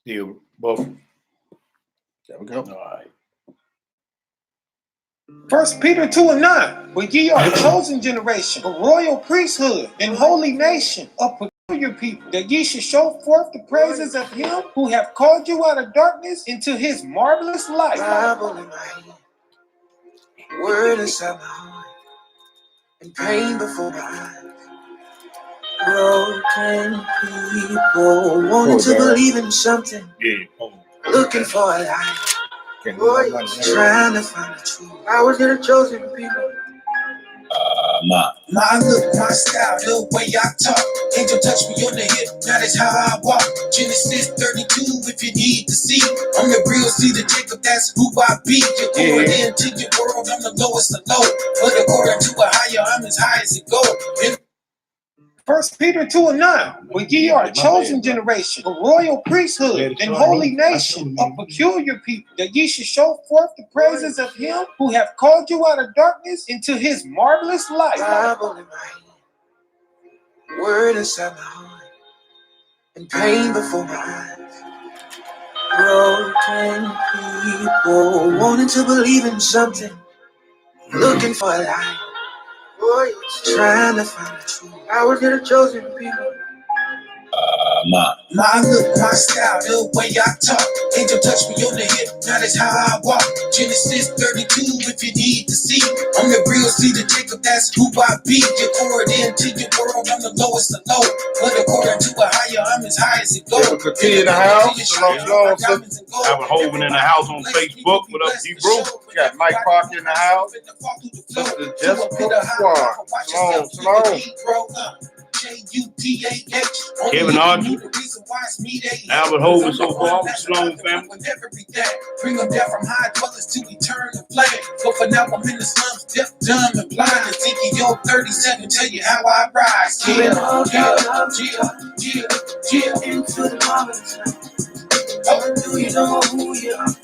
Deal, both. There we go. All right. 1 Peter 2:9. But ye are a chosen generation, a royal priesthood, and holy nation, a peculiar people, that ye should show forth the praises of him who have called you out of darkness into his marvelous light. Bible in my hand, word inside my heart, and pain before my eyes. Broken people wanting to believe in something, looking for a life. Trying to find the truth. I was in a chosen people. My look, my style, the way I talk. Angel touch me on the hip, now that's how I walk. Genesis 32, if you need to see. I'm the real seed of Jacob, that's who I be. You're going into your world, I'm the lowest of low. But according to a higher, I'm as high as it goes. 1 Peter 2:9. But ye are a chosen generation, a royal priesthood, and holy nation, a peculiar people, that ye should show forth the praises of him who have called you out of darkness into his marvelous light. Bible in my hand, word inside my heart, and pain before my eyes. Broken people wanting to believe in something, looking for a life. Trying to find the truth. I was in a chosen people. My look, my style, the way I talk. Angel touch me on the hip, now that's how I walk. Genesis 32, if you need to see. I'm the real seed of Jacob, that's who I be. You're poured into your world, I'm the lowest of low. But according to a higher, I'm as high as it goes. Continue in the house. Shalom, shalom. Have a Hoven in the house on Facebook. What up, D-Bro? We got Mike Parker in the house. Sister Jessica Swan. Shalom, shalom. Kevin Archer, Albert Hoven, so far. Shalom, family. Bring them down from high dwellers to eternal flame. But for now, I'm in the slums, deaf, dumb, and blind. Ezekiel 37, tell you how I rise. Into the marvelous light. Do you know who you are?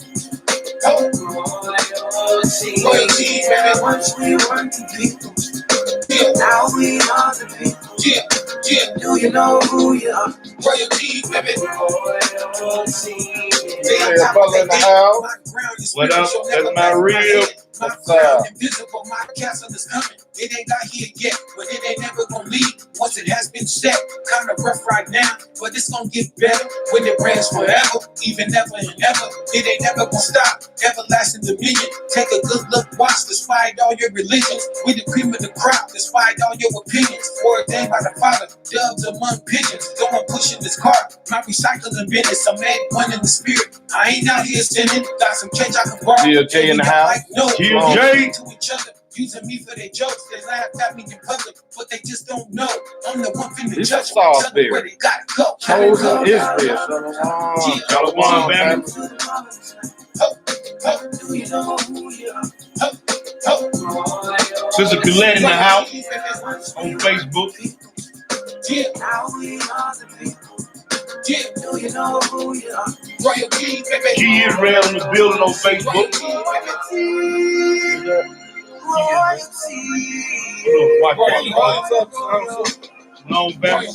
Once we weren't the people, now we are the people. Do you know who you are? Royalty, baby. Butler in the house. What up? That's my real. Invisible, my castle is coming. It ain't got here yet, but it ain't never gonna leave once it has been set. Kinda rough right now, but it's gonna get better when it rains forever, even ever and ever. It ain't never gonna stop. Everlasting dominion. Take a good look, watch, despite all your religions. We the cream of the crop, despite all your opinions. Ordained by the Father, doves among pigeons. Going pushing this cart, my recycling business. I'm made one in the spirit. I ain't out here sinning. Got some change I can borrow. GLJ in the house. GLJ. To each other. Using me for their jokes, they laugh at me in public, but they just don't know. I'm the one finna judge them, tell them where they gotta go. Chosen Israel. Shalom, family. Sister Colette in the house on Facebook. G Israel in the building on Facebook. Shalom, family.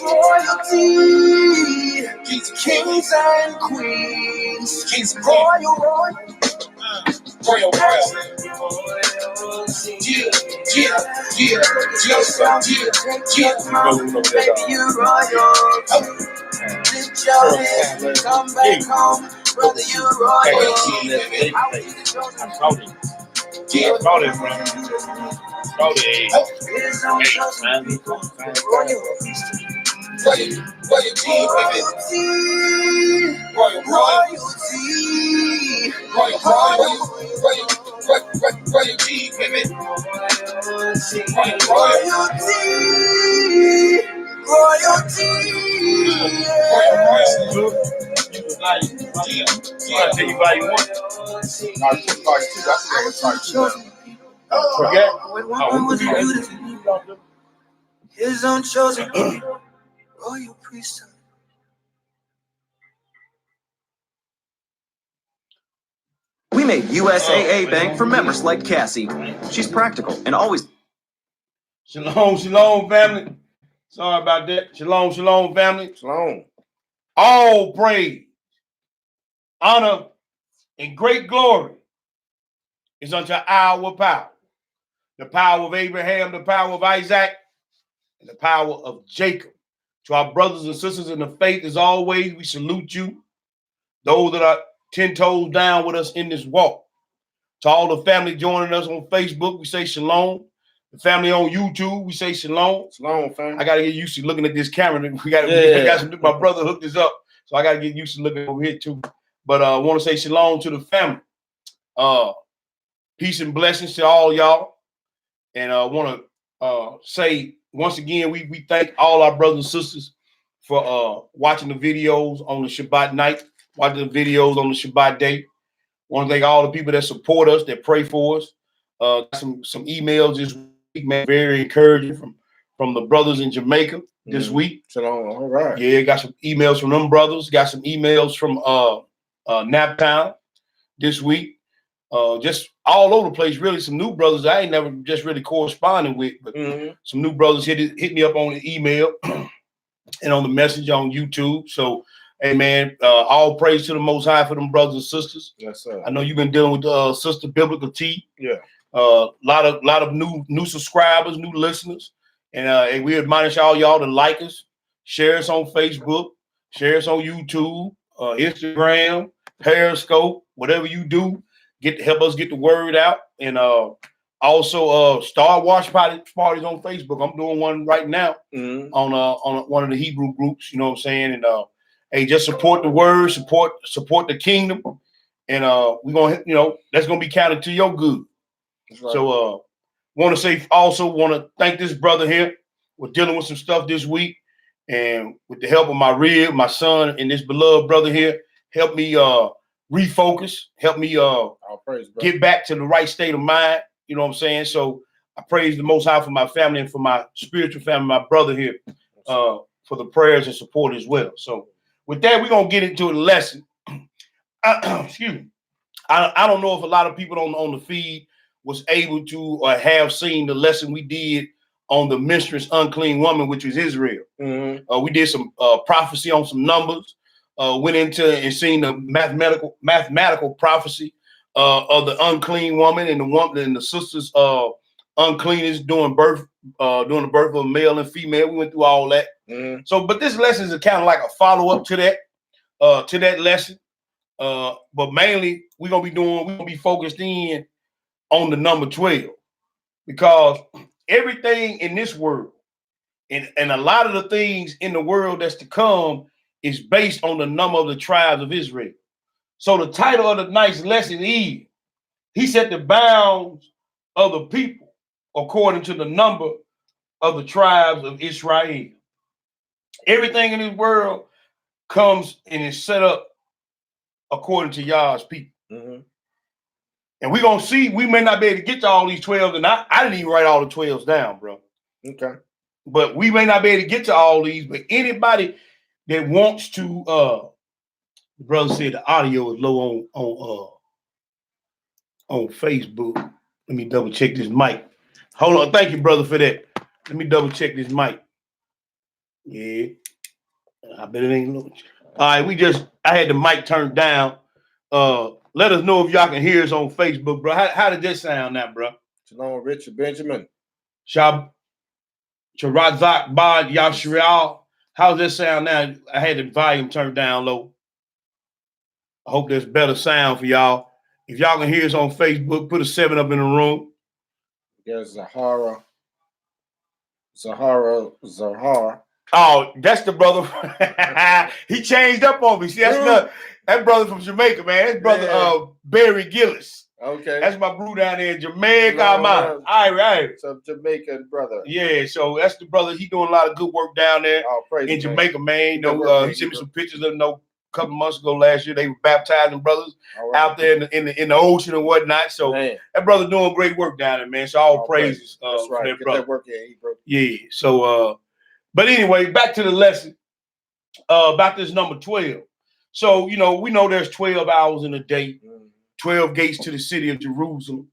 Royalty, kings and queens, kings and royal. Baby, you're royal. Lift your head, come back home, brother, you're royal. His own chosen people, royal priesthood. We made USAA Bank for members like Cassie. She's practical and always. Shalom, shalom, family. Sorry about that. Shalom, shalom, family. Shalom. All praise, honor, and great glory is unto our power. The power of Abraham, the power of Isaac, and the power of Jacob. To our brothers and sisters in the faith, as always, we salute you. Those that are 10 toes down with us in this walk. To all the family joining us on Facebook, we say shalom. The family on YouTube, we say shalom. Shalom, fam. I got to get used to looking at this camera. We got some, my brother hooked this up, so I got to get used to looking over here too. But I want to say shalom to the family. Peace and blessings to all y'all. And I want to say once again, we thank all our brothers and sisters for watching the videos on the Shabbat night, watching the videos on the Shabbat day. Want to thank all the people that support us, that pray for us. Some emails this week, man, very encouraging from the brothers in Jamaica this week. Shalom. All right. Yeah, got some emails from them brothers. Got some emails from Naptown this week. Just all over the place, really. Some new brothers I ain't never just really corresponding with, but some new brothers hit me up on the email and on the message on YouTube. So, hey man, all praise to the Most High for them brothers and sisters. Yes, sir. I know you've been dealing with Sister Biblical T. Yeah. Lot of new subscribers, new listeners, and we admonish all y'all to like us, share us on Facebook, share us on YouTube, Instagram, Periscope, whatever you do. Help us get the word out, and also start watch parties on Facebook. I'm doing one right now on one of the Hebrew groups. You know what I'm saying? And hey, just support the word, support the kingdom, and we're gonna, that's gonna be counted to your good. Right. So want to thank this brother here. We're dealing with some stuff this week, and with the help of my son, and this beloved brother here, help me refocus, help me get back to the right state of mind. You know what I'm saying? So I praise the Most High for my family and for my spiritual family, my brother here, for the prayers and support as well. So with that, we're going to get into the lesson. Excuse me. I don't know if a lot of people on the feed was able to or have seen the lesson we did on the mistress unclean woman, which was Israel. We did some prophecy on some numbers. Went into and seen the mathematical prophecy of the unclean woman and the sisters uncleanness during the birth of a male and female. We went through all that. So, but this lesson is kind of like a follow-up to that lesson. But mainly we're gonna be focused in on the number 12, because everything in this world and a lot of the things in the world that's to come is based on the number of the tribes of Israel. So the title of the night's lesson is, he set the bounds of the people according to the number of the tribes of Israel. Everything in this world comes and is set up according to Yah's people. And we're going to see, we may not be able to get to all these 12s, and I didn't even write all the 12s down, bro. Okay. But we may not be able to get to all these, but anybody that wants to, the brother said the audio is low on Facebook. Let me double check this mic. Hold on. Thank you, brother, for that. Let me double check this mic. Yeah. I bet it ain't low. All right, I had the mic turned down. Let us know if y'all can hear us on Facebook, bro. How did this sound now, bro? Shalom, Richard Benjamin. Charazak Bad Yashrial. How's this sound now? I had the volume turned down low. I hope there's better sound for y'all. If y'all can hear us on Facebook, put a 7 up in the room. There's Zahar. Oh, that's the brother. He changed up on me. See, that brother from Jamaica, man. That's brother Barry Gillis. Okay. That's my bro down there in Jamaica. All right. So Jamaican brother. Yeah, so that's the brother. He doing a lot of good work down there in Jamaica, man. He sent me some pictures of a couple months ago last year. They were baptizing brothers out there in the ocean and whatnot. So that brother doing great work down there, man. So all praises that's right. for that Get brother. That work in Hebrew. Yeah. So but anyway, back to the lesson about this number 12. So, we know there's 12 hours in a day, 12 gates to the city of Jerusalem.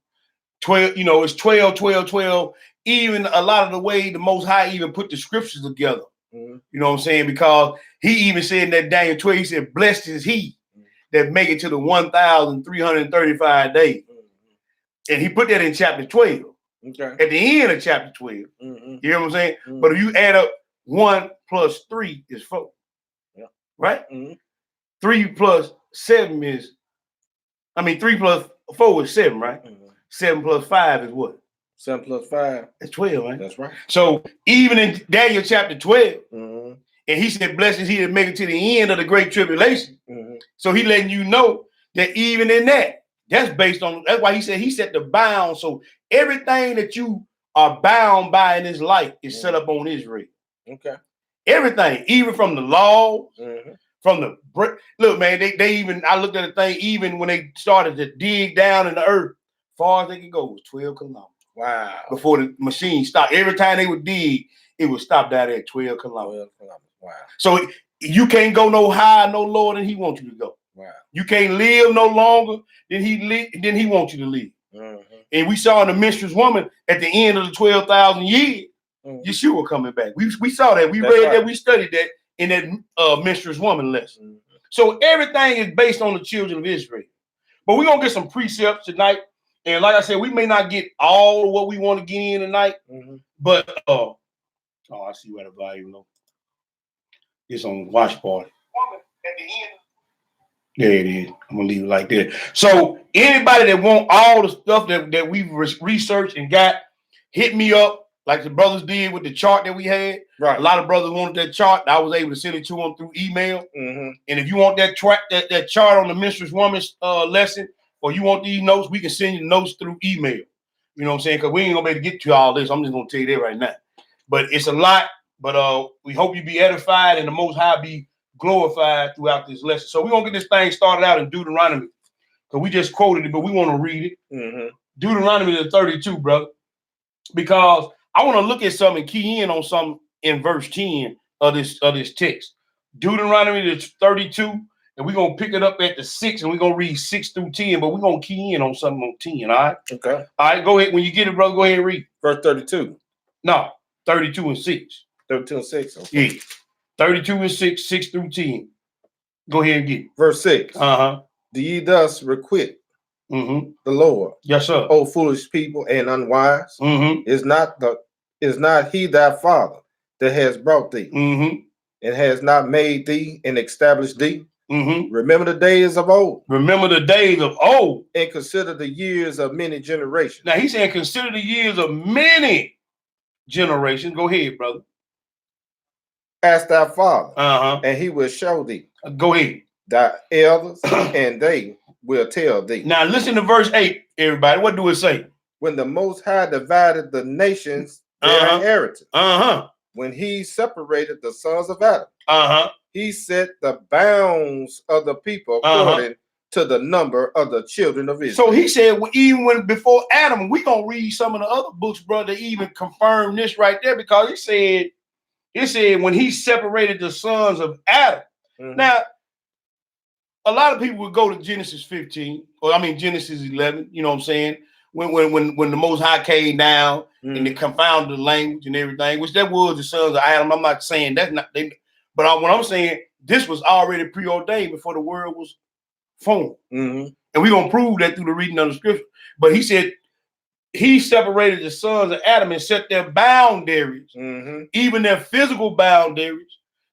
12, it's 12, 12, 12 even a lot of the way the Most High even put the scriptures together. Mm-hmm. You know what I'm saying? Because he even said in that Daniel 12, he said, blessed is he that make it to the 1,335 days. Mm-hmm. And he put that in chapter 12. Okay. At the end of chapter 12. Mm-hmm. You know what I'm saying? Mm-hmm. But if you add up 1 plus 3 is 4. Yeah. Right? Mm-hmm. 3 plus 7 is, 3 plus 4 is 7, right? Mm-hmm. 7 plus 5 is what? 7 plus 5. That's 12, right? That's right. So even in Daniel chapter 12, Mm-hmm. and he said, blessed is he that make it to the end of the great tribulation. Mm-hmm. So he letting you know that even in that, that's based on, that's why he said he set the bound. So everything that you are bound by in this life is set up on Israel. Okay. Everything, even from the law, Mm-hmm. from the look, man, they even, I looked at the thing, even when they started to dig down in the earth, far as they could go was 12 kilometers. Wow. Before the machine stopped. Every time they would dig, it would stop down at 12 kilometers. 12 kilometers. Wow. So you can't go no higher, no lower than he wants you to go. Wow. You can't live no longer than he wants you to live. Mm-hmm. And we saw in the minstrel's woman at the end of the 12,000 years, Mm-hmm. Yeshua coming back. We saw that. We That's read right. that. We studied that in that minstrel's woman lesson. Mm-hmm. So everything is based on the children of Israel. But we're going to get some precepts tonight. And like I said, we may not get all of what we want to get in tonight. Mm-hmm. But, I see where the volume low. It's on watch party. At the end. There it is. I'm going to leave it like that. So anybody that want all the stuff that we've researched and got, hit me up like the brothers did with the chart that we had. Right. A lot of brothers wanted that chart. I was able to send it to them through email. Mm-hmm. And if you want that chart on the Mistress Woman's lesson, or you want these notes, we can send you notes through email. You know what I'm saying? Because we ain't going to be able to get to all this. I'm just going to tell you that right now. But it's a lot. But we hope you be edified and the Most High be glorified throughout this lesson. So we're going to get this thing started out in Deuteronomy. Because we just quoted it, but we want to read it. Mm-hmm. Deuteronomy the 32, brother. Because I want to look at something and key in on something in verse 10 of this text. Deuteronomy the 32. And we're going to pick it up at the 6, and we're going to read 6 through 10, but we're going to key in on something on 10, all right? Okay. All right, go ahead. When you get it, brother, go ahead and read. Verse 32. No, 32 and 6. 32 and 6. Okay. Yeah. 32 and 6, 6 through 10. Go ahead and get it. Verse 6. Uh-huh. Do ye thus requite Mm-hmm. the Lord, Yes, sir. O foolish people and unwise? Mm-hmm. Is not he thy father that has brought thee, Mm-hmm. and has not made thee and established thee? Mm-hmm. Remember the days of old, Remember the days of old. and consider the years of many generations. Now, he's saying consider the years of many generations. Go ahead, brother. Ask thy father, Uh-huh. and he will show thee Go ahead. thy elders, and they will tell thee. Now, listen to verse 8, everybody. What do it say? When the Most High divided the nations their Uh-huh. inheritance, Uh-huh. when he separated the sons of Adam, Uh-huh. he set the bounds of the people according to the number of the children of Israel. So he said, well, even when before Adam, we gonna read some of the other books, brother, even confirm this right there, because it said when he separated the sons of Adam. Mhm. Now, a lot of people would go to Genesis 15, or Genesis 11. You know what I'm saying? When the Most High came down and they confounded the language and everything, which that was the sons of Adam. I'm not saying that's not they, but what I'm saying, this was already preordained before the world was formed. Mm-hmm. And we're going to prove that through the reading of the scripture. But he said he separated the sons of Adam and set their boundaries, even their physical boundaries,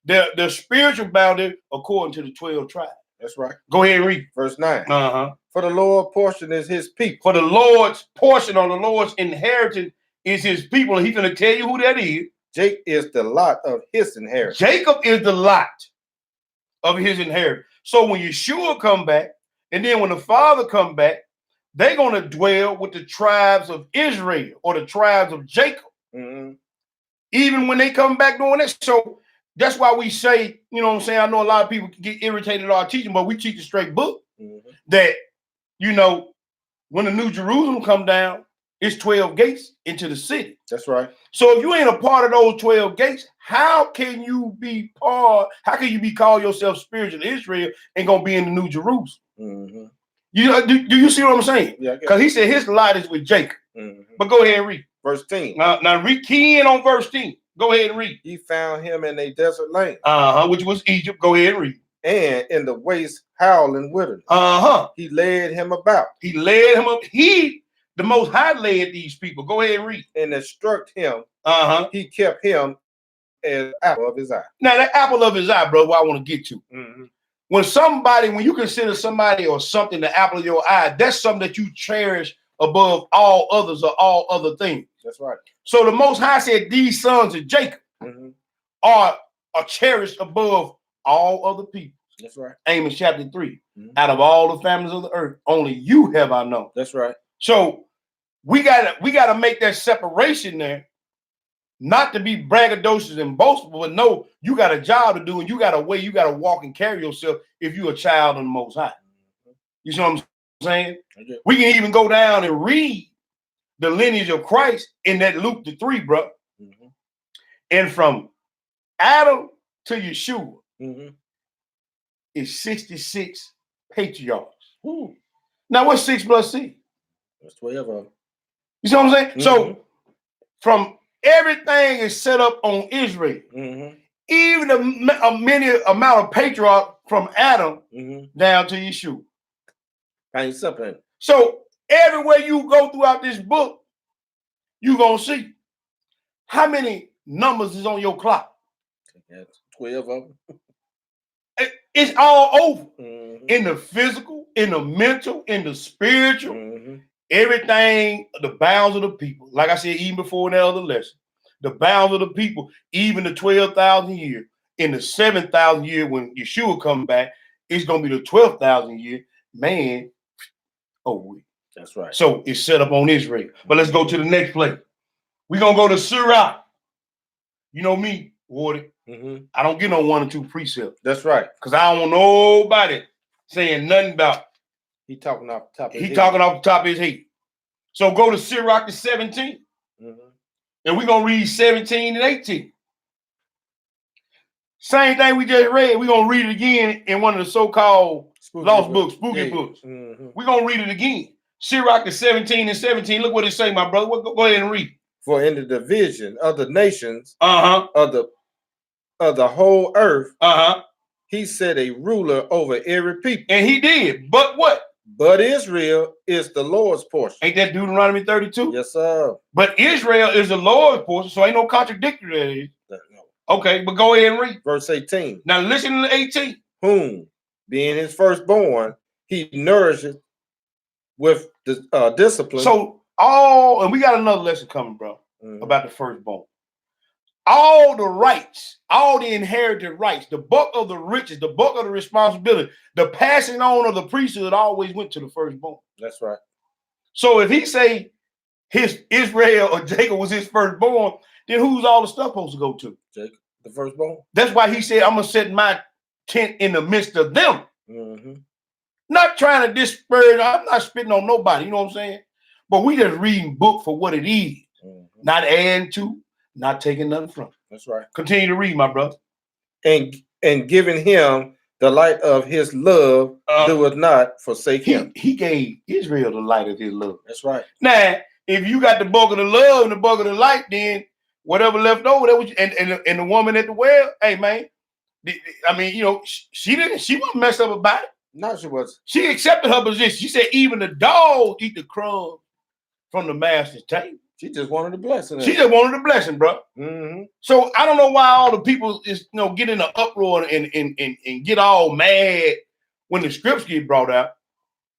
their spiritual boundaries, according to the 12 tribes. That's right. Go ahead and read. Verse 9. Uh-huh. For the Lord portion is his people. For the Lord's portion or the Lord's inheritance is his people. And he's going to tell you who that is. Jacob is the lot of his inheritance. Jacob is the lot of his inheritance. So when Yeshua come back, and then when the Father come back, they're going to dwell with the tribes of Israel or the tribes of Jacob. Mm-hmm. Even when they come back doing that. So that's why we say, you know what I'm saying? I know a lot of people get irritated at our teaching, but we teach a straight book that, when the New Jerusalem come down, it's 12 gates into the city. That's right. So if you ain't a part of those 12 gates, how can you be call yourself spiritual Israel and gonna be in the New Jerusalem? Mm-hmm. Do you see what I'm saying? Yeah. Because he said his lot is with Jacob. Mm-hmm. But go ahead and read. Verse 10. Now key in on verse 10. Go ahead and read. He found him in a desert land. Which was Egypt. Go ahead and read. And in the waste howling wilderness. He led him about. He led him up. The Most High led these people. Go ahead and read. And instruct him. He kept him as apple of his eye. Now that apple of his eye, bro, what I want to get to. When you consider somebody or something the apple of your eye, that's something that you cherish above all others or all other things. That's right. So the Most High said these sons of Jacob are cherished above all other people. That's right. Amos chapter 3. Out of all the families of the earth, only you have I known. That's right. So we gotta make that separation there, not to be braggadocious and boastful, but no, you got a job to do, and you got a way you got to walk and carry yourself if you're a child of the Most High. You see what I'm saying? Okay. We can even go down and read the lineage of Christ in that Luke the 3, bro. And from Adam to Yeshua is 66 patriarchs. Now what's 6 plus 6? That's 12 of them. You see what I'm saying? So from everything is set up on Israel. Even a many amount of patriarch from Adam down to Yeshua. Kind of simple. So everywhere you go throughout this book, you're going to see how many numbers is on your clock. That's 12 of them. It's all over. In the physical, in the mental, in the spiritual, everything, the bounds of the people. Like I said, even before that other lesson, the bounds of the people, even the 12,000 year, in the 7,000 year when Yeshua come back, it's going to be the 12,000 year. Man, that's right. So it's set up on Israel. But let's go to the next place. We're going to go to Sirach. You know me, Wardy. I don't get no 1 or 2 precepts. That's right. Because I don't want nobody saying nothing about it. He talking off the top of his head. He talking off the top of his head. So go to Sirach to 17. And we're going to read 17 and 18. Same thing we just read. We're going to read it again in one of the so-called lost books, spooky books. We're going to read it again. Sirach to 17 and 17. Look what it say, my brother. Go ahead and read. For in the division of the nations of the whole earth, he set a ruler over every people. And he did. But what? But Israel is the Lord's portion. Ain't that Deuteronomy 32? Yes, sir. But Israel is the Lord's portion, so ain't no contradictory there. No. Okay, but go ahead and read. Verse 18. Now listen to 18. Whom, being his firstborn, he nourishes with the discipline. So and we got another lesson coming, bro, about the firstborn. All the rights, all the inherited rights, the bulk of the riches, the bulk of the responsibility, the passing on of the priesthood always went to the firstborn. That's right. So if he say his Israel or Jacob was his firstborn, then who's all the stuff supposed to go to? Jacob, the firstborn. That's why he said, I'm going to set my tent in the midst of them. Not trying to disparage. I'm not spitting on nobody, you know what I'm saying? But we just reading book for what it is. Not adding to, not taking nothing from. That's right. Continue to read, my brother. And giving him the light of his love, doeth not forsake him. He gave Israel the light of his love. That's right. Now, if you got the bulk of the love and the bulk of the light, then whatever left over, that was, and the woman at the well, hey man, I mean, you know, she wasn't messed up about it. No, she wasn't. She accepted her position. She said, even the dogs eat the crumbs from the master's table. She just wanted the blessing. She just wanted the blessing, bro. So I don't know why all the people get in an uproar and get all mad when the scripts get brought out,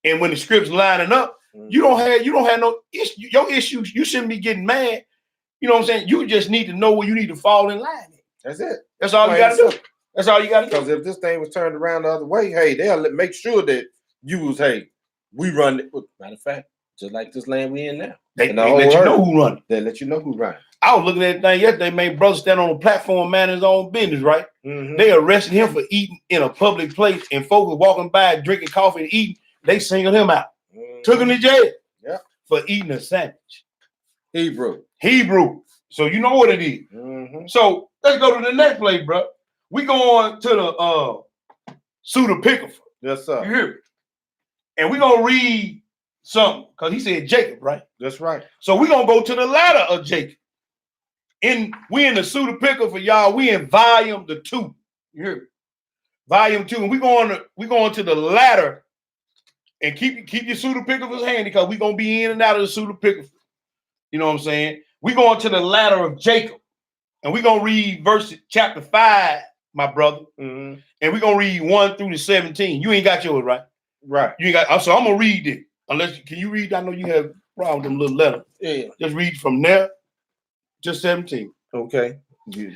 and when the scripts lining up. You don't have no issue. Your issues, you shouldn't be getting mad. You know what I'm saying? You just need to know where you need to fall in line. That's it. That's all you got to do. That's all you got to do. Because if this thing was turned around the other way, hey, they'll make sure that you was, hey, we run it. Matter of fact, just like this land we in now. They let you know who run it. They let you know who run it. I was looking at that thing yesterday, made brother stand on a platform, man, his own business, right? They arrested him for eating in a public place, and folks were walking by, drinking coffee and eating. They singled him out. Took him to jail for eating a sandwich. Hebrew. So you know what it is. So let's go to the next place, bro. We going to the Pseudepigrapha. Yes, sir. You hear me? And we're going to read something, because he said Jacob, right? That's right. So we're gonna go to the ladder of Jacob. We in the pseudo picker for y'all. We in volume 2. You hear me? Volume 2, and we going to the ladder, and keep your pseudo pickers handy, because we're gonna be in and out of the pseudo picker. You know what I'm saying? We going to the ladder of Jacob, and we're gonna read chapter 5, my brother. Mm-hmm. And we're gonna read 1 through to 17. You ain't got yours, right? Right. You ain't got. So I'm gonna read it. Can you read? I know you have problems with them little letters. Yeah. Just read from there to 17. Okay.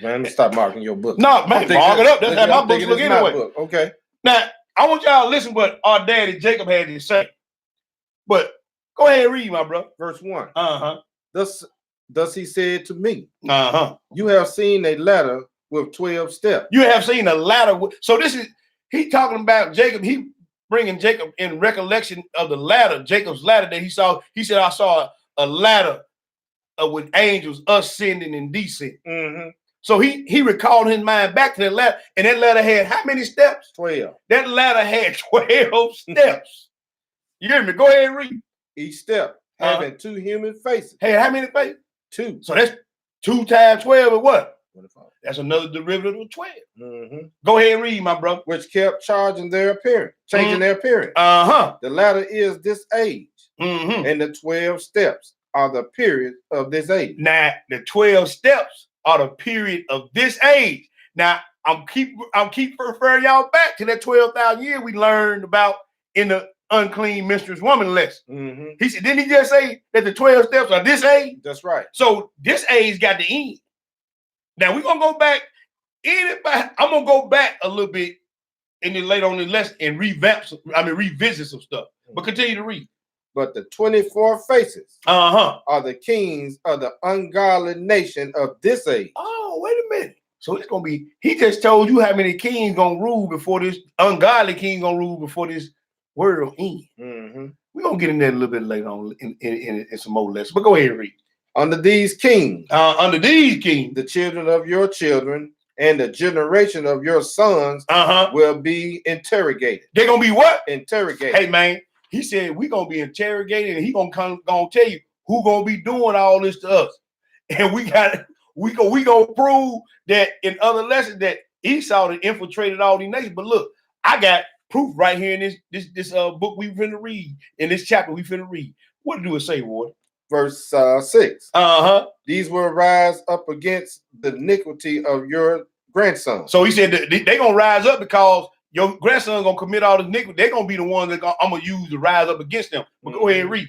Man, stop marking your book. No, man, mark it up. That's how my books look anyway. Book. Okay. Now, I want y'all to listen what our daddy Jacob had to say. But go ahead and read, my brother. Verse 1. Uh-huh. Thus he said to me, uh-huh, you have seen a ladder with 12 steps. You have seen a ladder. So he talking about Jacob. He bringing Jacob in recollection of the ladder, Jacob's ladder that he saw. He said, I saw a ladder with angels ascending and descending. Mm-hmm. So he recalled his mind back to that ladder, and that ladder had how many steps? 12. That ladder had 12 steps. You hear me? Go ahead and read. Each step having 2 human faces. Hey, how many faces? 2. So that's 2 times 12 is what? 25. That's another derivative of 12. Mm-hmm. Go ahead and read, my brother. Which kept changing their appearance. Uh-huh. The ladder is this age, and the 12 steps are the period of this age. Now, the 12 steps are the period of this age. Now, I'm keep referring y'all back to that 12,000 years we learned about in the unclean mistress woman lesson. Mm-hmm. He said, didn't he just say that the 12 steps are this age? That's right. So this age got to end. Now we're gonna go back. I'm gonna go back a little bit in the later on in the lesson and revisit some stuff. But continue to read. But the 24 faces are the kings of the ungodly nation of this age. Oh, wait a minute. So it's gonna be, he just told you how many kings gonna rule before this ungodly king gonna rule before this world ends. Mm-hmm. We're gonna get in there a little bit later on in some more lessons. But go ahead and read. Under these kings, the children of your children and the generation of your sons will be interrogated. They're gonna be what? Interrogated. Hey man, he said we're gonna be interrogated, and he gonna tell you who gonna be doing all this to us. And we gonna prove that in other lessons that Esau had infiltrated all these nations. But look, I got proof right here in this book we finna read, in this chapter we finna read. What do it say, Ward? Verse 6. These will rise up against the iniquity of your grandson. So he said they're gonna rise up because your grandson gonna commit all this iniquity. They're gonna be the ones that I'm gonna use to rise up against them. But go ahead and read.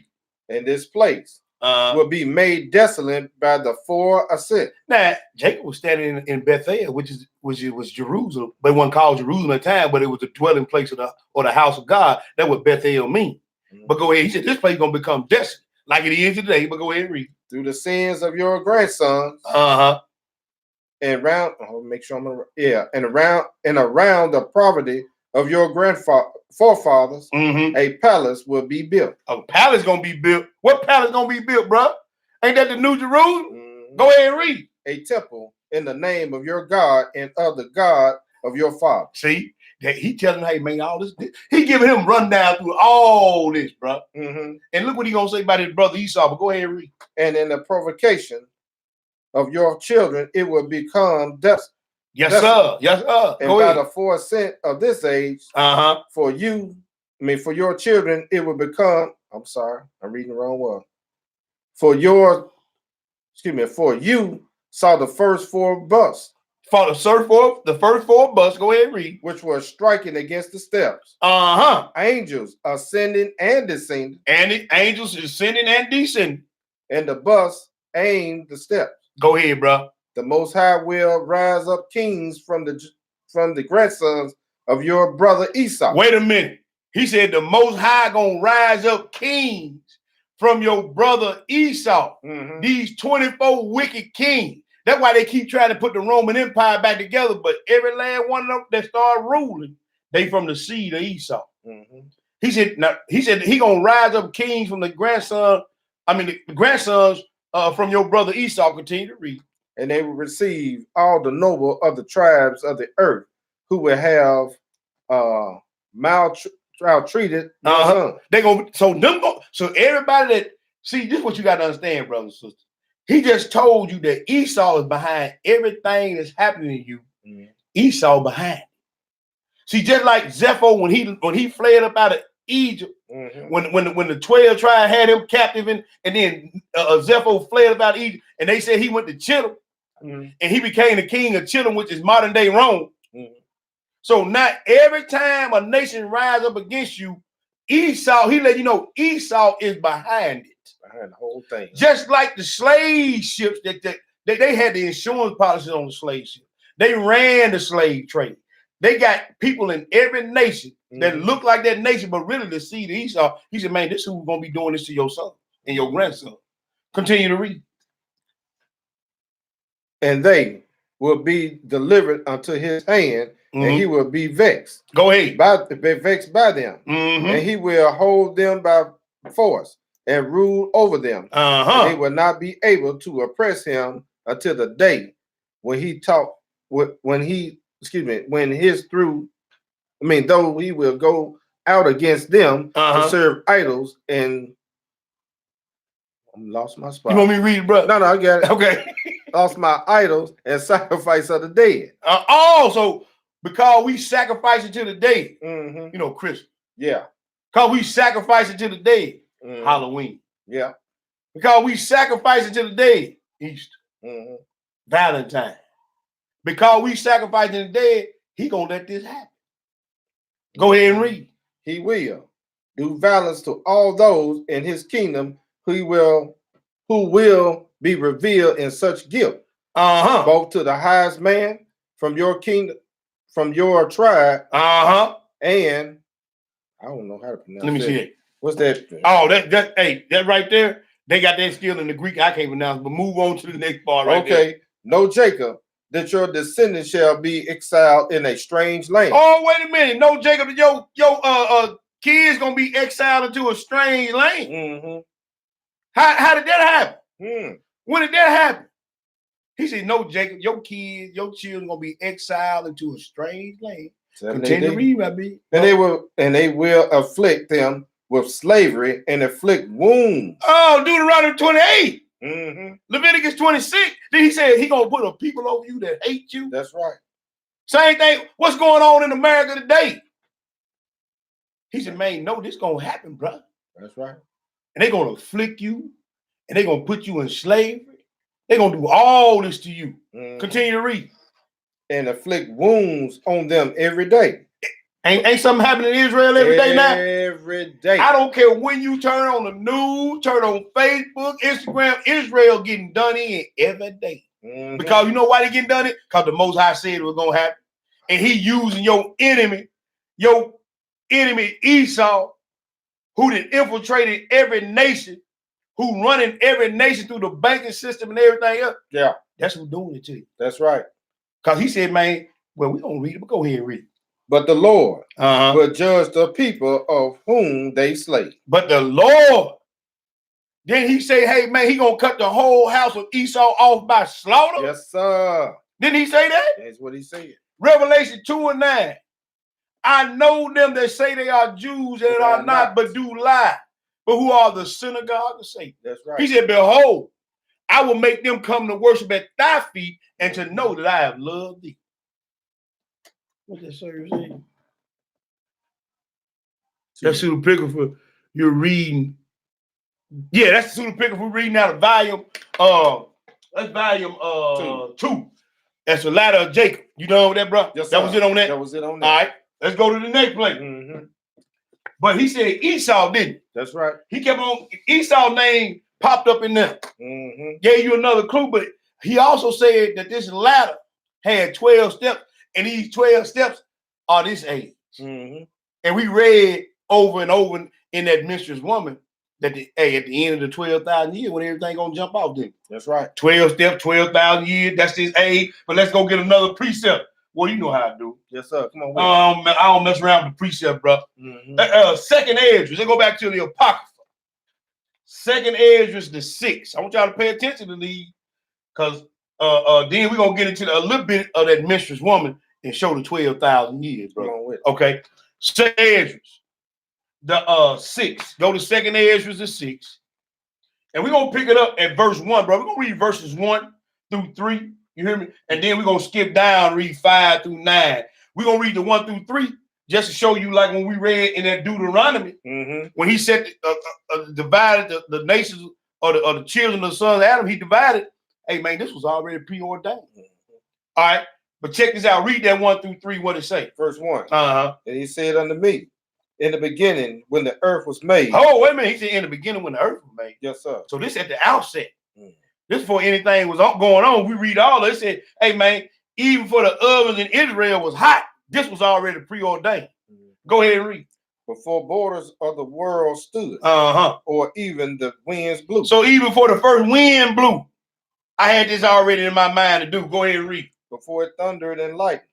And this place will be made desolate by the 4 ascent. Now Jacob was standing in Bethel, which was Jerusalem, but it wasn't called Jerusalem at the time, but it was the dwelling place of the house of God. That's what Bethel means. But go ahead. He said this place is gonna become desolate, like it is today. But go ahead and read. Through the sins of your grandsons. And around the property of your forefathers, a palace will be built. A palace gonna be built. What palace gonna be built, bro? Ain't that the New Jerusalem? Go ahead and read. A temple in the name of your God and of the God of your father. See, that he telling him, hey man, all this. He giving him rundown through all this, bro. And look what he gonna say about his brother Esau. But go ahead and read. And in the provocation of your children, it will become desolate. Yes, sir. Yes, sir. And by the 4 ascent of this age, for your children, it will become. I'm sorry, I'm reading the wrong one. For you saw the first 4 busts. For the first 4 busts. Go ahead and read. Which were striking against the steps. Angels ascending and descending. And the angels ascending and descending. And the bus aimed the steps. Go ahead, bro. The Most High will rise up kings from the grandsons of your brother Esau. Wait a minute. He said the Most High gonna rise up kings from your brother Esau. These 24 wicked kings. That's why they keep trying to put the Roman Empire back together. But every last one of them that start ruling, they from the seed of Esau. He said he gonna rise up kings from the grandsons from your brother Esau. Continue to read. And they will receive all the noble of the tribes of the earth, who will have treated your son. They gonna so everybody that see this is what you got to understand, brothers and sisters. He just told you that Esau is behind everything that's happening to you. Mm-hmm. Esau behind. See, just like Zepho when he fled up out of Egypt, mm-hmm. when the 12 tribe had him captive, and then Zepho fled up out of Egypt, and they said he went to Chittim, mm-hmm. and he became the king of Chittim, which is modern day Rome. Mm-hmm. So not every time a nation rise up against you, Esau, he let you know Esau is behind it. Behind the whole thing. Just like the slave ships that they had the insurance policies on the slave ship. They ran the slave trade. They got people in every nation that look like that nation, but really the seed of Esau. He said, man, this is who's going to be doing this to your son and your grandson. Continue to read. And they will be delivered unto his hand, and he will be vexed. Go ahead. Be vexed by them. And he will hold them by force and rule over them. And they will not be able to oppress him until the day when though he will go out against them to serve idols, and I lost my spot. You want me to read it, bro? No, I got it. Okay. Lost my idols and sacrifice of the dead. So because we sacrifice it to the dead, you know, Christmas. Yeah. Because we sacrifice it to the dead, Halloween. Yeah. Because we sacrifice it to the dead, Easter. Valentine. Because we sacrifice it to the dead, he gonna let this happen. Go ahead and read. He will do violence to all those in his kingdom who will be revealed in such guilt. Both to the highest man from your kingdom, from your tribe. And I don't know how to pronounce. Let me see it. What's that? Oh, that right there. They got that still in the Greek. I can't pronounce, but move on to the next part right there. Okay. No, Jacob, that your descendants shall be exiled in a strange land. Oh, wait a minute. No, Jacob, your kids gonna be exiled into a strange land. How did that happen? When did that happen? He said, no, Jacob, your kids, your children gonna be exiled into a strange land. Continue to read, Rabbi. And they will afflict them with slavery and afflict wounds. Oh, Deuteronomy 28. Leviticus 26. Then he said he gonna put a people over you that hate you. That's right. Same thing. What's going on in America today? He said, man, no, this gonna happen, bro. That's right. And they're gonna afflict you, and they're gonna put you in slavery. They're gonna do all this to you. Continue to read. And afflict wounds on them every day. Ain't something happening in Israel every day now? Every day. I don't care when you turn on the news, turn on Facebook, Instagram, Israel getting done in every day. Because you know why they getting done it? Because the Most High said it was going to happen. And he using your enemy Esau, who done infiltrated every nation, who running every nation through the banking system and everything else. Yeah. That's who's doing it to you. That's right. Because he said, man, well, we're going to read it, but go ahead and read it. But the Lord will judge the people of whom they slay. But the Lord, then he say, hey, man, he going to cut the whole house of Esau off by slaughter? Yes, sir. Didn't he say that? That's what he said. Revelation 2:9. I know them that say they are Jews and are not, but do lie, but who are the synagogue of Satan. That's right. He said, behold, I will make them come to worship at thy feet and to know that I have loved thee. What's that sir saying? That's pseudepigrapha you're reading. Yeah, that's the pseudepigrapha we're reading out of volume. That's volume 2. That's the ladder of Jacob. You know that, bro? Yes, that was it on that? That was it on that. All right, let's go to the next place. But he said Esau didn't. That's right. He kept on, Esau's name popped up in there. Gave you another clue, but he also said that this ladder had 12 steps, and these 12 steps are this age. And we read over and over in that Mistress Woman that at the end of the 12,000 years, when everything gonna jump off then. That's right. 12 steps, 12,000 years, that's this age. But let's go get another precept. Well, you know how I do. Yes, sir. Come on. I don't mess around with the precept, bro. Second Esdras. Let's go back to the Apocrypha. Second Esdras, the 6th. I want y'all to pay attention to these, because then we're gonna get into a little bit of that Mistress Woman and show the 12,000 years, bro. Come on with it. Okay. Second Esdras. the 6. Go to 2nd Ezra, the 6. And we're going to pick it up at verse 1, bro. We're going to read verses 1 through 3. You hear me? And then we're going to skip down, read 5 through 9. We're going to read the 1 through 3 just to show you, like when we read in that Deuteronomy, when he said divided the nations or the children of the sons of Adam, he divided. Hey, man, this was already preordained. All right. But check this out. Read that 1 through 3. What it say? Verse 1. And he said unto me, in the beginning, when the earth was made. Oh, wait a minute. He said in the beginning when the earth was made. Yes, sir. So this at the outset. This before anything was going on. We read all this. It said, hey, man, even for the ovens in Israel was hot. This was already preordained. Go ahead and read. Before borders of the world stood. Or even the winds blew. So even before the first wind blew, I had this already in my mind to do. Go ahead and read. Before it thundered and lightened.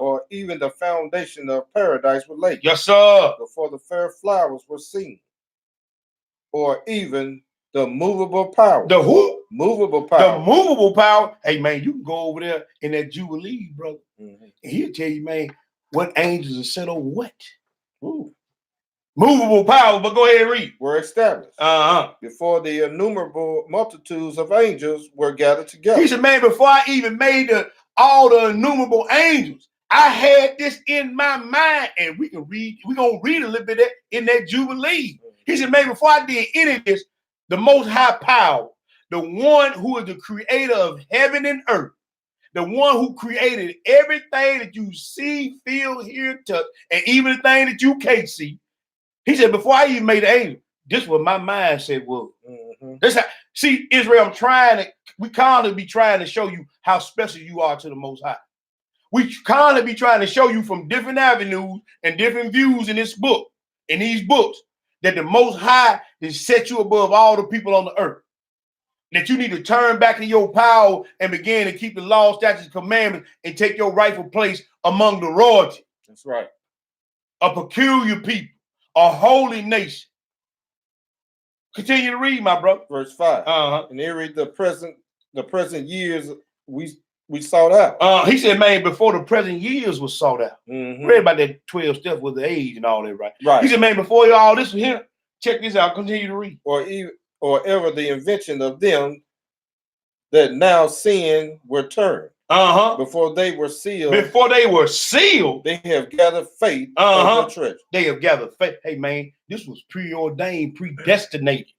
Or even the foundation of paradise was laid. Yes, sir. Before the fair flowers were seen. Or even the movable power. The who? Movable power. The movable power. Hey, man, you can go over there in that Jubilee, brother. And he'll tell you, man, what angels are set over what. Movable power, but go ahead and read. Were established. Before the innumerable multitudes of angels were gathered together. He said, man, before I even made all the innumerable angels, I had this in my mind. And we're going to read a little bit of that in that Jubilee. He said, man, before I did any of this, the most high power, the one who is the creator of heaven and earth, the one who created everything that you see, feel, hear, touch, and even the thing that you can't see. He said, before I even made the angel, this is what my mindset was. That's how, see, Israel, we constantly be trying to show you how special you are to the Most High. We constantly be trying to show you from different avenues and different views in this book, in these books, that the Most High has set you above all the people on the earth. That you need to turn back to your power and begin to keep the law, statutes, commandments, and take your rightful place among the royalty. That's right. A peculiar people, a holy nation. Continue to read, my brother. Verse 5. And they read the present years we sought out. He said, man, before the present years was sought out. Read about that 12 steps with the age and all that, right? Right. He said, man, before all this was here, check this out. Continue to read. Or ever the invention of them that now sin were turned. Before they were sealed. Before they were sealed. They have gathered faith of the treasure. They have gathered faith. Hey, man, this was preordained, predestinated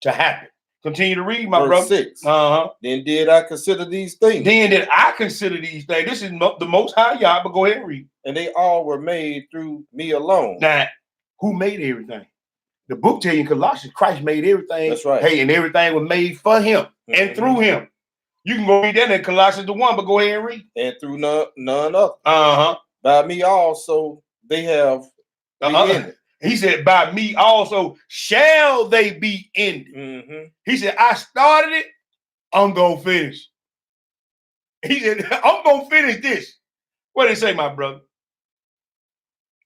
to happen. Continue to read, my brother. 6. Then did I consider these things. This is the Most High Yah, but go ahead and read. And they all were made through me alone. Now, who made everything? The book tells you in Colossians, Christ made everything. That's right. Hey, and everything was made for him and through him. You can go read that in Colossians 1, but go ahead and read. And through none other. By me also they have ended. He said, by me also shall they be ended. He said, I started it, I'm going to finish. He said, I'm going to finish this. What did he say, my brother?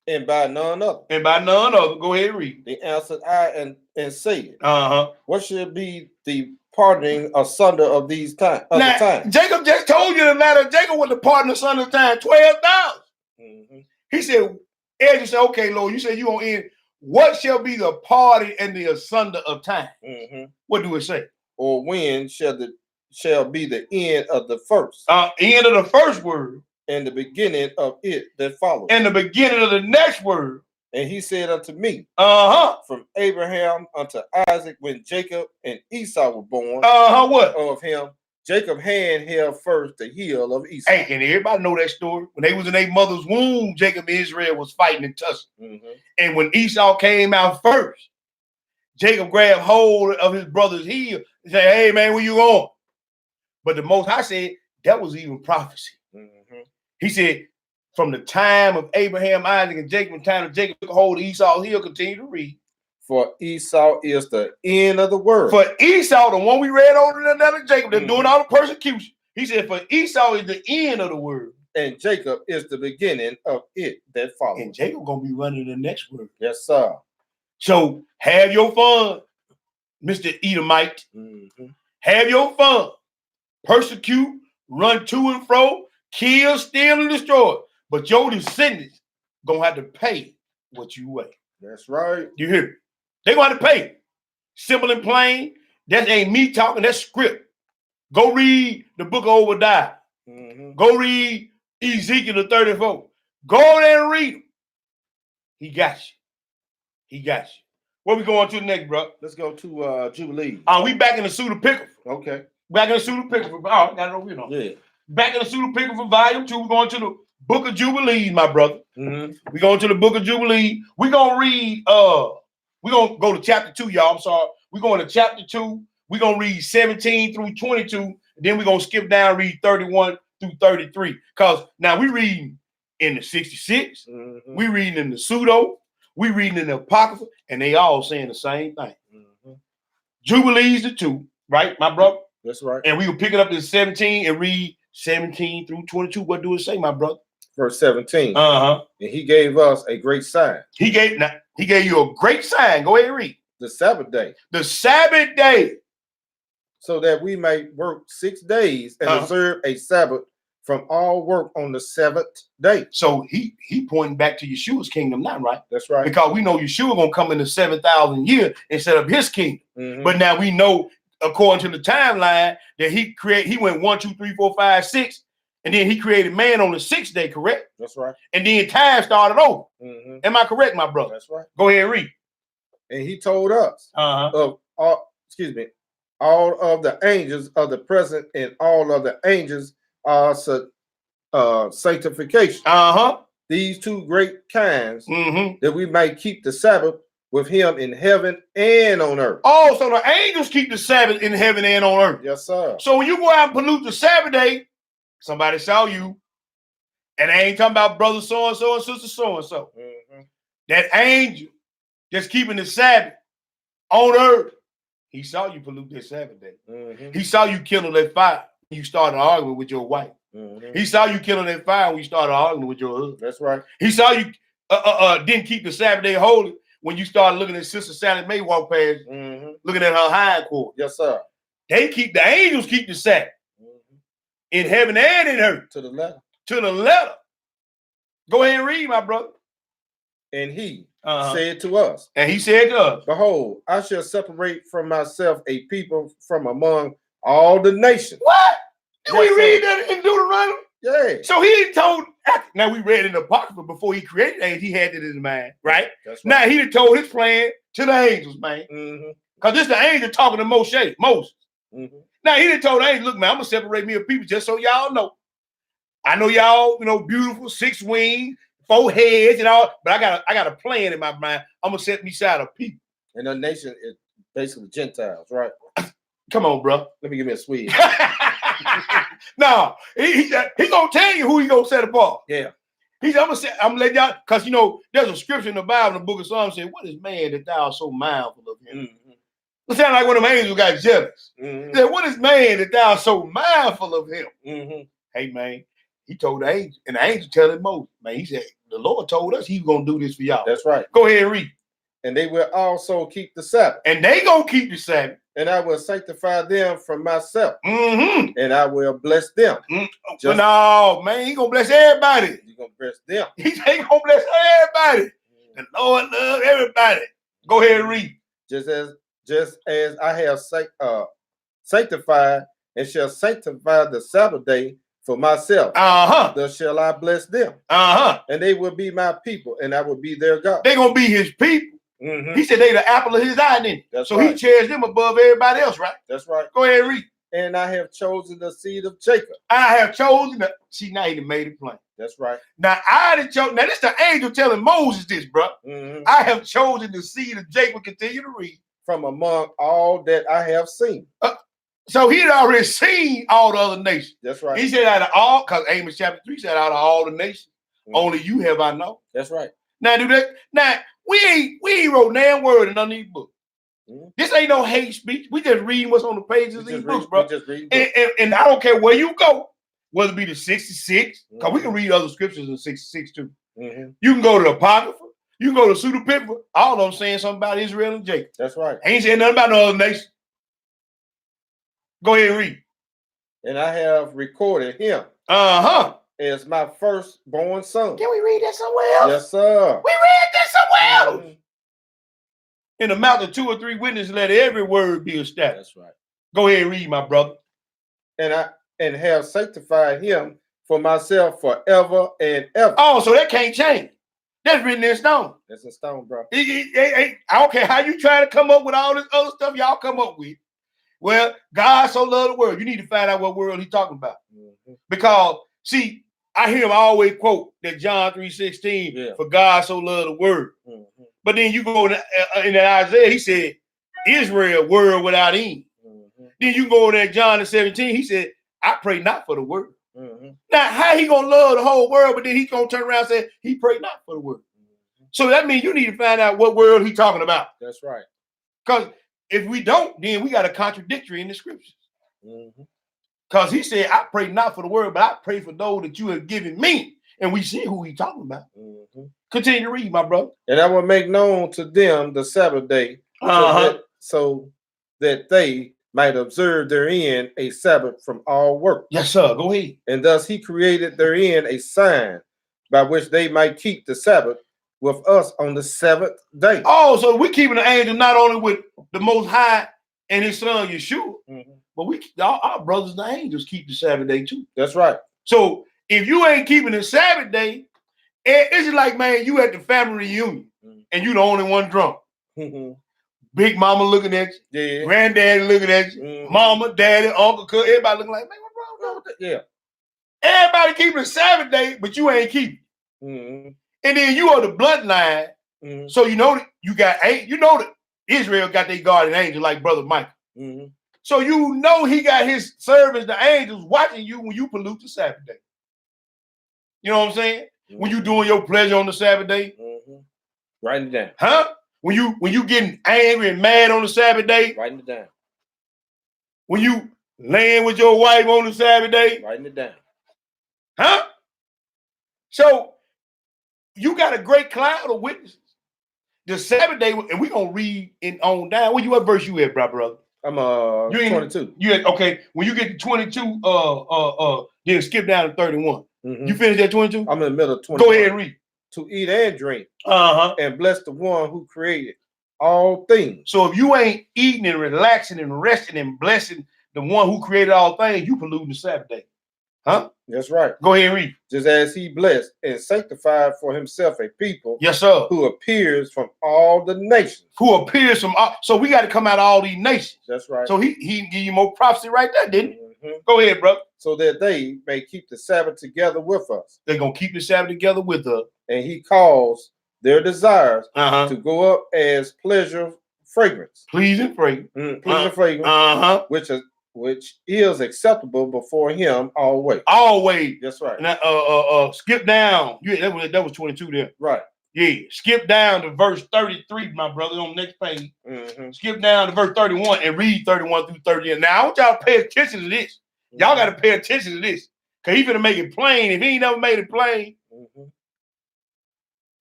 And by none other. And by none other. Go ahead and read. They answered I and said, what should be the pardoning asunder of these times? Now, Jacob just told you the matter. Jacob was the partner asunder of time, 12,000. He said, Ezra said, okay, Lord, you said you gonna end. What shall be the party and the asunder of time? What do it say? Or when shall be the end of the first? End of the first word. And the beginning of it that follows. And the beginning of the next word. And he said unto me, from Abraham unto Isaac, when Jacob and Esau were born, what? Of him, Jacob hand held first the heel of Esau. Hey, and everybody know that story. When they was in their mother's womb, Jacob and Israel was fighting and tussling. And when Esau came out first, Jacob grabbed hold of his brother's heel and said, hey, man, where you going? But the Most High said, that was even prophecy. He said, from the time of Abraham, Isaac, and Jacob, the time of Jacob took hold of Esau's heel, continue to read. For Esau is the end of the world. For Esau, the one we read over in another Jacob, they're doing all the persecution. He said, for Esau is the end of the world. And Jacob is the beginning of it that follows. And Jacob going to be running the next word. Yes, sir. So have your fun, Mr. Edomite. Have your fun. Persecute, run to and fro, kill, steal, and destroy. But your descendants going to have to pay what you weigh. That's right. You hear me? They going to pay. Simple and plain. That ain't me talking. That's script. Go read the book of Obadiah. Go read Ezekiel the 34. Go there and read them. He got you. He got you. Where we going to next, bro? Let's go to Jubilee. We back in the suit of pickle. Okay. Back in the suit of pickle. Got it over here. Yeah. Back in the suit of pickle for volume 2. We're going to the book of Jubilees, my brother. We're going to the book of Jubilee. We're going to read, we're going to go to chapter 2, y'all. I'm sorry. We're going to chapter 2. We're going to read 17 through 22. Then we're going to skip down, read 31 through 33. Because now we reading in the 66. We reading in the pseudo. We reading in the Apocrypha. And they all saying the same thing. Jubilees the 2, right, my brother? That's right. And we will pick it up in 17 and read 17 through 22. What do it say, my brother? Verse 17. And he gave us a great sign. He gave you a great sign. Go ahead and read. The Sabbath day. The Sabbath day. So that we may work 6 days and observe a Sabbath from all work on the 7th day. So he pointing back to Yeshua's kingdom now, right? That's right. Because we know Yeshua gonna come in the 7,000 year instead of his kingdom. But now we know, according to the timeline, that he went 1, 2, 3, 4, 5, 6, and then he created man on the 6th day, correct? That's right. And then time started over. Am I correct, my brother? That's right. Go ahead and read. And he told us of all of the angels of the present and all of the angels are sanctification. These 2 great kinds that we might keep the Sabbath with him in heaven and on earth. Oh, so the angels keep the Sabbath in heaven and on earth. Yes, sir. So when you go out and pollute the Sabbath day, somebody saw you, and I ain't talking about brother so-and-so and sister so-and-so. That angel just keeping the Sabbath on earth, he saw you pollute that Sabbath day. He saw you kindle that fire. You started arguing with your wife. He saw you killing that fire when you started arguing with your husband. That's right. He saw you didn't keep the Sabbath day holy when you started looking at Sister Sally Mae walk past, looking at her hindquarters. Yes, sir. The angels keep the Sabbath in heaven and in earth. To the letter. To the letter. Go ahead and read, my brother. And he said to us. And he said to us, behold, I shall separate from myself a people from among all the nations. What? Did we read that in Deuteronomy? Yeah. So he told, now we read in the Apocrypha before he created angels, he had it in his mind, right? That's right. Now he told his plan to the angels, man. Because this is the angel talking to Moses. Now he done told the angels, look, man, I'm going to separate me a people just so y'all know. I know y'all, beautiful, 6 wings, 4 heads and all, but I got a plan in my mind. I'm going to set me aside a people. And the nation is basically Gentiles, right? Come on, bro. Let me give me a Swede. No, he gonna tell you who he gonna set apart. Yeah. I'm gonna let y'all, because there's a scripture in the Bible in the book of Psalms saying, what is man that thou art so mindful of him? It sounds like one of them angels got jealous. He said, what is man that thou art so mindful of him? Hey, man, he told the angel, and the angel telling Moses, man, he said, the Lord told us he was gonna do this for y'all. That's right. Go ahead and read. And they will also keep the Sabbath. And they gonna keep the Sabbath. And I will sanctify them from myself. And I will bless them. But no, man, he gonna bless everybody. He gonna bless them. He gonna bless everybody. The Lord loves everybody. Go ahead and read. Just as I have sanctified and shall sanctify the Sabbath day for myself. Thus shall I bless them. And they will be my people, and I will be their God. They're gonna be his people. He said they the apple of his eye, didn't he? So right. He cherished them above everybody else, right? That's right. Go ahead and read. And I have chosen the seed of Jacob. I have chosen the. See, now he made it plain. That's right. Now I didn't choose. Now this the angel telling Moses this, bro. I have chosen the seed of Jacob. Continue to read. From among all that I have seen. So he had already seen all the other nations. That's right. He said out of all, because Amos chapter 3 said out of all the nations, only you have I known. That's right. Now do that. Now we ain't wrote damn word in none of these books. This ain't no hate speech. We just reading what's on the pages of these books, bro. And I don't care where you go, whether it be the 66, because we can read other scriptures in 66 too. You can go to the Apocrypha, you can go to Pseudepigrapha, all of them saying something about Israel and Jacob. That's right. Ain't saying nothing about no other nation. Go ahead and read. And I have recorded him. As my firstborn son. Can we read that somewhere else? Yes, sir. We read that somewhere else. In the mouth of 2 or 3 witnesses, let every word be established. That's right. Go ahead and read, my brother. And have sanctified him for myself forever and ever. Oh, so that can't change. That's written in stone. That's in stone, bro. I don't care how you try to come up with all this other stuff y'all come up with. Well, God so loved the world. You need to find out what world he's talking about. Because, see, I hear him always quote that John 3:16, for God so loved the world. But then you go in Isaiah, he said, Israel, world without end. Then you go in that John 17, he said, I pray not for the world. Now, how he gonna love the whole world, but then he's gonna turn around and say, he prayed not for the world. So that means you need to find out what world he's talking about. That's right. Because if we don't, then we got a contradictory in the scriptures. Because he said, I pray not for the world, but I pray for those that you have given me. And we see who he's talking about. Continue to read, my brother. And I will make known to them the Sabbath day, so that they might observe therein a Sabbath from all work. Yes, sir. Go ahead. And thus he created therein a sign by which they might keep the Sabbath with us on the 7th day. Oh, so we're keeping the angel not only with the Most High and his son Yeshua, but we our brothers the angels keep the Sabbath day too. That's right. So if you ain't keeping the Sabbath day, it's like, man, you at the family reunion and you the only one drunk. Big mama looking at you, granddaddy looking at you, mama, daddy, uncle, cousin, everybody looking like, man, what's wrong with that? Yeah. Everybody keeping the Sabbath day, but you ain't keeping. And then you are the bloodline, so you know that you got that Israel got their guardian angel like Brother Michael. So you know he got his servants, the angels, watching you when you pollute the Sabbath day. You know what I'm saying? When you doing your pleasure on the Sabbath day, writing it down. huh? When you getting angry and mad on the Sabbath day, Writing it down. When you laying with your wife on the Sabbath day, Writing it down. huh? So you got a great cloud of witnesses. The Sabbath day, and we're gonna read on down. What verse you at, brother? I'm 22. You at, okay? When you get to 22, then skip down to 31. You finished at 22? I'm in the middle of 21. Go ahead and read. To eat and drink, and bless the one who created all things. So if you ain't eating and relaxing and resting and blessing the one who created all things, you polluting the Sabbath day. Huh? That's right. Go ahead and read. Just as he blessed and sanctified for himself a people, yes, sir, who appears from all the nations. Who appears from all, so we got to come out of all these nations. That's right. So he give you more prophecy right there, didn't he? Go ahead, bro. So that they may keep the Sabbath together with us. They're gonna keep the Sabbath together with us. And he calls their desires to go up as pleasure fragrance. Pleasing fragrance. Pleasing fragrance. Which is acceptable before him always. Always. That's right. Now, skip down. Yeah, that was 22 there. Right. Yeah. Skip down to verse 33, my brother, on the next page. Skip down to verse 31 and read 31 through 30. Now, I want y'all to pay attention to this. Y'all got to pay attention to this. Because he's going to make it plain. If he ain't never made it plain.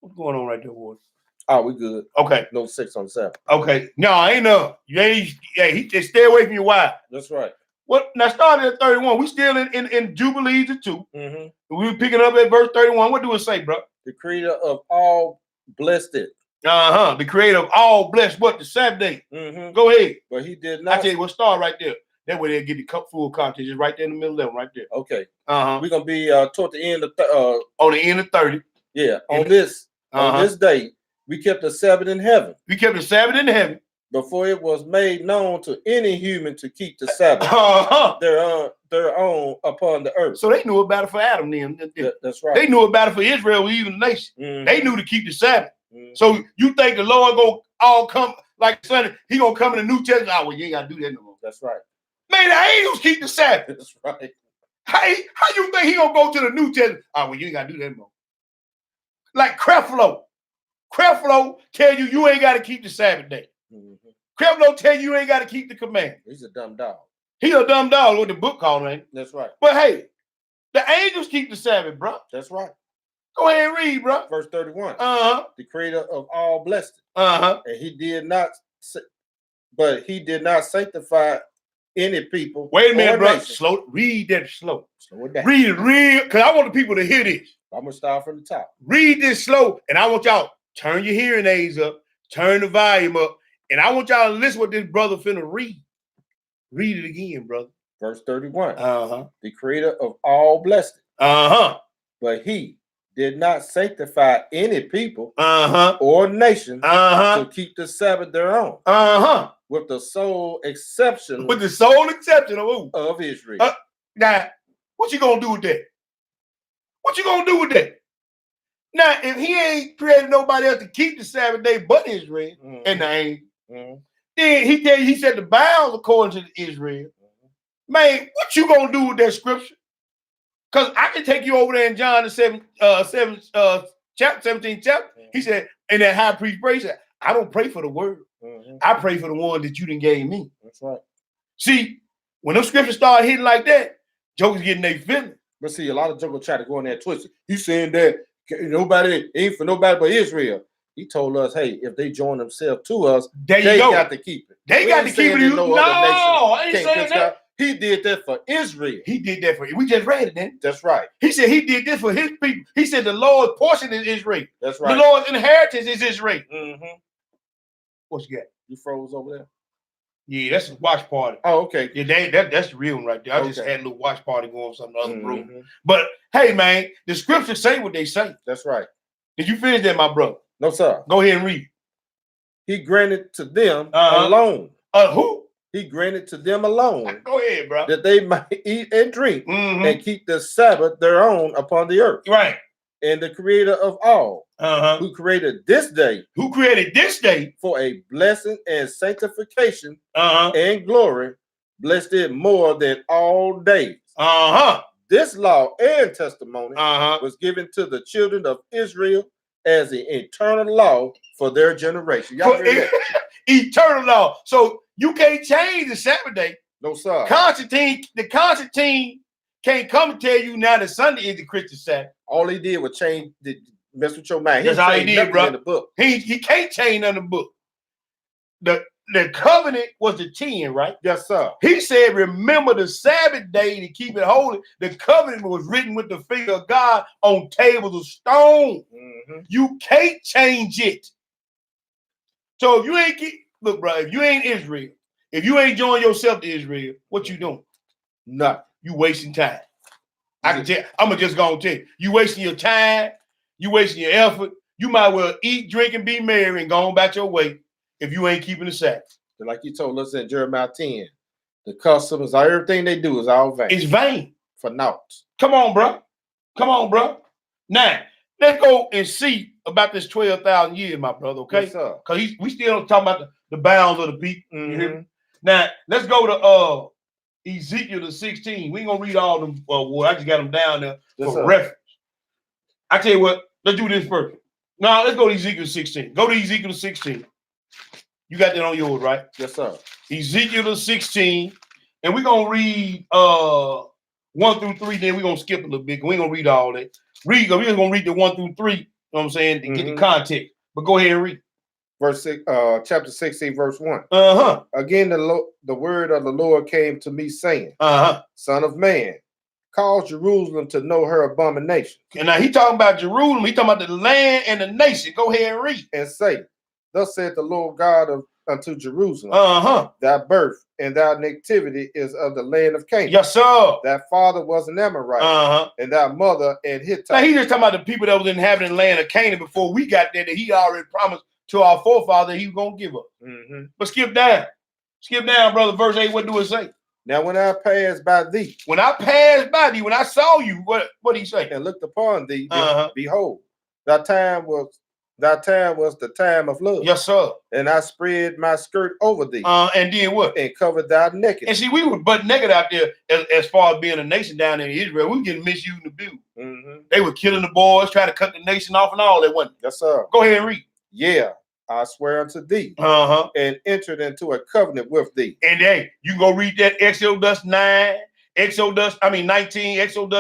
What's going on right there, boy? Oh, we good. Okay. No 6 on 7. Okay. No, ain't no. You ain't. Yeah, he just stay away from your wife. That's right. What? Now, starting at 31, we still in Jubilees of 2. We were picking up at verse 31. What do it say, bro? The creator of all blessed it. The creator of all blessed what? The Sabbath day. Go ahead. But he did not. I tell you what, start right there. That way they'll get the full content. Just right there in the middle of them, right there. Okay. We're gonna be toward the end of on the end of 30. Yeah. On this day, we kept the Sabbath in heaven. We kept the Sabbath in heaven before it was made known to any human to keep the Sabbath their own upon the earth. So they knew about it for Adam then. That's right. They knew about it for Israel, even the nation. They knew to keep the Sabbath. So you think the Lord gonna all come like Sunday? He gonna come in the New Testament? Oh, well, you ain't gotta do that no more. That's right. Man, the angels keep the Sabbath. That's right. How you think he gonna go to the New Testament? Oh, well, you ain't gotta do that no more. Like Creflo. Creflo tell you ain't gotta keep the Sabbath day. Creflo tell you ain't gotta keep the command. He's a dumb dog. He a dumb dog, what the book called him. That's right. But hey, the angels keep the Sabbath, bro. That's right. Go ahead and read, bro. Verse 31. The creator of all blessed. And he did not sanctify any people. Wait a minute, bro. Slow. Read that slow. Slow it down. Read it real, because I want the people to hear this. I'm gonna start from the top. Read this slow, and I want y'all turn your hearing aids up, turn the volume up, And I want y'all to listen what this brother finna read. Read it again, brother. Verse 31. Uh-huh. The creator of all blessed. Uh-huh. But he did not sanctify any people Uh-huh. or nation Uh-huh. to keep the Sabbath their own. Uh-huh. With the sole exception With the sole exception of who? of Israel. Now, what you gonna do with that? What you gonna do with that? Now, if he ain't created nobody else to keep the Sabbath day but Israel and the angel, then he said the bounds according to Israel. Man, what you gonna do with that scripture? Because I can take you over there in John the 17th chapter. He said, in that high priest prayer, he said, I don't pray for the word. I pray for the one that you done gave me. That's right. See, when those scriptures start hitting like that, jokers getting their feeling. But see, a lot of jokers try to go in there and twist it. He's saying that nobody ain't for nobody but Israel. He told us, hey, if they join themselves to us, they got to keep it. They got to keep it. No, I ain't saying that. He did that for Israel. He did that for you. We just read it then. That's right. He said he did this for his people. He said the Lord's portion is Israel. That's right. The Lord's inheritance is Israel. What you got? You froze over there? Yeah, that's a watch party. Oh, okay. Yeah, that's the real one right there. I just had a little watch party going on some other room. But hey, man, the scriptures say what they say. That's right. Did you finish that, my brother? No, sir. Go ahead and read. He granted to them alone. Who? He granted to them alone. Go ahead, bro. That they might eat and drink and keep the Sabbath their own upon the earth. Right. And the creator of all, who created this day. Who created this day. For a blessing and sanctification and glory, blessed it more than all days. This law and testimony was given to the children of Israel as an eternal law for their generation. Y'all hear that? Eternal law. So you can't change the Sabbath day. No, sir. Constantine can't come and tell you now that Sunday is the Christian Sabbath. All he did was change, mess with your mind. That's all he did, bro. In the book. He can't change none of the book. The covenant was the 10, right? Yes, sir. He said, remember the Sabbath day to keep it holy. The covenant was written with the finger of God on tables of stone. You can't change it. So if you ain't look, bro, if you ain't Israel, if you ain't joined yourself to Israel, what you doing? Nothing. You wasting time. I can tell. I'm just gonna tell you. You wasting your time. You wasting your effort. You might well eat, drink, and be merry and go on back your way if you ain't keeping the Sabbath. Like you told us in Jeremiah 10, the customs, everything they do is all vain. It's vain. For naught. Come on, bro. Come on, bro. Now, let's go and see about this 12,000 years, my brother, okay? Yes, sir. Because we still talking about the bounds of the people. You hear me? Now, let's go to Ezekiel the 16. We ain't gonna read all them. I just got them down there for reference. I tell you what, let's do this first. No, let's go to Ezekiel 16. Go to Ezekiel 16. You got that on yours, right? Yes, sir. Ezekiel 16, and we're gonna read 1 through 3. Then we're gonna skip a little bit. We ain't gonna read all that. We're just gonna read the 1 through 3. You know what I'm saying? To get the context. But go ahead and read. Verse 6, chapter 16, verse 1. Again, the word of the Lord came to me, saying, Son of man, cause Jerusalem to know her abomination. And now he talking about Jerusalem. He talking about the land and the nation. Go ahead and read. And say, thus saith the Lord God unto Jerusalem, thy birth and thy nativity is of the land of Canaan. Yes, sir. Thy father was an Amorite, and thy mother an Hittite. Now he just talking about the people that was inhabiting the land of Canaan before we got there, that he already promised to our forefather he was going to give us. But skip down. Skip down, brother. Verse 8, what do it say? Now when I passed by thee. When I passed by thee, when I saw you, what did he say? And looked upon thee, behold, thy time was the time of love. Yes, sir. And I spread my skirt over thee. And then what? And covered thy naked. And see, we were butt naked out there as far as being a nation down in Israel. We were getting misused and abused. They were killing the boys, trying to cut the nation off and all that wasn't. Yes, sir. Go ahead and read. Yeah, I swear unto thee, and entered into a covenant with thee. And hey, you can go read that Exodus 19, Exodus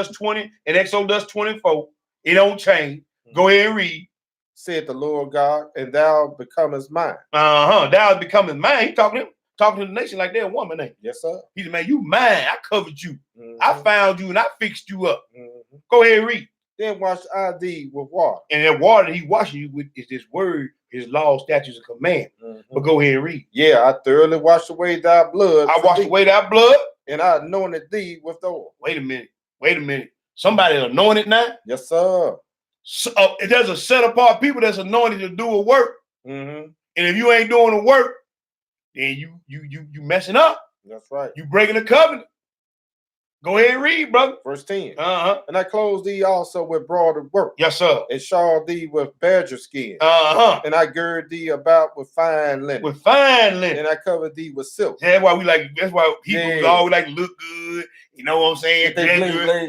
20, and Exodus 24. It don't change. Go ahead and read. Said the Lord God, and thou becomest mine. Thou becomest mine. He talking to the nation like they're a woman, ain't he? Yes, sir. He said, man, you mine. I covered you. I found you and I fixed you up. Go ahead and read. Then wash I thee with water. And that water he washing you with is this word, his law, statutes, and command. But go ahead and read. Yeah, I thoroughly washed away thy blood. I washed away thy blood. And I anointed thee with the oil. Wait a minute. Somebody anointed now? Yes, sir. So, there's a set apart people that's anointed to do a work. And if you ain't doing the work, then you messing up. That's right. You breaking the covenant. Go ahead and read, brother. Verse 10. And I clothed thee also with broader work. Yes, sir. And shawled thee with badger skin. And I girded thee about with fine linen. With fine linen. And I covered thee with silk. That's why people always like to look good. You know what I'm saying? You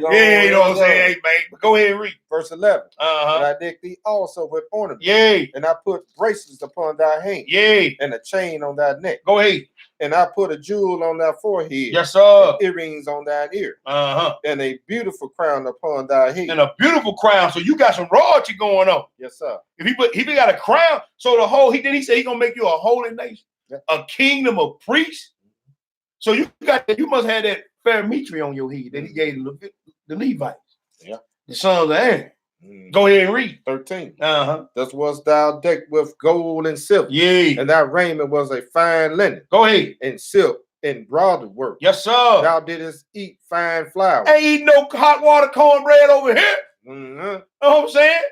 know what I'm saying? Hey, man. But go ahead and read. Verse 11. And I decked thee also with ornaments. Yay. And I put bracelets upon thy hand. Yay. And a chain on thy neck. Go ahead. And I put a jewel on thy forehead. Yes, sir. Earrings on thy ear. And a beautiful crown upon thy head. And a beautiful crown. So you got some royalty going on. Yes, sir. If he got a crown, so he said he gonna make you a holy nation, a kingdom of priests. So you must have that Pharisee on your head that he gave the Levites. Yeah. The sons of Aaron. Go ahead and read. 13. Thus wast thou decked with gold and silver. Yeah. And thy raiment was a fine linen. Go ahead. And silk and broader work. Yes, sir. Thou didst eat fine flour. Ain't eating no hot water cornbread over here. You know what I'm saying?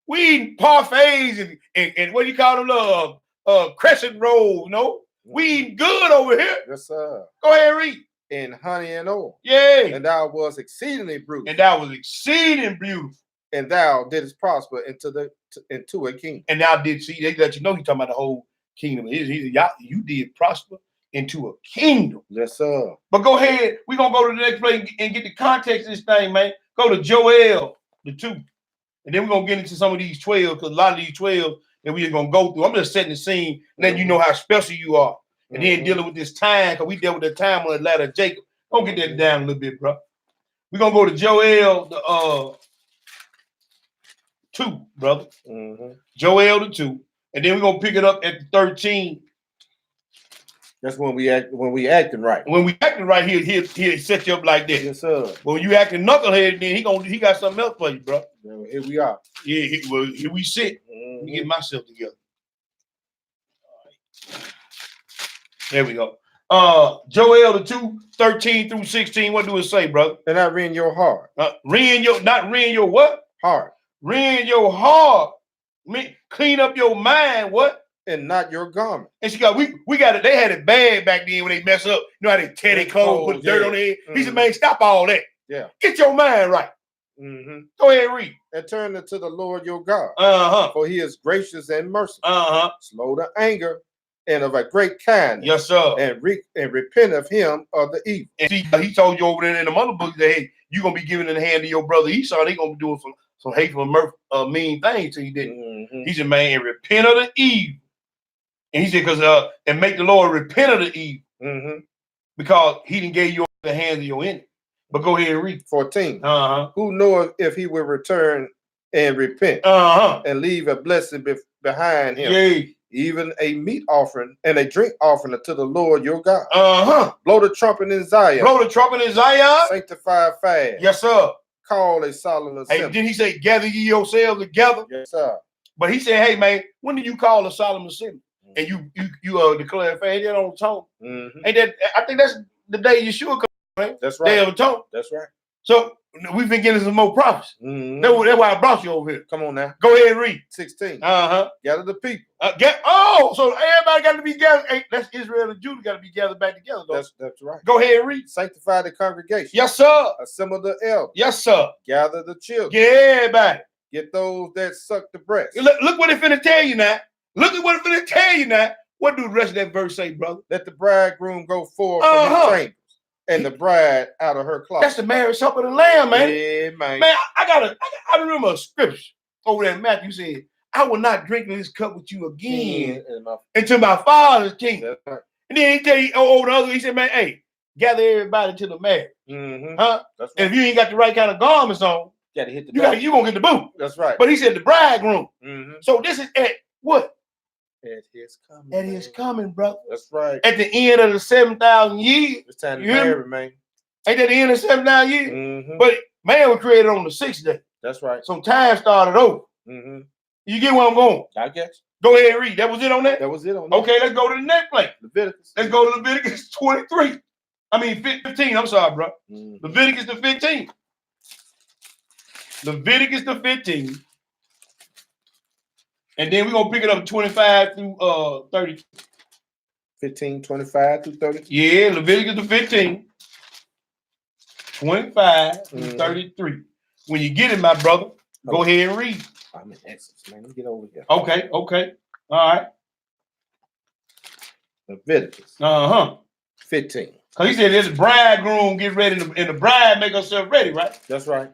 We eating parfaits and what do you call them? Crescent rolls, no? We eating good over here. Yes, sir. Go ahead and read. And honey and oil. Yeah. And thou was exceedingly beautiful. And thou was exceeding beautiful. And thou didst prosper into a king. And thou did see, they let you know he's talking about the whole kingdom. You did prosper into a kingdom. Yes, sir. But go ahead. We're going to go to the next place and get the context of this thing, man. Go to Joel, the 2. And then we're going to get into some of these 12, because a lot of these 12 that we're going to go through. I'm just setting the scene, letting you know how special you are. And then dealing with this time, because we dealt with the time on the ladder of Jacob. Don't get that down a little bit, bro. We're going to go to Joel, the 2, brother. Joel, the 2. And then we're going to pick it up at the 13. That's when we acting right. When we acting right, he'll set you up like that. Yes, sir. But when you acting knucklehead, then he got something else for you, bro. Well, here we are. Yeah, here we sit. Let me get myself together. All right. There we go. Joel, the 2, 13 through 16. What do it say, brother? And I rend your heart. Not rend your what? Heart. Rend your heart. Clean up your mind. What? And not your garment. And she got we got it. They had it bad back then when they mess up. You know how they tear their clothes, put dirt on their head. He said, man, stop all that. Yeah. Get your mind right. Go ahead and read. And turn it to the Lord your God. For he is gracious and merciful. Slow to anger and of a great kindness. Yes, sir. And repent of him of the evil. And he told you over there in the mother book that, hey, you're going to be giving in the hand of your brother Esau. They're going to be doing some hateful, mean things to you, didn't he? He said, man, repent of the evil. And he said, because and make the Lord repent of the evil. Because he didn't give you the hands of your enemy. But go ahead and read. 14. Who knoweth if he will return and repent and leave a blessing behind him? Yay. Even a meat offering and a drink offering unto the Lord your God. Blow the trumpet in Zion. Blow the trumpet in Zion. Sanctify a fast. Yes, sir. Call a solemn assembly. Hey, didn't he say, gather ye yourselves together? Yes, sir. But he said, hey, man, when do you call a solemn assembly? And you declare a fast? That on tone. Ain't that? I think that's the day Yeshua comes, right? That's right. Day of Atonement. That's right. So we've been getting some more prophets. That's why I brought you over here. Come on now. Go ahead and read. 16. Gather the people. So everybody got to be gathered. Hey, that's Israel and Judah got to be gathered back together. Though. That's right. Go ahead and read. Sanctify the congregation. Yes, sir. Assemble the elders. Yes, sir. Gather the children. Yeah, everybody. Get those that suck the breast. Look what it's finna tell you now. Look at what it's finna tell you now. What do the rest of that verse say, brother? Let the bridegroom go forth from his chambers, and the bride out of her closet. That's the marriage supper of the Lamb, man. Yeah, man. Man, I remember a scripture over there in Matthew said, I will not drink this cup with you again until my Father's kingdom. Right. And then he tell you over the other, he said, man, hey, gather everybody to the marriage. Right. And if you ain't got the right kind of garments on, you gotta hit the you gonna get the boot. That's right. But he said the bridegroom. So this is at what? At his coming. At his coming, brother. That's right. At the end of the 7,000 years. It's time to marry, man. Ain't that the end of 7,000 years? But man was created on the 6th day. That's right. So time started over. Mm-hmm. You get where I'm going? I guess. Go ahead and read. That was it on that? That was it on that. Okay, let's go to the next place. Leviticus. Let's go to Leviticus 23. I mean 15. I'm sorry, bro. Mm-hmm. Leviticus the 15. Leviticus the 15. And then we're gonna pick it up 25 through 30. 15, 25 through 30. Yeah, Leviticus the 15. 25 through Mhm. 33. When you get it, my brother, go ahead and read. I'm in Exodus, man. Let me get over here. Okay. All right. Leviticus. 15. Cause he said this bridegroom get ready and the bride make herself ready, right? That's right.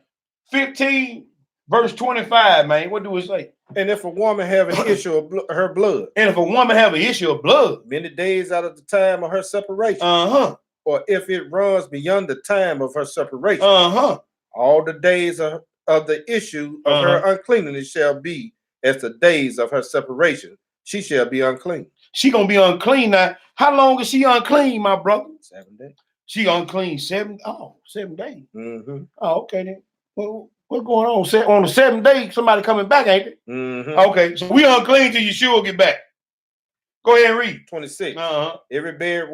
15 verse 25, man. What do it say? And if a woman have an issue of her blood, And if a woman have an issue of blood, many days out of the time of her separation, or if it runs beyond the time of her separation, all the days of the issue of her uncleanness shall be as the days of her separation. She shall be unclean. She gonna be unclean now. How long is she unclean, my brother? 7 days. She unclean 7 days. Mm-hmm. Oh, okay then. Well, what's going on? On the 7th day, somebody coming back, ain't it? Mm-hmm. Okay, so we unclean till Yeshua get back. Go ahead and read. 26. Every bed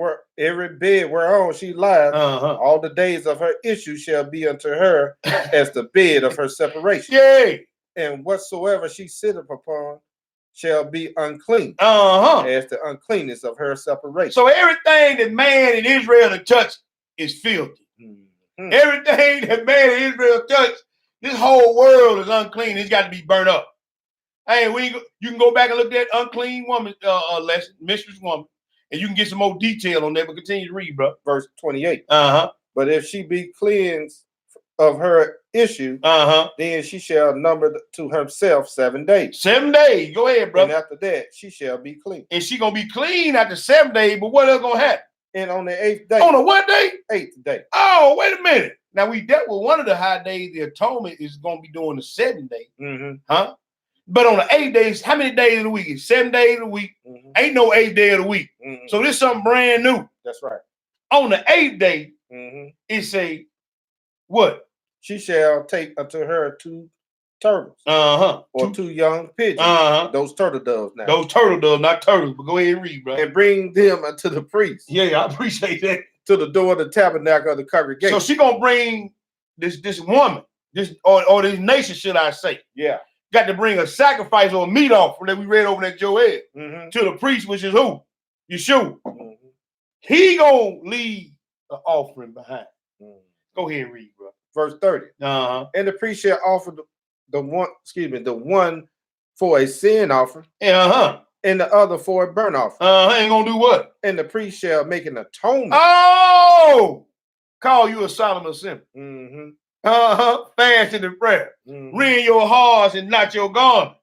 whereon she lies, all the days of her issue shall be unto her as the bed of her separation. Yay. And whatsoever she sitteth upon shall be unclean, as the uncleanness of her separation. So everything that man in Israel to touch is filthy. Mm-hmm. Everything that man in Israel touch, this whole world is unclean. It's got to be burnt up. Hey, you can go back and look at that unclean woman lesson, mistress woman, and you can get some more detail on that. But continue to read, bro. Verse 28. But if she be cleansed of her issue, then she shall number to herself 7 days. 7 days. Go ahead, bro. And after that, she shall be clean. And she gonna be clean after 7 days. But what else gonna happen? And on the 8th day. On the what day? 8th day. Oh, wait a minute. Now we dealt with one of the high days. The atonement is gonna be doing the 7th day. But on the 8 days, how many days of the week? It's 7 days a week. Ain't no 8th day of the week. So this is something brand new. That's right. On the 8th day, it say what? She shall take unto her 2 turtles. Or 2 young pigeons. Those turtle doves now. Those turtle doves, not turtles, but go ahead and read, bro. And bring them unto the priest. Yeah, I appreciate that. To the door of the tabernacle of the congregation. So she gonna bring this woman, or this nation, should I say? Yeah. Got to bring a sacrifice or a meat offering that we read over at Joel to the priest, which is who? Yeshua. He gonna leave the offering behind. Go ahead and read, bro. Verse 30. And the priest shall offer the one for a sin offering. And the other for a burnt offering. Ain't gonna do what? And the priest shall make an atonement. Oh, call you a solemn assembly. Fasting and prayer. Rend your hearts and not your garment.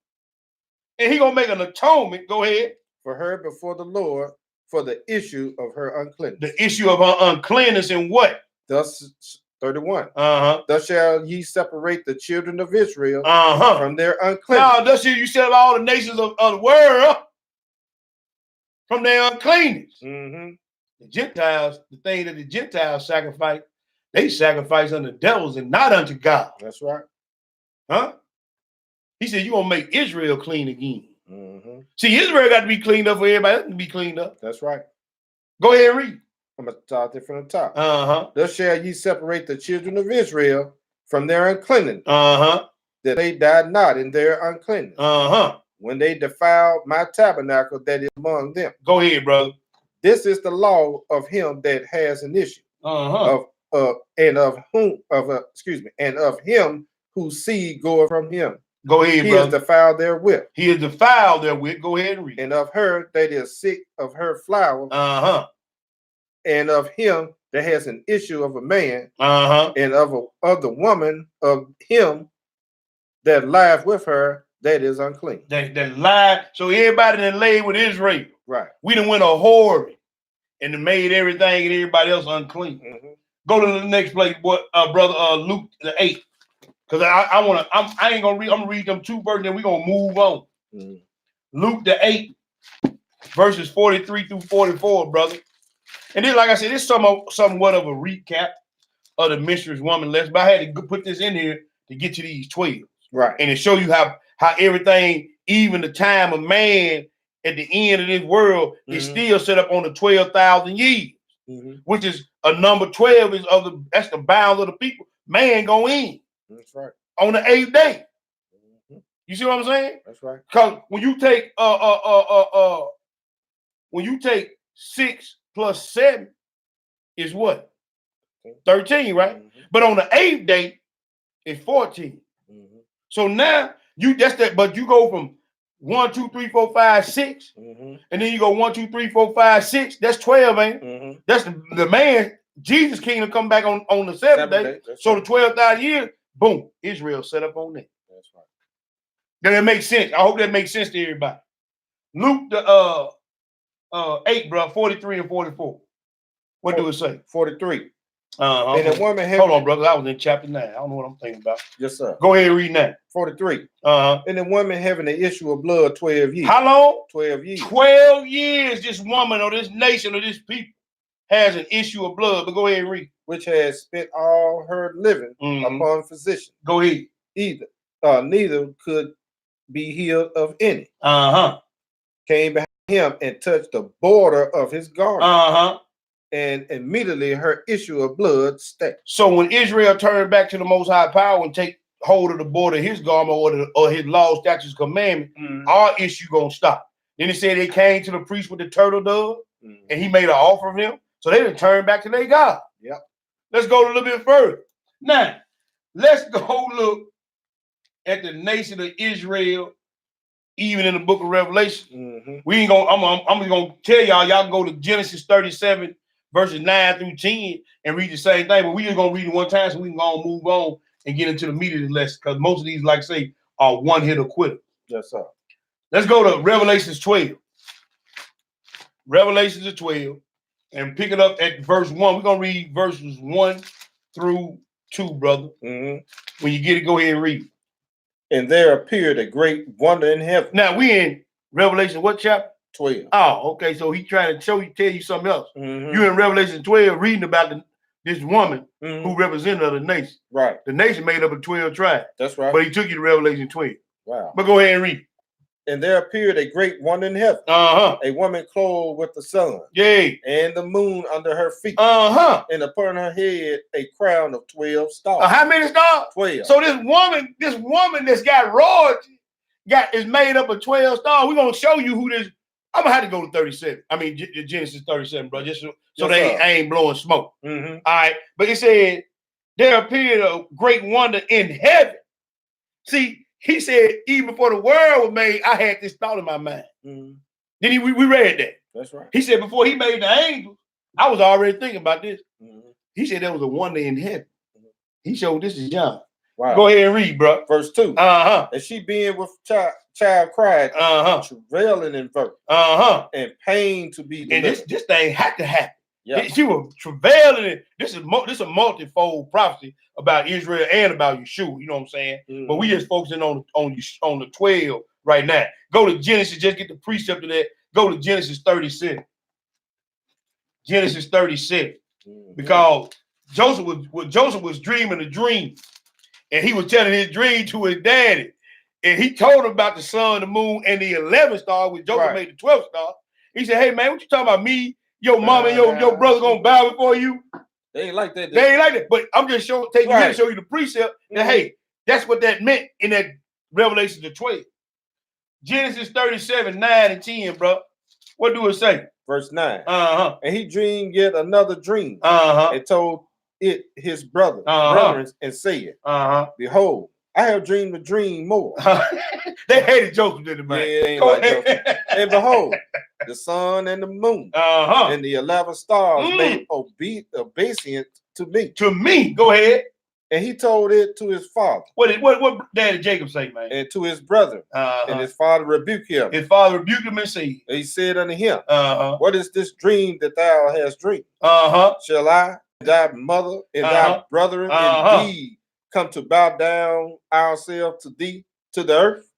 And he gonna make an atonement. Go ahead. For her before the Lord for the issue of her uncleanness. The issue of her uncleanness and what? Thus 31. Thus shall ye separate the children of Israel from their uncleanness. Now, thus you separate all the nations of the world from their uncleanness. The Gentiles, the thing that the Gentiles sacrifice, they sacrifice unto devils and not unto God. That's right. He said, you're going to make Israel clean again. See, Israel got to be cleaned up for everybody else to be cleaned up. That's right. Go ahead and read. I'm going to start it from the top. Thus shall ye separate the children of Israel from their uncleanness, that they die not in their uncleanness, when they defile my tabernacle that is among them. Go ahead, brother. This is the law of him that has an issue, and of him whose seed goeth from him. Go ahead, he brother. is defiled therewith. He is defiled therewith. Go ahead and read. And of her that is sick of her flower. And of him that has an issue of a man. And of the woman of him that lieth with her that is unclean. That lie. So everybody that laid with Israel. Right. We done went a whoring and then made everything and everybody else unclean. Go to the next place, boy, brother Luke the 8th. Because I ain't gonna read, I'm gonna read them 2 verses, then we're gonna move on. Luke the 8th, verses 43 through 44, brother. And then, like I said, it's somewhat of a recap of the mistress woman lesson, but I had to put this in here to get to these 12. Right. And to show you how everything, even the time of man at the end of this world, is still set up on the 12,000 years, which is a number 12 is that's the bounds of the people. Man go in. That's right. On the 8th day. You see what I'm saying? That's right. Because when you take 6 plus 7 is what? 13, right? But on the 8th day, it's 14. So now but you go from 1, 2, 3, 4, 5, 6, and then you go 1, 2, 3, 4, 5, 6. That's 12, ain't? That's the man. Jesus' kingdom come back on the 7th day. So the 12,000 years, boom, Israel set up on that. That's right. Does that make sense? I hope that makes sense to everybody. Luke the 8, bro, 43 and 44. What do it say? 43. And the woman hold on, brother. I was in chapter 9. I don't know what I'm thinking about. Yes, sir. Go ahead and read that. 43. And the woman having an issue of blood 12 years. How long? 12 years. 12 years this woman or this nation or this people has an issue of blood. But go ahead and read. Which has spent all her living upon physician. Go ahead. Neither could be healed of any. Came behind him and touched the border of his garment. And immediately her issue of blood stayed. So when Israel turned back to the Most High Power and take hold of the border of his garment or his law, statutes, commandment, our issue gonna stop. Then it said they came to the priest with the turtle dove, and he made an offer of him. So they didn't turn back to their God. Yep. Let's go a little bit further. Now, let's go look at the nation of Israel, even in the book of Revelation. We ain't gonna. I'm gonna tell y'all. Y'all can go to Genesis 37. Verses 9 through 10 and read the same thing, but we just gonna read it one time so we can go and move on and get into the meat of the lesson because most of these, like I say, are one hit or quitter. Yes, sir. Let's go to Revelations 12. Revelations 12 and pick it up at verse 1. We're gonna read verses 1 through 2, brother. When you get it, go ahead and read. And there appeared a great wonder in heaven. Now we in Revelation what chapter? 12. Oh, okay. So he trying to tell you something else. You in Revelation 12 reading about this woman who represented other nation. Right. The nation made up of 12 tribes. That's right. But he took you to Revelation 12. Wow. But go ahead and read. And there appeared a great wonder in heaven. A woman clothed with the sun. Yay. And the moon under her feet. And upon her head a crown of 12 stars. How many stars? 12. So this woman that's got royalty is made up of 12 stars. We're gonna show you who this. I'm gonna have to go to 37. I mean, Genesis 37, bro, just so they ain't blowing smoke. All right, but it said there appeared a great wonder in heaven. See, he said even before the world was made, I had this thought in my mind. Then we read that. That's right. He said before he made the angels, I was already thinking about this. He said there was a wonder in heaven. He showed this is John. Wow. Go ahead and read, bro. Verse 2. And she being with child cried, travailing in birth, and pain to be delivered. And this thing had to happen. Yeah. She was travailing. This is a multifold prophecy about Israel and about Yeshua. You know what I'm saying? But we just focusing on the 12 right now. Go to Genesis. Just get the precept of that. Go to Genesis 37. Genesis 37, because Joseph was dreaming a dream. And he was telling his dream to his daddy. And he told him about the sun, the moon, and the 11th star, which Joseph made the 12th star. He said, hey, man, what you talking about? Me, your mama, and your brother gonna bow before you? They ain't like that. They ain't like that. But I'm just taking you here to show you the precept that, hey, that's what that meant in that Revelation 12. Genesis 37, 9 and 10, bro. What do it say? Verse 9. And he dreamed yet another dream. And told it his brethren and said, behold, I have dreamed a dream more. They hated Joseph, didn't they, man? Yeah, ain't like Joseph. And behold, the sun and the moon and the 11 stars made obeisance to me. To me, go ahead. And he told it to his father. What Daddy Jacob say, man? And to his brother. And his father rebuked him. His father rebuked him and said, and he said unto him, what is this dream that thou hast dreamed? Shall I, thy mother, and thy brethren indeed come to bow down ourselves to thee, to the earth?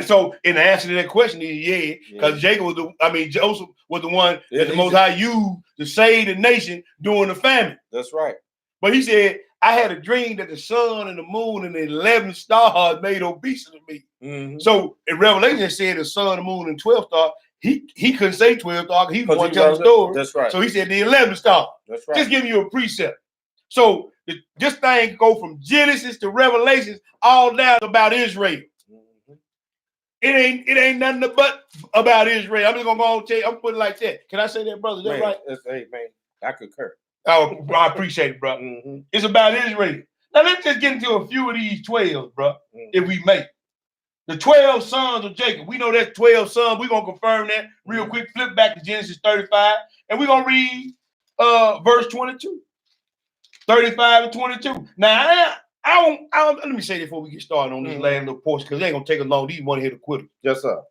So in answer to that question is because Joseph was the one that the Most High used to save the nation during the famine. That's right. But he said, I had a dream that the sun and the moon and the 11 stars made obeisance to me. Mm-hmm. So in Revelation, it said the sun, the moon, and 12 stars. He couldn't say 12 stars because he was Because telling the story. That's right. So he said the 11 stars. That's right. Just giving you a precept. So this thing go from Genesis to Revelations all down about Israel. Mm-hmm. It ain't nothing but about Israel. I'm just gonna go and tell you, I'm putting it like that. Can I say that, brother? Is that right? Hey, man, I concur. Oh, I appreciate it, bro. Mm-hmm. It's about Israel. Now let's just get into a few of these 12, bro. Mm-hmm. If we make the 12 sons of Jacob, we know that's 12 sons. We're gonna confirm that real quick. Flip back to Genesis 35, and we're gonna read verse 22, 35 and 22. Now I don't let me say this before we get started on this last little portion, because it ain't gonna take us long. These one here to quit. Yes, sir.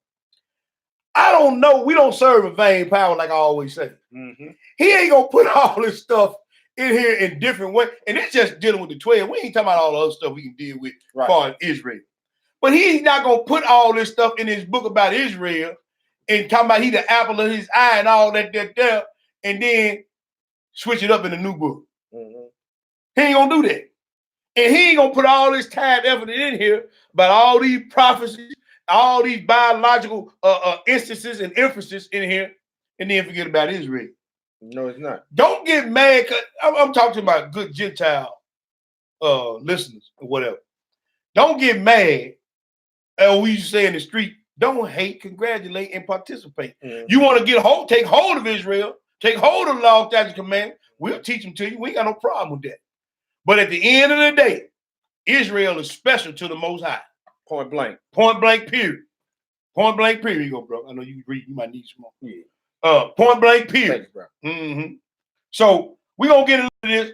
I don't know. We don't serve a vain power, like I always say. Mm-hmm. He ain't gonna put all this stuff in here in different ways. And it's just dealing with the 12. We ain't talking about all the other stuff we can deal with as far as Israel. But he's not gonna put all this stuff in his book about Israel and talking about he the apple of his eye and all that there, and then switch it up in the new book. Mm-hmm. He ain't gonna do that. And he ain't gonna put all this time, effort in here about all these prophecies, all these biological instances and emphasis in here, and then forget about Israel. No, it's not. Don't get mad, because I'm talking about good Gentile listeners or whatever. Don't get mad. We used to say in the street, don't hate, congratulate, and participate. Mm-hmm. You want to take hold of Israel, take hold of the law, statutes, and commandments. We'll teach them to you. We ain't got no problem with that. But at the end of the day, Israel is special to the Most High. Point blank. Point blank, period. Point blank, period. You go, bro. I know you read. You might need some more. Yeah. Point blank, period. Thanks, bro. Mm-hmm. So we're going to get into this.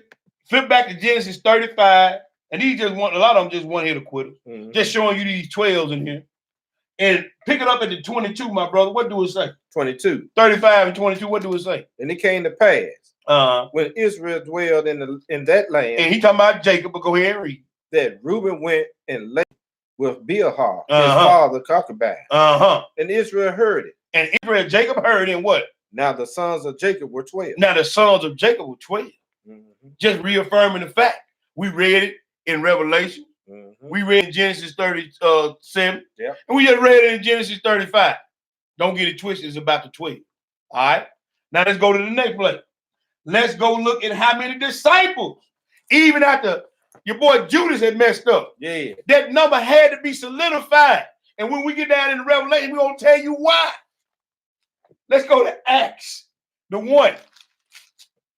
Flip back to Genesis 35. And these a lot of them just one hit quitters. Mm-hmm. Just showing you these 12s in here. And pick it up at the 22, my brother. What do it say? 22. 35 and 22, what do it say? And it came to pass when Israel dwelled in that land. And he talking about Jacob, but go ahead and read. That Reuben went and lay with Bilhah, his father concubine. And Israel heard it. And Jacob heard it, and what? Now the sons of Jacob were 12. Now the sons of Jacob were 12. Mm-hmm. Just reaffirming the fact. We read it in Revelation. Mm-hmm. We read in Genesis 37. Yep. And we just read it in Genesis 35. Don't get it twisted. It's about the 12. All right. Now let's go to the next place. Let's go look at how many disciples, even after your boy Judas had messed up. Yeah. That number had to be solidified. And when we get down in the Revelation, we're going to tell you why. Let's go to Acts, the 1.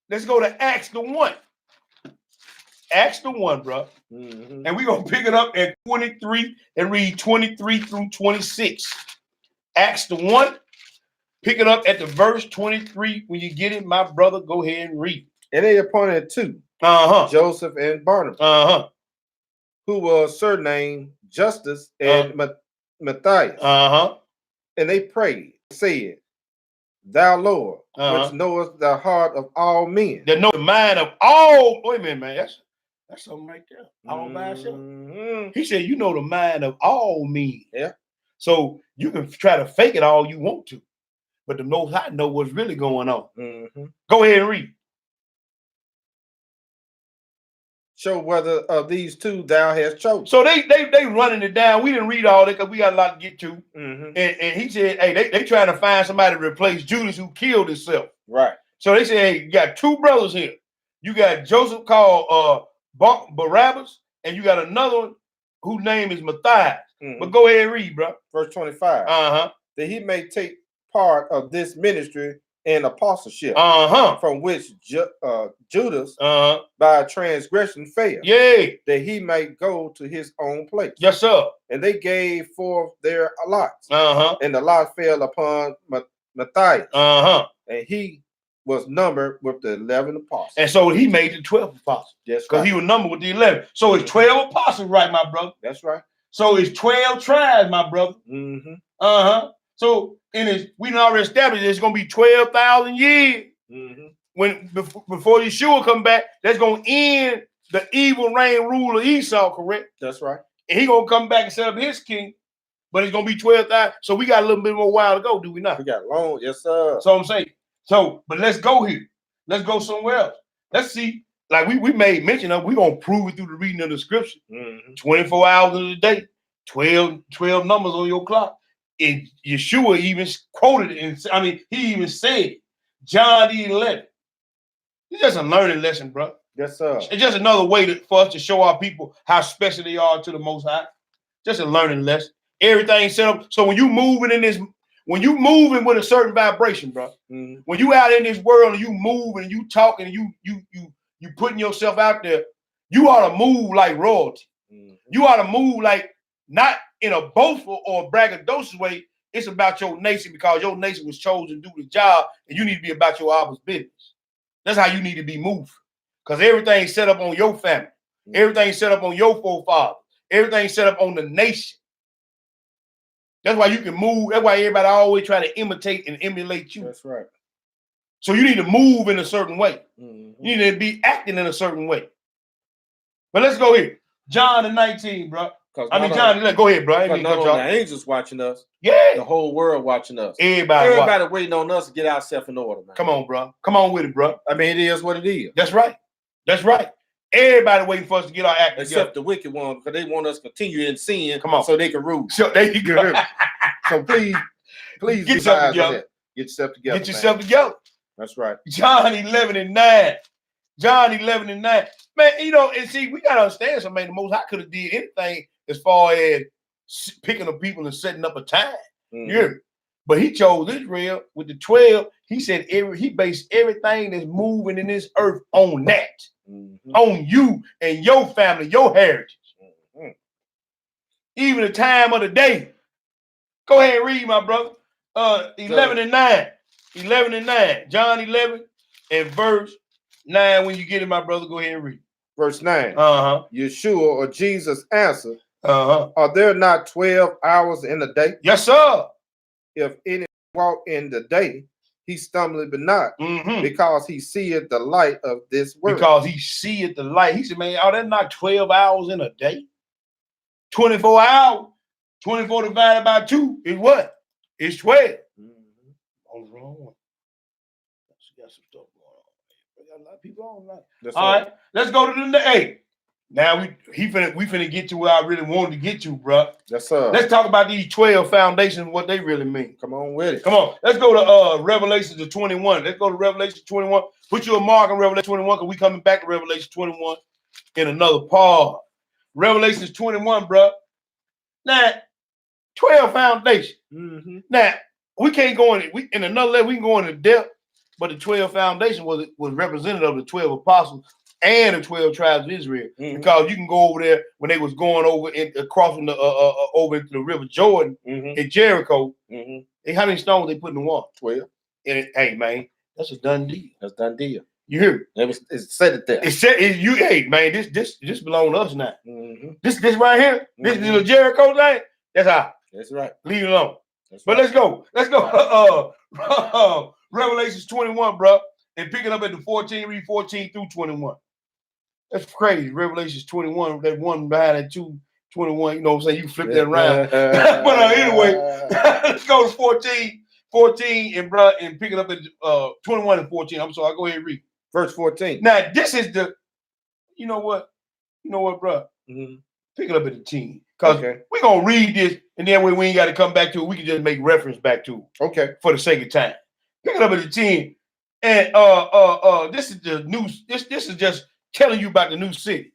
Let's go to Acts, the 1. Acts, the 1, bro. Mm-hmm. And we're going to pick it up at 23 and read 23 through 26. Acts, the 1. Pick it up at the verse 23. When you get it, my brother, go ahead and read. And they appointed two, Joseph and Barnabas, who was surnamed Justus and Matthias. And they prayed, saying, Thou Lord, which knowest the heart of all men. That know the mind of all. Wait a minute, man. That's something right there. All by itself. He said, you know the mind of all men. Yeah. So you can try to fake it all you want to. But the Most High know what's really going on. Mm-hmm. Go ahead and read. Show whether of these two thou hast chosen. So they running it down. We didn't read all that because we got a lot to get to. Mm-hmm. And he said, hey, they trying to find somebody to replace Judas who killed himself. Right. So they said, hey, you got two brothers here. You got Joseph called Barabbas, and you got another one whose name is Matthias. Mm-hmm. But go ahead and read, bro. Verse 25. That he may take part of this ministry and apostleship, from which Judas by transgression failed. Yay. That he might go to his own place. Yes, sir. And they gave forth their lots. And the lot fell upon Matthias. And he was numbered with the 11 apostles. And so he made the 12 apostles. That's because he was numbered with the 11. So it's 12 apostles, right, my brother? That's right. So it's 12 tribes, my brother. So we already established it's going to be 12,000 years. When before Yeshua come back, that's going to end the evil reign rule of Esau, correct? That's right. And he going to come back and set up his king, but it's going to be 12,000. So we got a little bit more while to go, do we not? We got long, yes, sir. So I'm saying. So, but let's go here. Let's go somewhere else. Let's see like we made mention of, we're gonna prove it through the reading of the scripture. 24 hours of the day, 12 numbers on your clock. And Yeshua even quoted it, and he even said John 11. It's just a learning lesson, bro. Yes, sir. It's just another way for us to show our people how special they are to the Most High. Just a learning lesson. Everything set up. So when you moving with a certain vibration, bro, when you out in this world and you moving and you talking and you putting yourself out there, you ought to move like royalty. You ought to move like not in a boastful or braggadocious way. It's about your nation because your nation was chosen to do the job, and you need to be about your Abba's business. That's how you need to be moved. Because everything's set up on your family. Everything's set up on your forefathers. Everything's set up on the nation. That's why you can move. That's why everybody always try to imitate and emulate you. That's right. So you need to move in a certain way. You need to be acting in a certain way. But let's go here. John 19, bro. John, go ahead, bro. I Not only the angels watching us, yeah, the whole world watching us. Everybody waiting on us to get ourselves in order, man. Come on, bro. Come on with it, bro. I mean, it is what it is. That's right. That's right. Everybody waiting for us to get our act together. Except the wicked one, because they want us to continue in sin. Come on, so they can rule. So there you go. So please get yourself together. Get yourself together. Get yourself together. That's right. John 11:9. John 11:9. Man, and see, we gotta understand something. The Most High could have did anything as far as picking up people and setting up a time. Yeah. But he chose Israel with the 12. He said he based everything that's moving in this earth on that. On you and your family, your heritage. Even the time of the day. Go ahead and read, my brother. 11:9. 11:9. John 11 and verse 9. When you get it, my brother, go ahead and read. Verse 9. Yeshua or Jesus answered, are there not 12 hours in a day? Yes, sir. If any walk in the day, he stumbleth not, because he seeth the light of this world. Because he seeth the light. He said, man, are there not 12 hours in a day? 24 hours. 24 divided by 2 is what? It's 12. On the wrong one. Got some stuff going on. We got a lot of people on that. All right, let's go to the 8. Now we finna get to where I really wanted to get to, bro. Yes, sir. Let's talk about these 12 foundations, what they really mean. Come on with it. Come on. Let's go to Revelation 21. Let's go to Revelation 21. Put you a mark on Revelation 21 because we coming back to Revelation 21 in another part. Revelation 21, bro. Now, 12 foundations. Now, we can't go in another level, we can go into depth, but the 12 foundation was representative of the 12 apostles and the 12 tribes of Israel. Because you can go over there when they was going over crossing the over into the River Jordan in Jericho. And how many stones they put in the water? 12. And hey, man, that's a done deal. That's a done deal. You hear me? It said it there. It said hey, man, this belong to us now. This right here, this little Jericho thing, that's how. That's right. Leave it alone. But right. let's go. Let's go. Revelations 21, bro. And pick it up at the 14, read 14 through 21. That's crazy. Revelations 21, that one behind that 21, you know what I'm saying? You flip that around. But anyway, let's go to 14 and pick it up at 21 and 14. I'm sorry, I'll go ahead and read. Verse 14. Now, this is the, you know what, bro? Pick it up at the 10. Because we're going to read this, and then we ain't got to come back to it. We can just make reference back to it. Okay. For the sake of time. Pick it up at the 10. And this is the new, this is just telling you about the new city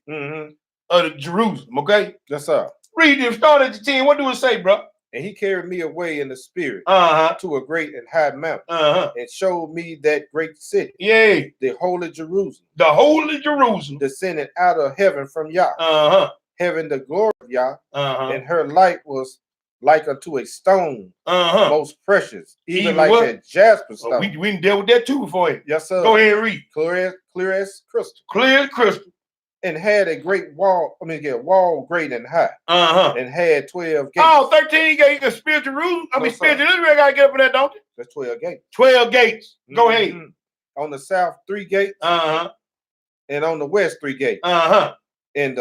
of Jerusalem, okay? Yes, sir. Read this, start at the 10. What do it say, bro? And he carried me away in the spirit to a great and high mountain and showed me that great city, the holy Jerusalem. The holy Jerusalem. Descended out of heaven from Yah, having the glory of Yah, and her light was like unto a stone, most precious, even like that jasper stone. We didn't deal with that too before. Yes, sir. Go ahead and read. Clear as crystal. Clear as crystal. And had a great wall, wall great and high. And had 12 gates. Oh, 13 gates. You can spiritual Jerusalem. Spiritual Israel got to get up in that, don't you? That's 12 gates. 12 gates. Go ahead. On the south, 3 gates. And on the west, 3 gates. And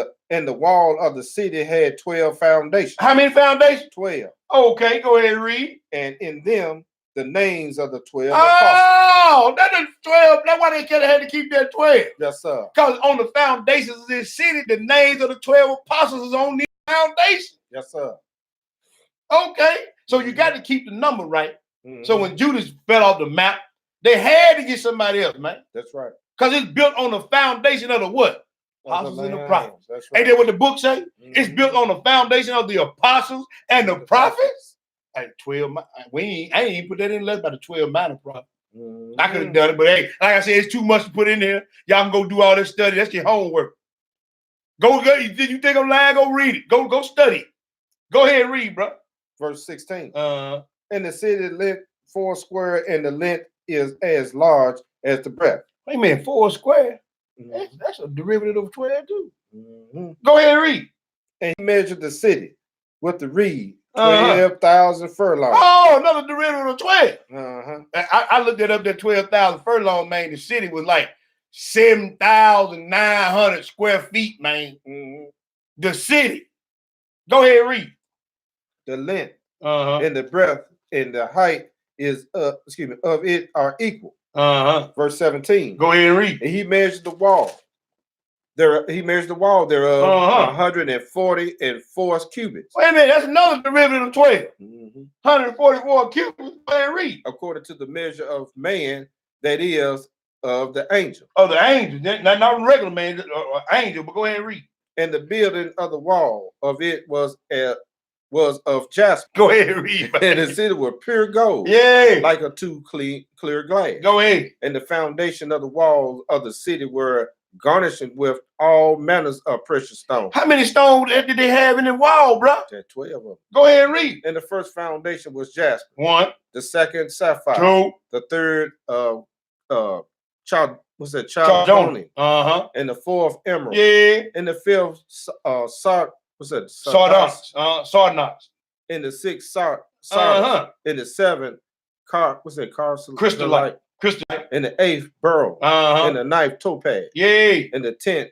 the wall of the city had 12 foundations. How many foundations? 12. Okay, go ahead and read. And in them the names of the 12 apostles. Oh, that's the 12. That's why they could have had to keep that 12. Yes, sir. Because on the foundations of this city, the names of the 12 apostles is on the foundation. Yes, sir. Okay. So you got to keep the number right. Mm-hmm. So when Judas fell off the map, they had to get somebody else, man. That's right. Because it's built on the foundation of the what? Apostles and the prophets. That's right. Ain't that what the book say? Mm-hmm. It's built on the foundation of the apostles and the prophets. Hey, 12. I ain't even put that in less by the 12 minor prophets. Mm-hmm. I could have done it, but hey, like I said, it's too much to put in here. Y'all can go do all this study. That's your homework. Go. You think I'm lying? Go read it. Go study it. Go ahead and read, bro. Verse 16. And the city length 4 square, and the length is as large as the breadth. wait a minute, 4 square. Mm-hmm. That's a derivative of 12 too. Mm-hmm. Go ahead and read. And he measured the city with the reed, 12,000 furlongs. Oh, another derivative of 12. Uh-huh. I looked it up. That 12,000 furlong, man. The city was like 7,900 square feet, man. Mm-hmm. The city. Go ahead and read. The length and the breadth and the height is of it are equal. Verse 17. Go ahead and read. And he measured the wall. He measured the wall thereof 144 cubits. Wait a minute, that's another derivative of 12. Mm-hmm. 144 cubits. Go ahead and read. According to the measure of man, that is of the angel. Oh, the angel. Not regular man, angel, but go ahead and read. And the building of the wall of it was of jasper. Go ahead and read. And the city was pure gold. Yeah. Like a clear glass. Go ahead. And the foundation of the walls of the city were garnished with all manners of precious stones. How many stones did they have in the wall, bro? 12 of them. Go ahead and read. And the first foundation was jasper. 1. The second sapphire. 2. The third Chaldoni. And the fourth emerald. Yeah. And the fifth sardonyx. And the sixth sardonyx. And the seventh crystallite. And the eighth beryl. And the ninth topaz. Yeah. And the 10th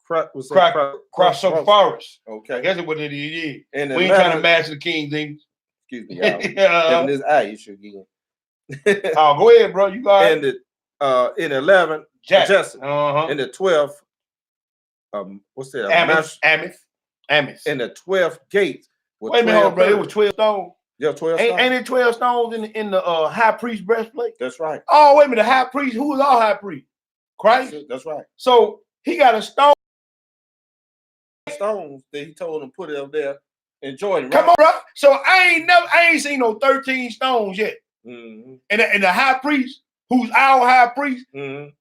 chrysoprase. Okay. Guess what it is. Yeah. And we ain't trying to match the King's English. Excuse me, y'all. And this eye issue again. Oh, go ahead, bro. You got it. And in 11, Jesse. In the 12th, what's that? Amos. In the 12th gate. Wait a minute, bro. It was 12 stones. Yeah, 12 stones. Ain't it 12 stones in the high priest breastplate? That's right. Oh, wait a minute. The high priest, who was our high priest? Christ. That's right. So he got a stone. Stones that he told him put it up there in Jordan. Right? Come on, bro. So I ain't seen no 13 stones yet. Mm-hmm. And the high priest, who's our high priest, mm-hmm.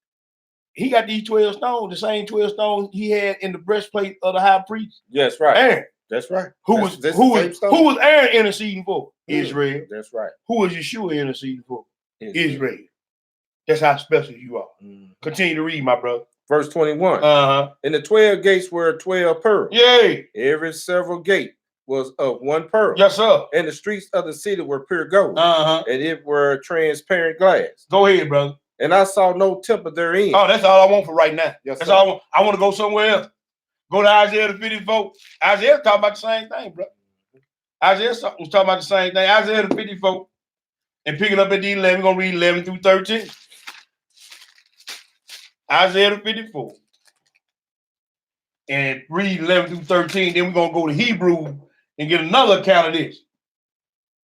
he got these 12 stones, the same 12 stones he had in the breastplate of the high priest. Yes, right. Aaron. That's right. Who was Aaron interceding for? Israel. That's right. Who was Yeshua interceding for? Israel. That's how special you are. Mm-hmm. Continue to read, my brother. Verse 21. And the 12 gates were 12 pearls. Yay. Every several gate was of 1 pearl. Yes, sir. And the streets of the city were pure gold. And it were transparent glass. Go ahead, brother. And I saw no temple therein. Oh, that's all I want for right now. Yes, that's all I want. I want to go somewhere else. Go to Isaiah the 54. Isaiah talking about the same thing, bro. Isaiah was talking about the same thing. Isaiah the 54. And picking up at the 11, we're going to read 11 through 13. Isaiah the 54. And read 11 through 13. Then we're going to go to Hebrew and get another account of this.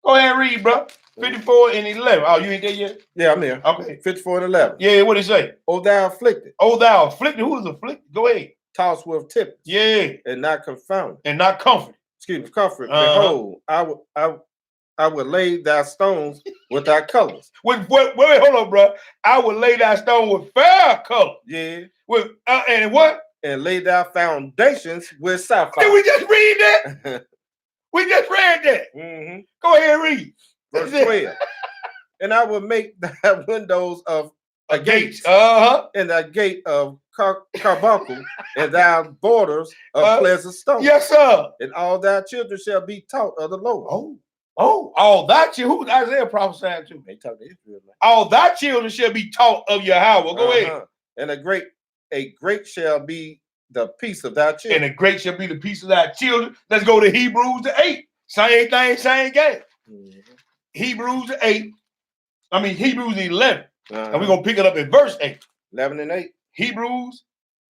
Go ahead and read, bro. 54 and 11. Oh, you ain't there yet? Yeah, I'm here. Okay. 54 and 11. Yeah, what did it say? O thou afflicted. O thou afflicted. Who is afflicted? Go ahead. Tossed with tempest. Yeah. And not confounded. And not comforted. Excuse me, comfort. Behold, I would lay thy stones with thy colors. Wait, hold on, bro. I would lay thy stone with fair color. Yeah. With and what? And lay thy foundations with sapphire. Did we just read that? We just read that. Mm-hmm. Go ahead and read. Verse 12. And I will make thy windows of a gate. And thy gate of carbuncle, and thy borders of pleasant stone. Yes, sir. And all thy children shall be taught of the Lord. All thy children. Who's Isaiah prophesying to? They talk to Israel. Man. All thy children shall be taught of Yahweh. Go ahead. And a great shall be the peace of thy children. And a great shall be the peace of thy children. Let's go to Hebrews 8. Same thing, same game. Mm-hmm. Hebrews 8. I mean, Hebrews 11. Uh-huh. And we're going to pick it up in verse 8. 11 and 8. Hebrews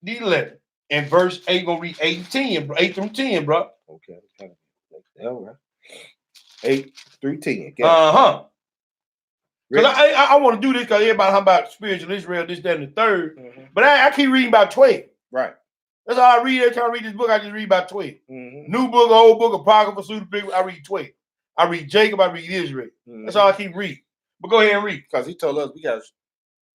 11. And verse 8, going to read 8 and 10, 8 through 10, bro. Okay. All right. 8 through 10. Uh-huh. Because I want to do this because everybody talking about spiritual Israel, this, that, and the third. Mm-hmm. But I keep reading about 12. Right. That's all I read. Every time I read this book, I just read about 12. Mm-hmm. New book, old book, Apocrypha, Pseudepigrapha, I read 12. I read Jacob, I read Israel. Mm-hmm. That's all I keep reading. But go ahead and read. Because he told us we got to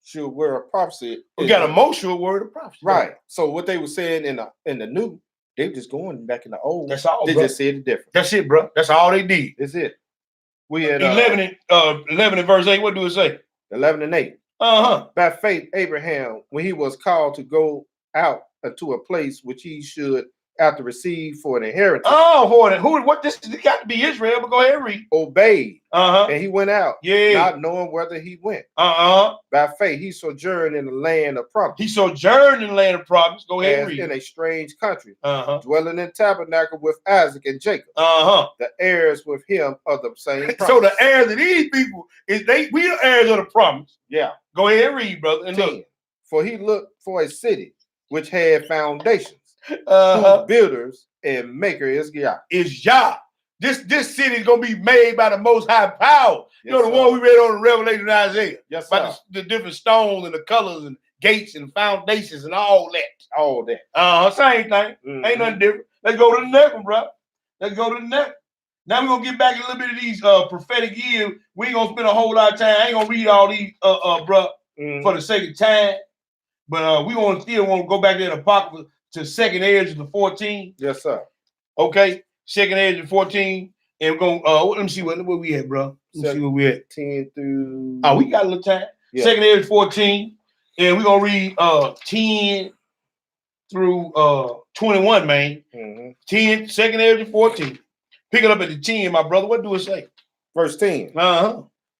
sure word of prophecy. We got a most sure word of prophecy. Right. So what they were saying in the new, they were just going back in the old. That's all. They just said it different. That's it, bro. That's all they did. That's it. We had 11 and verse 8. What do it say? 11 and 8. Uh-huh. By faith, Abraham, when he was called to go out to a place which he should after receive for an inheritance. Oh, what this got to be Israel, but go ahead and read. Obeyed. Uh-huh. And he went out, not knowing whether he went. Uh-huh. By faith, he sojourned in the land of promise. He sojourned in the land of promise. Go ahead and read. In a strange country, dwelling in tabernacle with Isaac and Jacob. The heirs with him of the same promise. So the heirs of these people we the heirs of the promise. Yeah. Go ahead and read, brother. And look. For he looked for a city which had foundations, whose builders and maker is Yah. Is Yah. This city is gonna be made by the Most High power. You know the one we read on the Revelation in Isaiah. Yes, sir. About the different stones and the colors and gates and foundations and all that. All that. Same thing. Ain't nothing different. Let's go to the next one, bro. Let's go to the next. Now we're gonna get back a little bit of these prophetic years. We ain't gonna spend a whole lot of time. I ain't gonna read all these bro, for the sake of time. But we still want to go back there to Apocrypha to second Ezra to 14. Yes, sir. Okay, second Ezra 14. And we're gonna let me see where we at, bro. Let me see where we at. 10 through. Oh, we got a little time. Yeah. Second Ezra 14. And we're gonna read 10 through 21, man. 10, second Ezra 14. Pick it up at the 10, my brother. What do it say? Verse 10.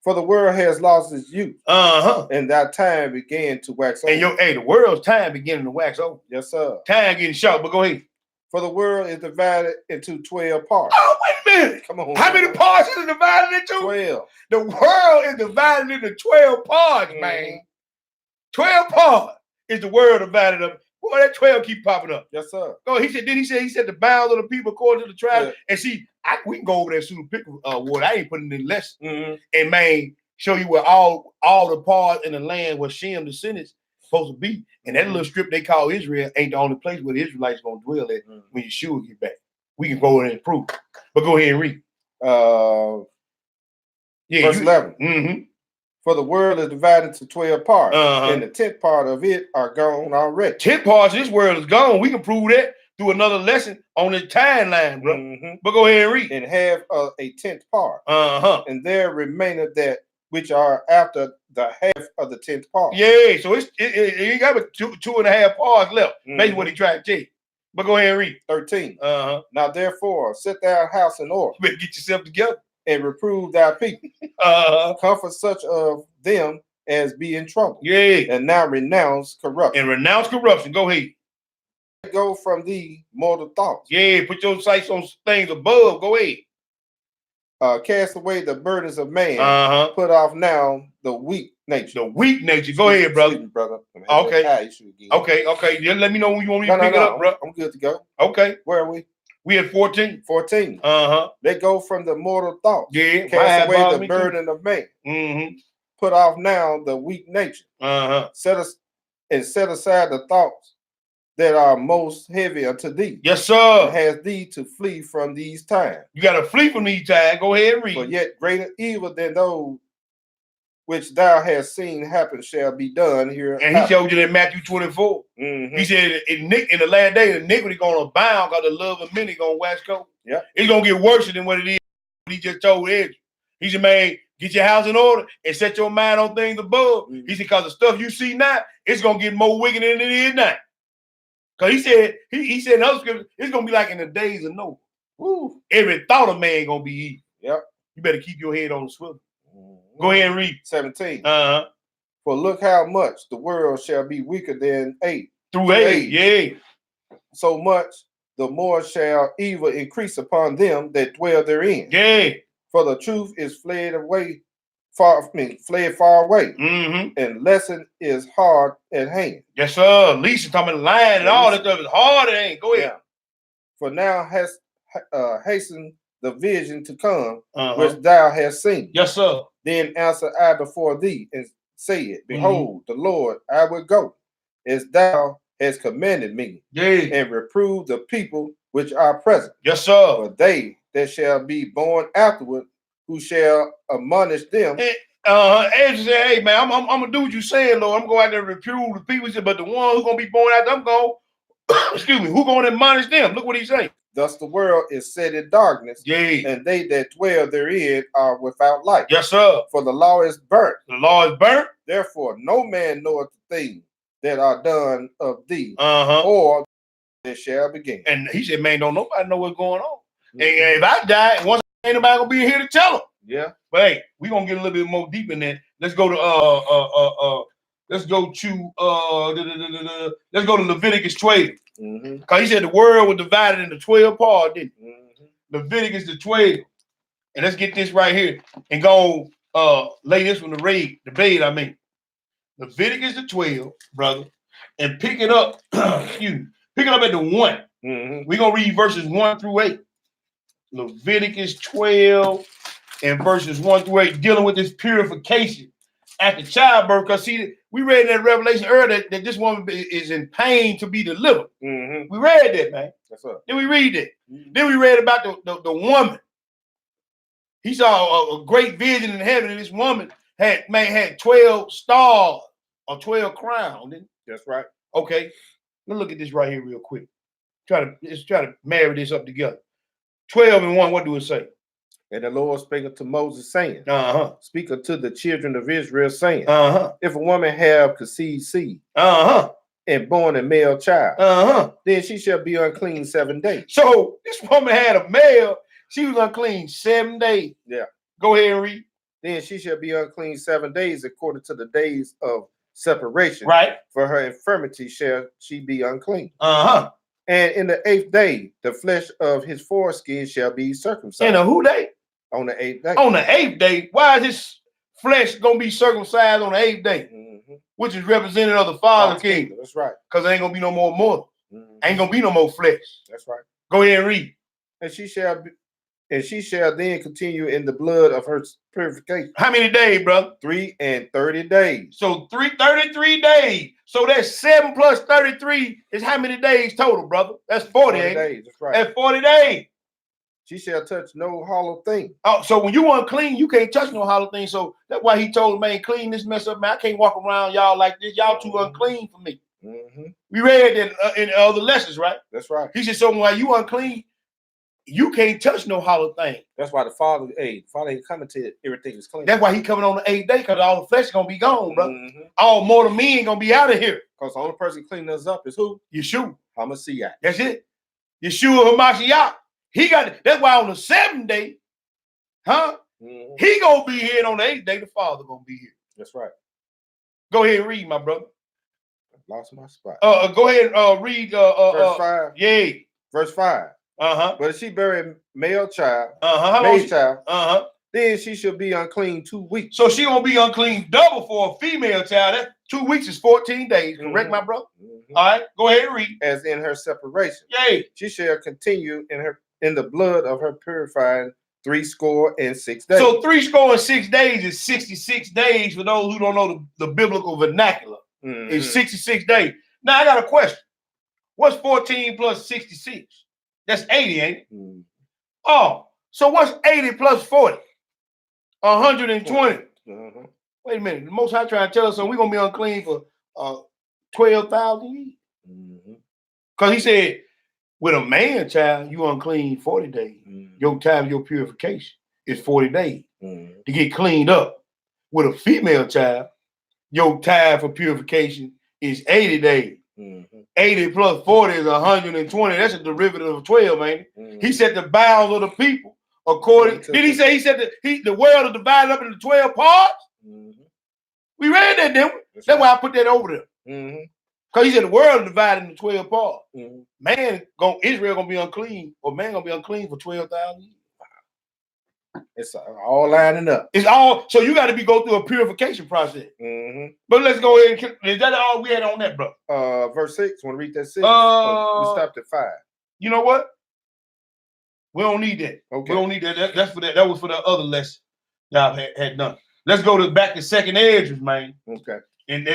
For the world has lost its youth. And that time began to wax over. And the world's time beginning to wax over. Yes, sir. Time getting short, but go ahead. For the world is divided into 12 parts. Oh, wait a minute. Come on. How many parts is it divided into? 12. The world is divided into 12 parts, man. 12 parts is the world divided up. Boy, that 12 keep popping up. Yes, sir. Oh, he said the bounds of the people according to the tribe. Yeah. And see, we can go over that Pseudepigrapha word. I ain't putting in lesson. And man, show you where all the parts in the land where Shem descendants supposed to be. And that little strip they call Israel ain't the only place where the Israelites gonna dwell at when Yeshua get back. We can go in and prove. But go ahead and read. Verse 11. For the world is divided into 12 parts, and the 10th part of it are gone already. 10 parts of this world is gone. We can prove that through another lesson on the timeline, bro. But go ahead and read. And have a 10th part. And there remaineth that which are after the half of the 10th part. Yeah, so you got two and a half parts left. Basically what he tried to tell you. But go ahead and read. 13. Now therefore, set thy house in order. You better get yourself together. And reprove thy people. Comfort such of them as be in trouble. Yeah. And now renounce corruption. And renounce corruption. Go ahead. Go from thee mortal thoughts. Yeah, put your sights on things above. Go ahead. Cast away the burdens of man. Put off now the weak nature. The weak nature. Go ahead, brother. Okay. Okay. Just let me know when you want me to pick it up, bro. I'm good to go. Okay. Where are we? We at 14. 14. They go from the mortal thoughts. Yeah. Cast away the burden of man. Put off now the weak nature. Set aside the thoughts that are most heavy unto thee. Yes, sir. And has thee to flee from these times. You got to flee from these times. Go ahead and read. For yet greater evil than those which thou hast seen happen shall be done here. And he showed you that Matthew 24. He said in the last day, iniquity going to abound because the love of many going to wax cold. Yeah. It's going to get worse than what it is. He just told Ezra. He said, man, get your house in order and set your mind on things above. He said, because the stuff you see now, it's going to get more wicked than it is now. Because he said in other scriptures, it's going to be like in the days of Noah. Woo. Every thought of man going to be evil. Yep. You better keep your head on the swivel. Go ahead and read. 17. For look how much the world shall be weaker than through age. Yeah. So much the more shall evil increase upon them that dwell therein. Yeah. For the truth is fled away fled far away, Mm-hmm. and lesson is hard at hand. Yes, sir. Lisa talking about lying and all that stuff is hard. It ain't. Go ahead. Yeah. For now has hastened the vision to come, Uh-huh. which thou hast seen. Yes, sir. Then answered I before thee and said, Behold, the Lord, I will go, as thou hast commanded me, Yeah. and reprove the people which are present. Yes, sir. For they that shall be born afterward, who shall admonish them. Angel said, hey, man, I'm going to do what you saying, Lord. I'm going out there and reprove the people. He said, but the one who's going to be born after, I'm going, excuse me, who going to admonish them? Look what he's saying. Thus the world is set in darkness, Yeah. and they that dwell therein are without light. Yes, sir. For the law is burnt. The law is burnt. Therefore, no man knoweth the things that are done of thee, Uh-huh. or that shall begin. And he said, man, don't nobody know what's going on. And if I die, once ain't nobody gonna be here to tell them. Yeah. But hey, we're gonna get a little bit more deep in that. Let's go to let's go to Leviticus 12. Because he said the world was divided into 12 parts, didn't he? Leviticus the 12. And let's get this right here and go lay this from the bed, I mean. Leviticus the 12, brother, and pick it up, excuse me, pick it up at the 1. We're gonna read verses 1 through 8. Leviticus 12 and verses 1 through 8, dealing with this purification after childbirth. Because see, we read in that Revelation earlier that this woman is in pain to be delivered. We read that, man. That's right. Then we read that. Then we read about the woman. He saw a great vision in heaven, and this woman had 12 stars or 12 crowns. That's right. Okay, let's look at this right here real quick. Let's try to marry this up together. 12 and 1, what do it say? And the Lord spake unto Moses, saying, Speak unto the children of Israel, saying, If a woman have conceived seed, and born a male child, then she shall be unclean 7 days. So this woman had a male, she was unclean 7 days. Yeah. Go ahead and read. Then she shall be unclean 7 days according to the days of separation. Right. For her infirmity shall she be unclean. And in the 8th day, the flesh of his foreskin shall be circumcised. In a who day? On the 8th day. On the 8th day. Why is his flesh going to be circumcised on the 8th day? Which is representative of the Father's kingdom. That's right. Because there ain't going to be no more mortal. Ain't going to be no more flesh. That's right. Go ahead and read. And she shall then continue in the blood of her purification. How many days, brother? 3 and 30 days. So 33 days. So that's 7 plus 33 is how many days total, brother? That's 40 days. That's right. That's 40 days. She shall touch no hollow thing. Oh, so when you unclean, you can't touch no hollow thing. So that's why he told man, clean this mess up, man. I can't walk around y'all like this. Y'all too unclean for me. We read that in other lessons, right? That's right. He said, so while you unclean, you can't touch no hollow thing. That's why the Father ain't coming to everything is clean. That's why he coming on the 8th day, because all the flesh is gonna be gone, bro. All mortal men gonna be out of here. Because the only person cleaning us up is who? Yeshua. Hamashiach. That's it. Yeshua Hamashiach. He got that's why on the 7th day, he gonna be here, and on the 8th day, the Father gonna be here. That's right. Go ahead and read, my brother. Lost my spot. Go ahead and read verse 5. Yeah. Verse 5. But if she bury male child, child, then she shall be unclean 2 weeks. So she gonna be unclean double for a female child. That 2 weeks is 14 days. Correct, my brother? All right, go ahead and read. As in her separation. Yay. She shall continue in the blood of her purifying 66 days. So 66 days is 66 days for those who don't know the biblical vernacular. It's 66 days. Now I got a question. What's 14 plus 66? That's 80, ain't it? Oh, so what's 80 plus 40? 120. Wait a minute. The Most High trying to tell us, so we're going to be unclean for 12,000 years. Because he said, with a man child, you unclean 40 days. Your time, your purification is 40 days to get cleaned up. With a female child, your time for purification is 80 days. 80 plus 40 is 120. That's a derivative of 12, man. He said the bounds of the people according. Did he say he said the world is divided up into 12 parts? We read that, didn't we? That's why I put that over there. Because he said the world is divided into 12 parts. Man, Israel gonna be unclean, or man gonna be unclean for 12,000 years. It's all lining up. It's all so you got to go through a purification process. But let's go ahead and is that all we had on that, bro? Verse 6. Want to read that 6? We stopped at 5. You know what? We don't need that. Okay. We don't need that. That's for that. That was for the other lesson y'all had done. Let's go back to second edges, man. Okay. And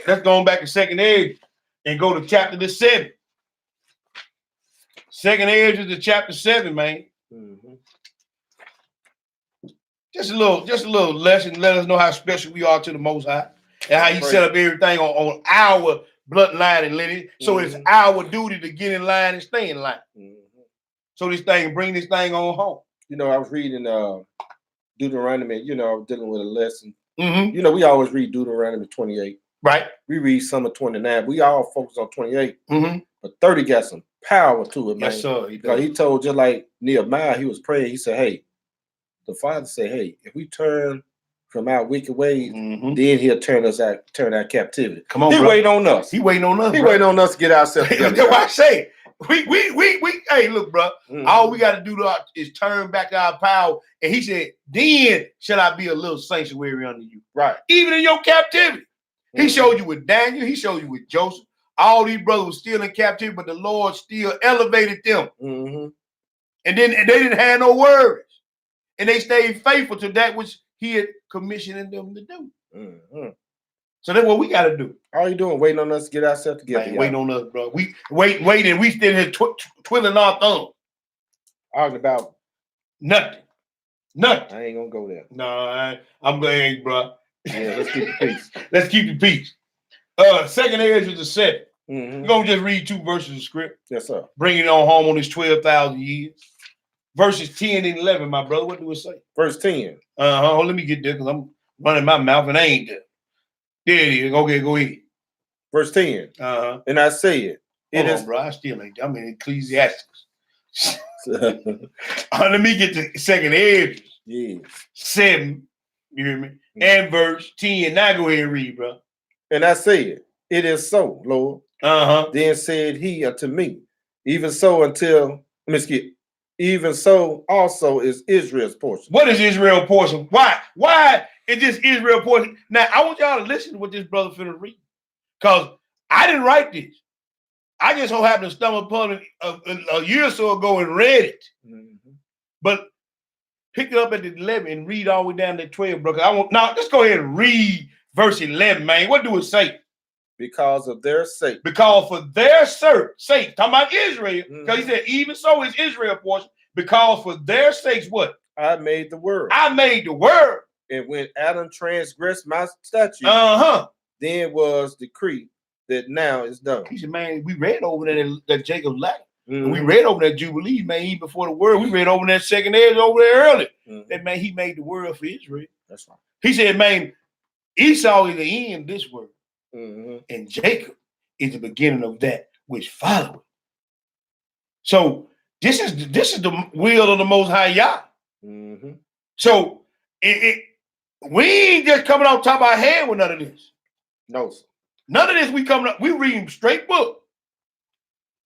let's go back to second edge and go to chapter 7. Second edges to chapter 7, man. Just a little lesson. Let us know how special we are to the Most High and how He set up everything on our bloodline and lineage. So it's our duty to get in line and stay in line. So bring this thing on home. You know, I was reading Deuteronomy. You know, I was dealing with a lesson. You know, we always read Deuteronomy 28. Right. We read some of 29. We all focus on 28. But 30 got some power to it, man. Yes, sir. Because he told, just like Nehemiah, he was praying. He said, hey, the Father said, hey, if we turn from our wicked ways, then He'll turn our captivity. Come on, He bro. waiting on us. He waiting on us. He waiting on us to get ourselves together. That's what I say. We hey, look, bro. All we got to do is turn back our power. And He said, then shall I be a little sanctuary unto you. Right. Even in your captivity. He showed you with Daniel. He showed you with Joseph. All these brothers were still in captivity, but the Lord still elevated them. And then they didn't have no worries. And they stayed faithful to that which He had commissioned them to do. So that's what we got to do. All you doing, waiting on us to get ourselves together. Man, waiting on us, bro. We waiting. We still here twiddling our thumb. Arguing about nothing. I ain't gonna go there. No, I'm going, bro. Yeah, let's keep the peace. Let's keep the peace. Second edge is the 7. We're gonna just read 2 verses of script. Yes, sir. Bring it on home on this 12,000 years. Verses 10 and 11, my brother. What do it say? Verse 10. Let me get there because I'm running my mouth and I ain't there. There it is. Okay, go ahead. Verse 10. And I say it. Hold on, bro. I still ain't. I'm in Ecclesiastes. Let me get to second edge. Yeah. 7. You hear me? And verse 10. Now go ahead and read, bro. And I say it. It is so, Lord. Then said He unto me, even so also is Israel's portion. What is Israel's portion? Why is this Israel portion? Now, I want y'all to listen to what this brother finna read. Because I didn't write this. I just so happened to stumble upon it a year or so ago and read it. But pick it up at the 11 and read all the way down to 12, bro. Now, let's go ahead and read verse 11, man. What do it say? Because of their sake. Because for their sake, talking about Israel, because he said, even so is Israel portion, because for their sakes, what? I made the world. I made the world. And when Adam transgressed my statute, then was decreed that now is done. He said, man, we read over that Jacob's ladder. And we read over that Jubilee, man, even before the world. We read over that second edge over there early. That, man, He made the world for Israel. That's right. He said, man, Esau is the end of this world. And Jacob is the beginning of that which followeth. So this is the will of the Most High Yah. So we ain't just coming off top of our head with none of this. No, sir. None of this we coming up. We reading straight book.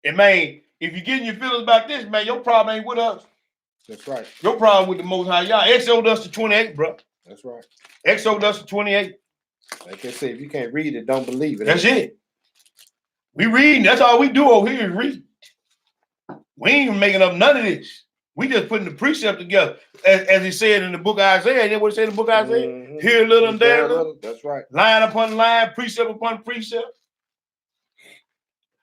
And man, if you're getting your feelings about this, man, your problem ain't with us. That's right. Your problem with the Most High Yah. Exodus to 28, bro. That's right. Exodus to 28. Like I said, if you can't read it, don't believe it. That's it. We reading. That's all we do over here is read. We ain't even making up none of this. We just putting the precept together. As he said in the book of Isaiah. You know what it said in the book of Isaiah? Here a little and there a little. That's right. Line upon line, precept upon precept.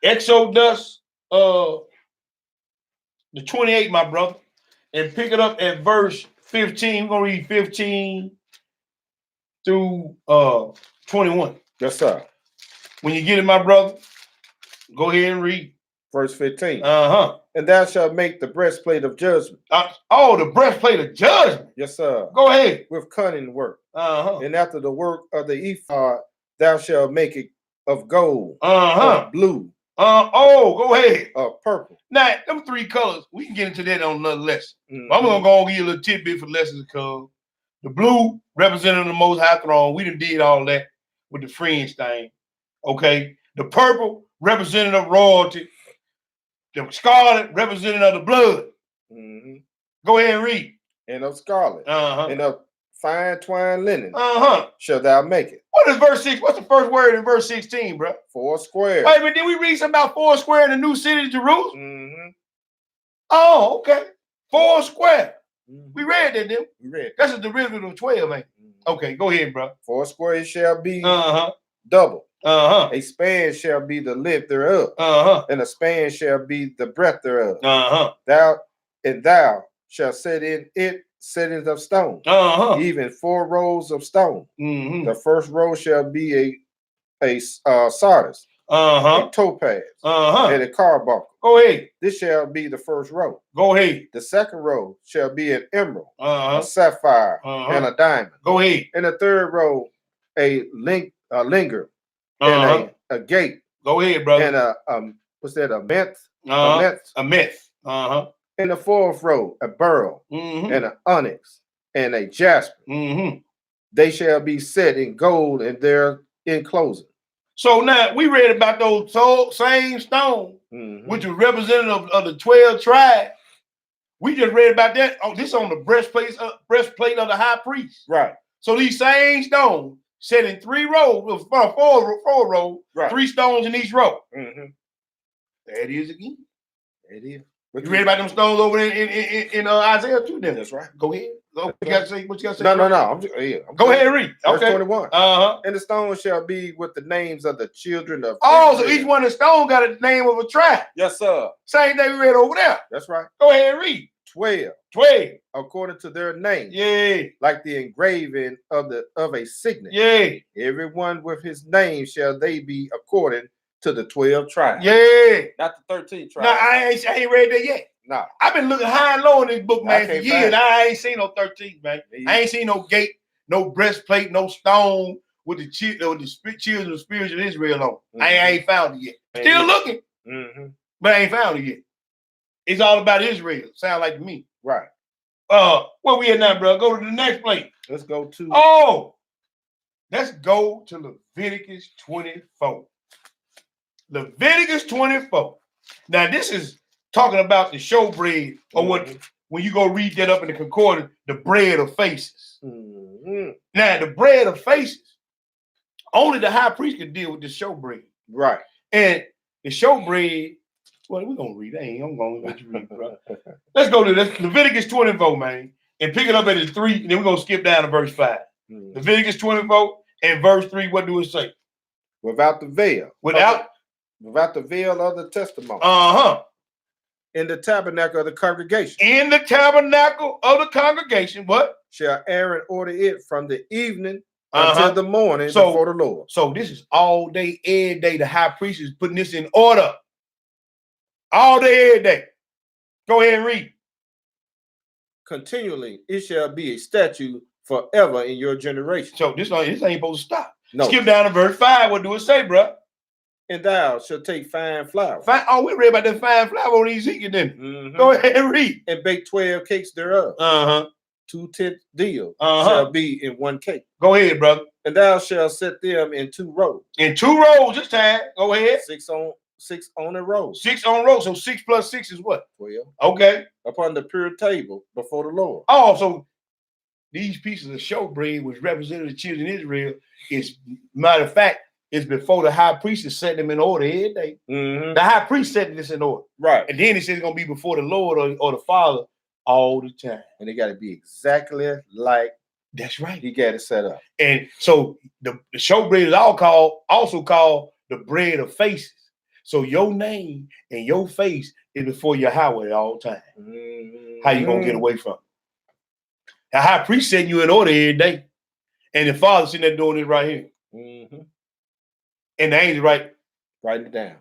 Exodus the 28, my brother. And pick it up at verse 15. We're going to read 15 through 21. Yes, sir. When you get it, my brother, go ahead and read. Verse 15. And thou shalt make the breastplate of judgment. The breastplate of judgment. Yes, sir. Go ahead. With cunning work. And after the work of the ephod, thou shalt make it of gold, of blue. Go ahead. Of purple. Now, them 3 colors, we can get into that on another lesson. I'm going to go and give you a little tidbit for lessons to come. The blue representing the Most High throne. We done did all that with the fringe thing. Okay. The purple representative of royalty. The scarlet representative of the blood. Go ahead and read. and of scarlet, Uh-huh. and of fine twined linen Uh-huh. shall thou make it. What is verse 6? What's the first word in verse 16, bro? 4 square. Wait a minute, did we read something about 4 square in the new city of Jerusalem? Mm-hmm. Oh, okay. 4 square. Mm-hmm. We read that, didn't We read. That's a derivative of 12, man. Okay, go ahead, bro. 4 square shall be Uh-huh. double. Uh-huh. A span shall be the length thereof, Uh-huh. and a span shall be the breadth thereof. Uh-huh. Thou shalt set in it settings of stone, Uh-huh. even 4 rows of stone. Mm-hmm. The first row shall be a sardis, Uh-huh. a topaz, Uh-huh. and a carbuncle. Go ahead. This shall be the first row. Go ahead. The second row shall be an emerald, Uh-huh. a sapphire, Uh-huh. and a diamond. Go ahead. In the third row, a linger, Uh-huh. and a gate, Go ahead, brother. and a menth, Uh-huh. a menth. A myth. Uh-huh. In the fourth row, a beryl, Mm-hmm. and an onyx, and a jasper. Mm-hmm. They shall be set in gold in their enclosing. So now we read about those same stone, Mm-hmm. which was representative of the 12 tribes. We just read about that. Oh, this on the breastplate of the high priest. Right. So these same stones set in 3 rows, four rows, Right. 3 stones in each row. Mm-hmm. There it is again. It is. You read about them stones over in Isaiah too, then. That's right. Go ahead. What you got to say? What you got to say? No. I'm Go ahead and read. Verse Okay. 21. Uh-huh. And the stone shall be with the names of the children of Oh, so Israel. each one of the stone got a name of a tribe. Yes, sir. Same thing we read over there. That's right. Go ahead and read. 12, 12. according to their name. Yeah. Like the engraving of a signet. Yeah. Everyone with his name shall they be according to the 12 tribes. Yeah. Not the 13 No, tribes. I ain't read that yet. No. I've been looking high and low in this book, I man, for can't years. find it. I ain't seen no 13, man. Me I ain't seen no gate, no breastplate, no stone with the children of spiritual Israel on. Mm-hmm. I ain't found it yet. Still looking, Mm-hmm. but I ain't found it yet. It's all about Israel. Sound like to me. Right. Where we at now, bro? Go to the next place. Let's go to Let's go to Leviticus 24. Leviticus 24. Now, this is talking about the showbread, or what, when you go read that up in the concordance, the bread of faces. Mm-hmm. Now, the bread of faces, only the high priest can deal with the showbread. Right. And the showbread, well, we're going to read. I'm going to let you read, bro. Let's go to this Leviticus 24, man, and pick it up at the 3, and then we're going to skip down to verse 5. Mm-hmm. Leviticus 24 and verse 3, what do it say? Without the veil. Without the veil of the testimony. In the tabernacle of the congregation. In the tabernacle of the congregation, what? Shall Aaron order it from the evening until the morning before the Lord. So this is all day, every day. The high priest is putting this in order. All day, every day. Go ahead and read. Continually, it shall be a statute forever in your generation. So this ain't supposed to stop. No. Skip down to verse 5. What do it say, bro? And thou shalt take fine flour. We read about that fine flour on Ezekiel, then. Mm-hmm. Go ahead and read. And bake 12 cakes thereof. 2/10 deal shall be in one cake. Go ahead, brother. And thou shalt set them in 2 rows. In 2 rows this time. Go ahead. 6 on a row. 6 on row. So 6 plus 6 is what? 12. Okay. Upon the pure table before the Lord. Oh, so these pieces of showbread which represented the children of Israel is, matter of fact, it's before the high priest is setting them in order every day. Mm-hmm. The high priest setting this in order. Right. And then he says it's going to be before the Lord or the Father all the time. And it got to be exactly like that's right. He got it set up. And so the showbread is also called the bread of faces. So your name and your face is before Yahweh at all times. Mm-hmm. How you going to get away from it? The high priest setting you in order every day. And the Father sitting there doing it right here. Mm-hmm. And the angel writing it down.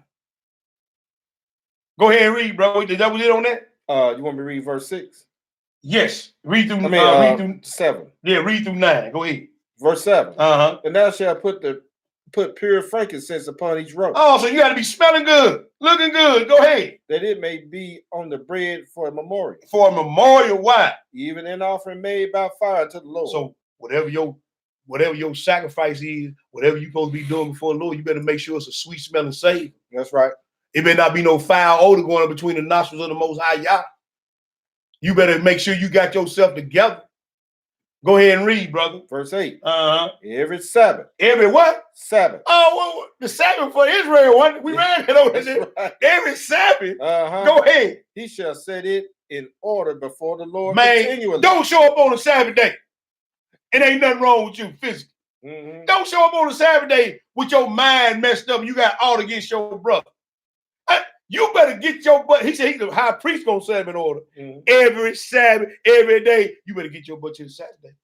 Go ahead and read, bro. Is that what it on that? You want me to read verse 6? Yes. Read through. Read through 7. Yeah, read through 9. Go ahead. Verse 7. And thou shalt put pure frankincense upon each row. Oh, so you got to be smelling good, looking good. Go ahead. That it may be on the bread for a memorial. For a memorial, why? Even an offering made by fire to the Lord. So whatever your sacrifice is, whatever you're supposed to be doing before the Lord, you better make sure it's a sweet smelling savor. That's right. It better not be no foul odor going between the nostrils of the Most High Yah. You better make sure you got yourself together. Go ahead and read, brother. Verse 8. Every Sabbath. Every what? Sabbath. Oh, well, the Sabbath for Israel one. We ran it over there. Right. Every Sabbath. Go ahead. He shall set it in order before the Lord continually. Don't show up on the Sabbath day. It ain't nothing wrong with you physically. Don't show up on the Sabbath day with your mind messed up and you got all against your brother. You better get your butt. He said he's the high priest gonna set him in order. Every Sabbath, every day, you better get your butt to the Saturday.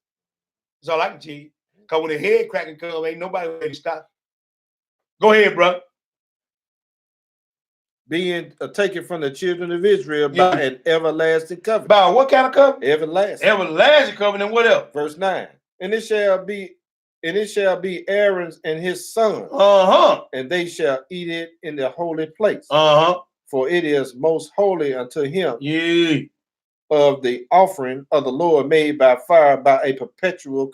That's all I can tell you. Because when the head cracking come, ain't nobody ready to stop. Go ahead, bro. Being taken from the children of Israel by an everlasting covenant. By what kind of covenant? Everlasting. Everlasting covenant. What else? Verse 9. And it shall be Aaron's and his sons. And they shall eat it in the holy place. For it is most holy unto him. Of the offering of the Lord made by fire by a perpetual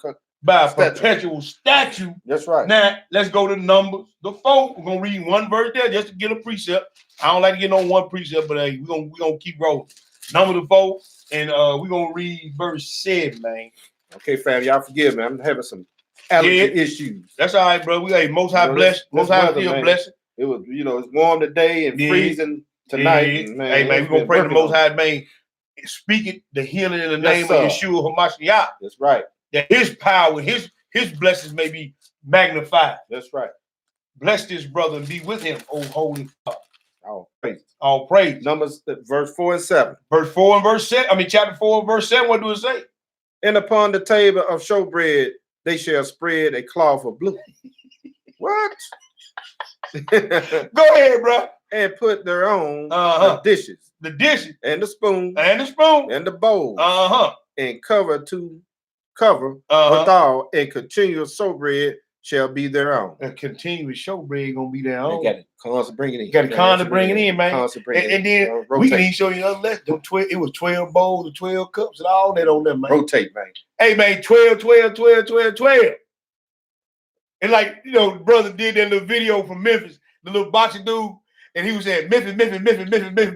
statute. That's right. Now let's go to Numbers the 4. We're gonna read one verse there just to get a precept. I don't like to get on one precept, but hey, we're gonna keep rolling. Numbers the 4, and we're gonna read verse 7, man. Okay, fam, y'all forgive me. I'm having some allergy issues. That's all right, bro. We got Most High blessed. Most High feel blessed. It was, it's warm today and freezing tonight. And, man, hey, man, we're gonna pray to the Most High, man. Speak it, the healing in the name of Yeshua HaMashiach. That's right. That his power, his blessings may be magnified. That's right. Bless this brother and be with him, O Holy God. All praise. All praise. Numbers verse 4 and 7. Verse 4 and verse 7. Chapter 4 and verse 7. What do it say? And upon the table of showbread, they shall spread a cloth of blue. What? Go ahead, bro. And put their own the dishes. The dishes. And the spoon. And the spoon. And the bowl. And cover withal, and continuous showbread shall be their own. A continuous showbread gonna be their own. They got to constantly bring it in. You got to constantly bring it in, man. And then we can even show you another lesson. It was 12 bowls and 12 cups and all that on them, man. Rotate, man. Hey, man, 12. And like, brother did that little video from Memphis, the little boxing dude, and he was saying Memphis.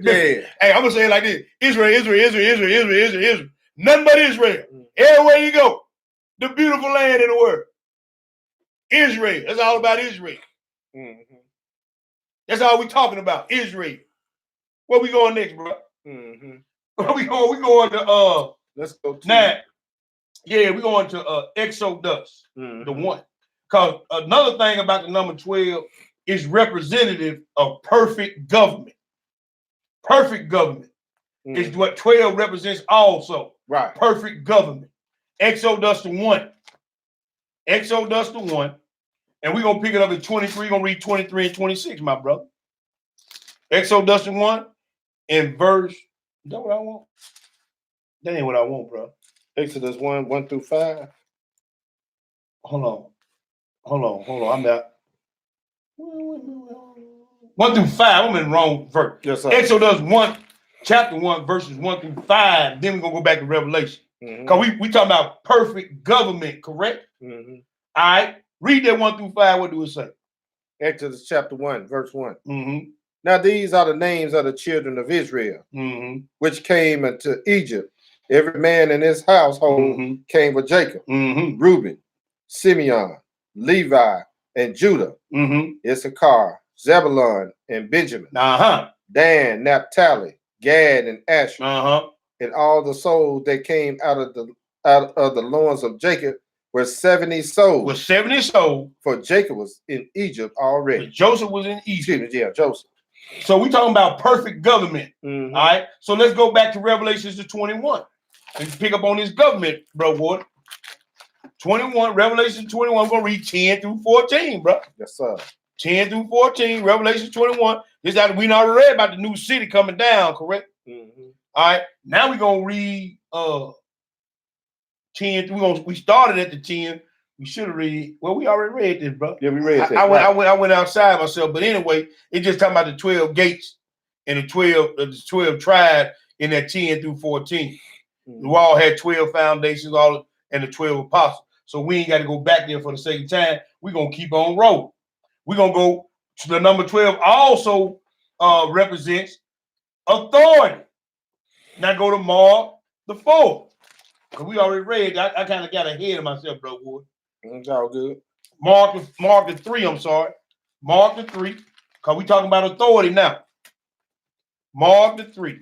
Yeah. Hey, I'm gonna say it like this: Israel. Nothing but Israel. Everywhere you go, the beautiful land in the world. Israel. That's all about Israel. That's all we talking about. Israel. Where we going next, bro? Where we going? We going to let's go to now. Yeah, we going to Exodus, the 1. Because another thing about the number 12 is representative of perfect government. Perfect government is what 12 represents also. Right. Perfect government. Exodus the 1. Exodus the 1. And we're going to pick it up at 23. We're going to read 23 and 26, my brother. Exodus the 1 and verse. Is that what I want? That ain't what I want, bro. Exodus 1 through 5. Hold on. I'm out. 1 through 5. I'm in the wrong verse. Yes, sir. Exodus 1, chapter 1, verses 1 through 5. Then we're going to go back to Revelation. Because we talking about perfect government, correct? All right. Read that 1 through 5. What do it say? Exodus chapter 1, verse 1. Now these are the names of the children of Israel, which came into Egypt. Every man in his household came with Jacob, Reuben, Simeon, Levi, and Judah, Issachar, Zebulun, and Benjamin, Dan, Naphtali, Gad, and Asher, and all the souls that came out of the loins of Jacob were 70 souls. For Jacob was in Egypt already. But Joseph was in Egypt. Yeah, Joseph. So we're talking about perfect government. All right. So let's go back to Revelations 21 and pick up on this government, bro. What? 21, Revelation 21. We're gonna read 10 through 14, bro. Yes, sir. 10 through 14, Revelation 21. This after we already read about the new city coming down, correct? All right. Now we're gonna read 10. We started at the 10. We should have read. Well, we already read this, bro. Yeah, we read this. I went outside myself, but anyway, it's just talking about the 12 gates and the 12 tribes in that 10 through 14. We all had 12 foundations, and the 12 apostles. So we ain't got to go back there for the sake of time. We're gonna keep on rolling. We're gonna go to the number 12. Also represents authority. Now go to Mark the 4th. Because we already read. I kind of got ahead of myself, bro. Wood. It's all good. Mark the 3. I'm sorry. Mark the 3. Because we talking about authority now. Mark the 3.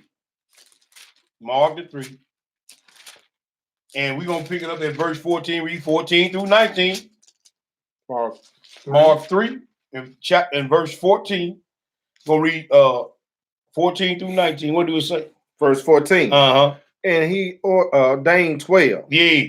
Mark the 3. And we're going to pick it up at verse 14. Read 14 through 19. Mark 3 and verse 14. We'll read 14 through 19. What do it say? Verse 14. Uh-huh. And he ordained 12. Yeah.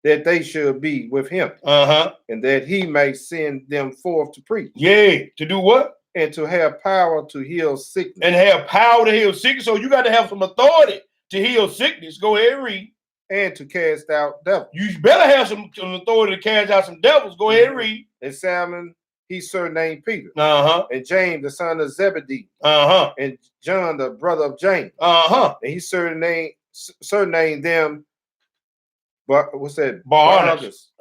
That they should be with him. Uh-huh. And that he may send them forth to preach. Yeah. To do what? And to have power to heal sickness. And have power to heal sickness. So you got to have some authority to heal sickness. Go ahead and read. And to cast out devils. You better have some authority to cast out some devils. Go ahead and read. And Simon, he surnamed Peter. Uh-huh. And James, the son of Zebedee. Uh-huh. And John, the brother of James. Uh-huh. And he surnamed them, but what's that? Barnabas.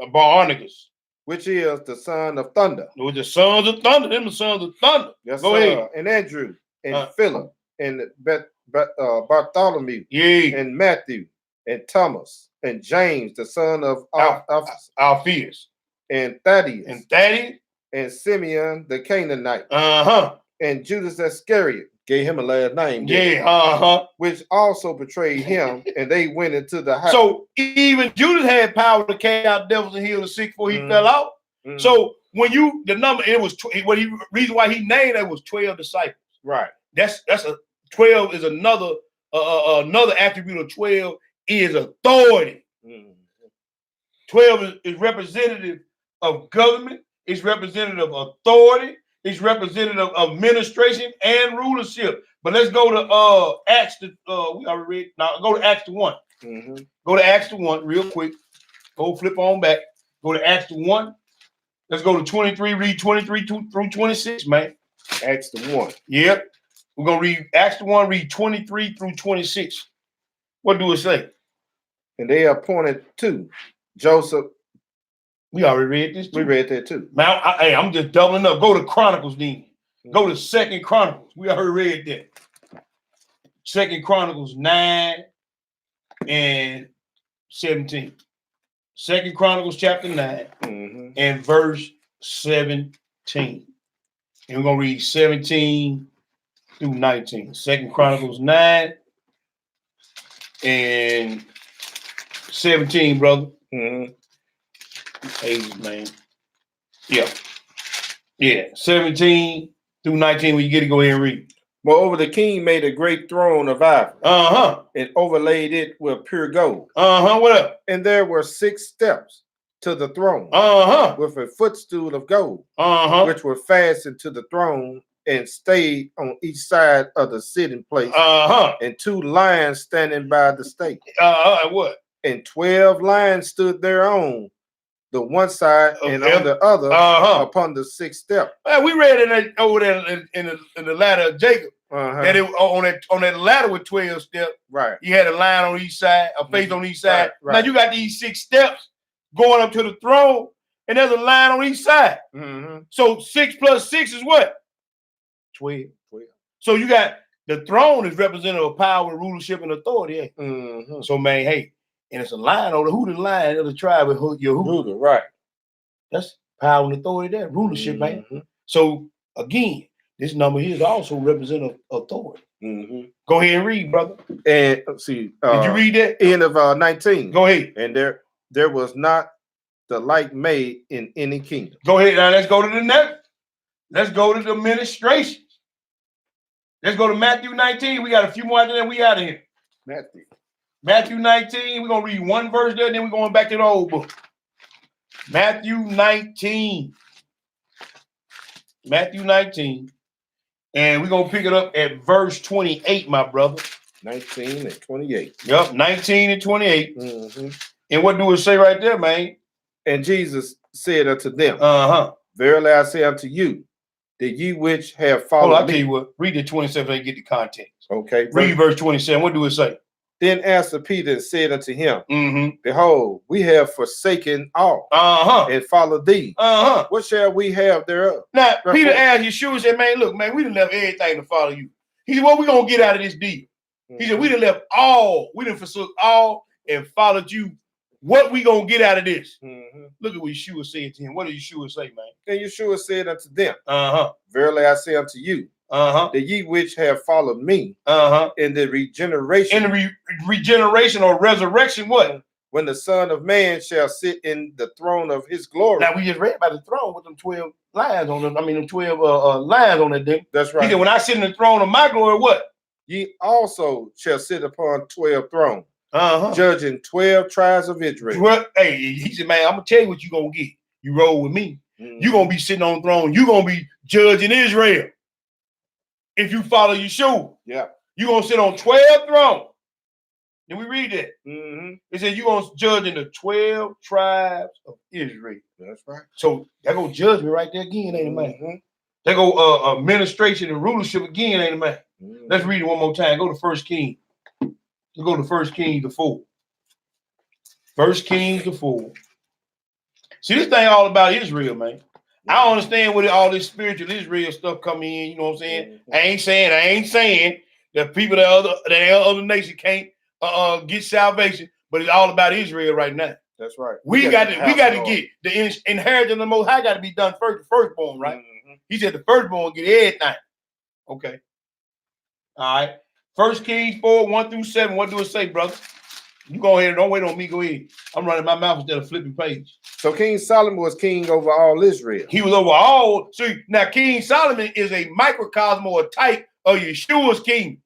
Which is the son of thunder. With the sons of thunder. Them the sons of thunder. Yes, Go ahead. And Andrew and Philip and Bartholomew. Yeah. And Matthew and Thomas and James, the son of Alphaeus. And Thaddeus. And Simeon the Canaanite. Uh-huh. And Judas Iscariot. Gave him a last name. Yeah, uh-huh. Which also betrayed him, and they went into the house. So even Judas had power to cast out devils and heal the sick before he fell out. So when the number, it was reason why he named it was 12 disciples. Right. That's a 12 is another attribute of 12 is authority. 12 is representative of government. It's representative of authority. It's representative of administration and rulership. But let's go to Acts. We already read. Now go to Acts 1. Go to Acts 1 real quick. Go flip on back. Go to Acts 1. Let's go to 23. Read 23 through 26, man. Acts 1. Yep. We're gonna read Acts 1. Read 23 through 26. What do it say? And they appointed 2. Joseph. We already read this too. We read that too. Now, I'm just doubling up. Go to Chronicles then. Go to 2nd Chronicles. We already read that. 2nd Chronicles 9 and 17. 2nd Chronicles chapter 9 and verse 17. And we're going to read 17 through 19. 2nd Chronicles 9 and 17, brother. Ages, man. Yeah. 17 through 19. When you get to go ahead and read. Moreover, the king made a great throne of ivory. And overlaid it with pure gold. What up? And there were 6 steps to the throne. With a footstool of gold. Which were fastened to the throne and stayed on each side of the sitting place. And 2 lions standing by the stake. What? And 12 lions stood thereon the one side and on the other upon the 6th step. We read it over there in the ladder of Jacob. That it on that ladder with 12 steps. Right. You had a line on each side, a face on each side. Right. Now you got these 6 steps going up to the throne, and there's a line on each side. So 6 plus 6 is what? 12. So you got the throne is representative of power, rulership, and authority. So man, hey. And it's a line on the line of the tribe with Yehuda. Right. That's power and authority there. Rulership, man. So again, this number here is also representative authority. Go ahead and read, brother. And let's see. Did you read that? End of 19. Go ahead. And there was not the like made in any kingdom. Go ahead. Now let's go to the next. Let's go to the ministrations. Let's go to Matthew 19. We got a few more after that. We out of here. Matthew 19, we're going to read one verse there, then we're going back to the old book. Matthew 19. And we're going to pick it up at verse 28, my brother. 19 and 28. Yep, 19 and 28. And what do it say right there, man? And Jesus said unto them, Verily I say unto you, that ye which have followed me. I'll tell me. you what, read the 27 so you get the context. Okay. Read verse 27. What do it say? Then answered Peter and said unto him, Behold, we have forsaken all and followed thee. What shall we have thereof? Now, Peter asked Yeshua, said, man, look, man, we done left everything to follow you. He said, what we going to get out of this deal? He said, we done left all, we done forsook all and followed you. What we gonna get out of this? Look at what Yeshua said to him. What did Yeshua say, man? And Yeshua said unto them, Verily I say unto you, that ye which have followed me in the regeneration. In the regeneration or resurrection, what? When the Son of Man shall sit in the throne of his glory. Now we just read about the throne with them 12 lions on them. I mean, them 12 lions on that thing. That's right. He said, when I sit in the throne of my glory, what? Ye also shall sit upon 12 thrones, judging 12 tribes of Israel. Hey, he said, man, I'm gonna tell you what you're gonna get. You roll with me. You're gonna be sitting on the throne. You're gonna be judging Israel. If you follow Yeshua, you're gonna sit on 12 thrones. Then we read that. It says you're gonna judge in the 12 tribes of Israel. That's right. So that go judgment right there again, ain't it, man? That go administration and rulership again, ain't it, man? Let's read it one more time. Go to 1 Kings. Let's go to 1 Kings the 4. 1 Kings the 4. See, this thing all about Israel, man. I don't understand where all this spiritual Israel stuff come in. You know what I'm saying? I ain't saying that people that other nation can't get salvation, but it's all about Israel right now. That's right. We got to get the inheritance of the Most High. Got to be done first. The firstborn, right? He said the firstborn get everything. Okay. All right. 1 Kings 4, 1-7. What do it say, brother? You go ahead. Don't wait on me. Go ahead. I'm running my mouth instead of flipping pages. So King Solomon was king over all Israel. He was over all. See, now King Solomon is a microcosm or a type of Yeshua's kingdom.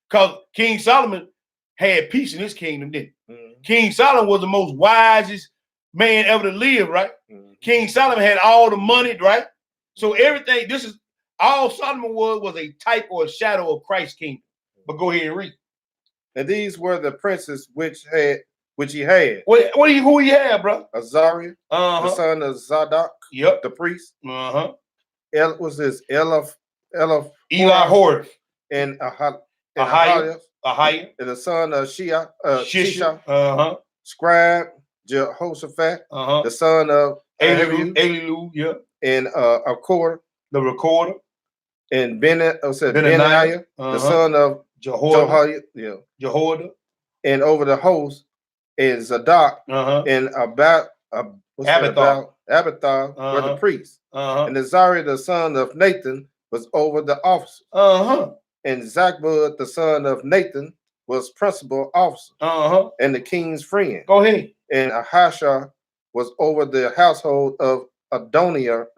Because King Solomon had peace in his kingdom, didn't he? King Solomon was the most wisest man ever to live, right? King Solomon had all the money, right? So everything, this is all Solomon was a type or a shadow of Christ's kingdom. But go ahead and read. And these were the princes which he had. Who he had, bro? Azariah, the son of Zadok, the priest. Was this Eli Horth, and Ahiah, and the son of Shisha, scribe Jehoshaphat, the son of Elilu, and a quarter, the recorder, and Benaiah, the son of Jehoiada, and over the host is Zadok and Abiathar were the priests, and Azariah the son of Nathan was over the officers, and Zachbud the son of Nathan was principal officer, and the king's friend. Go ahead. And Ahashah was over the household of Adoniram,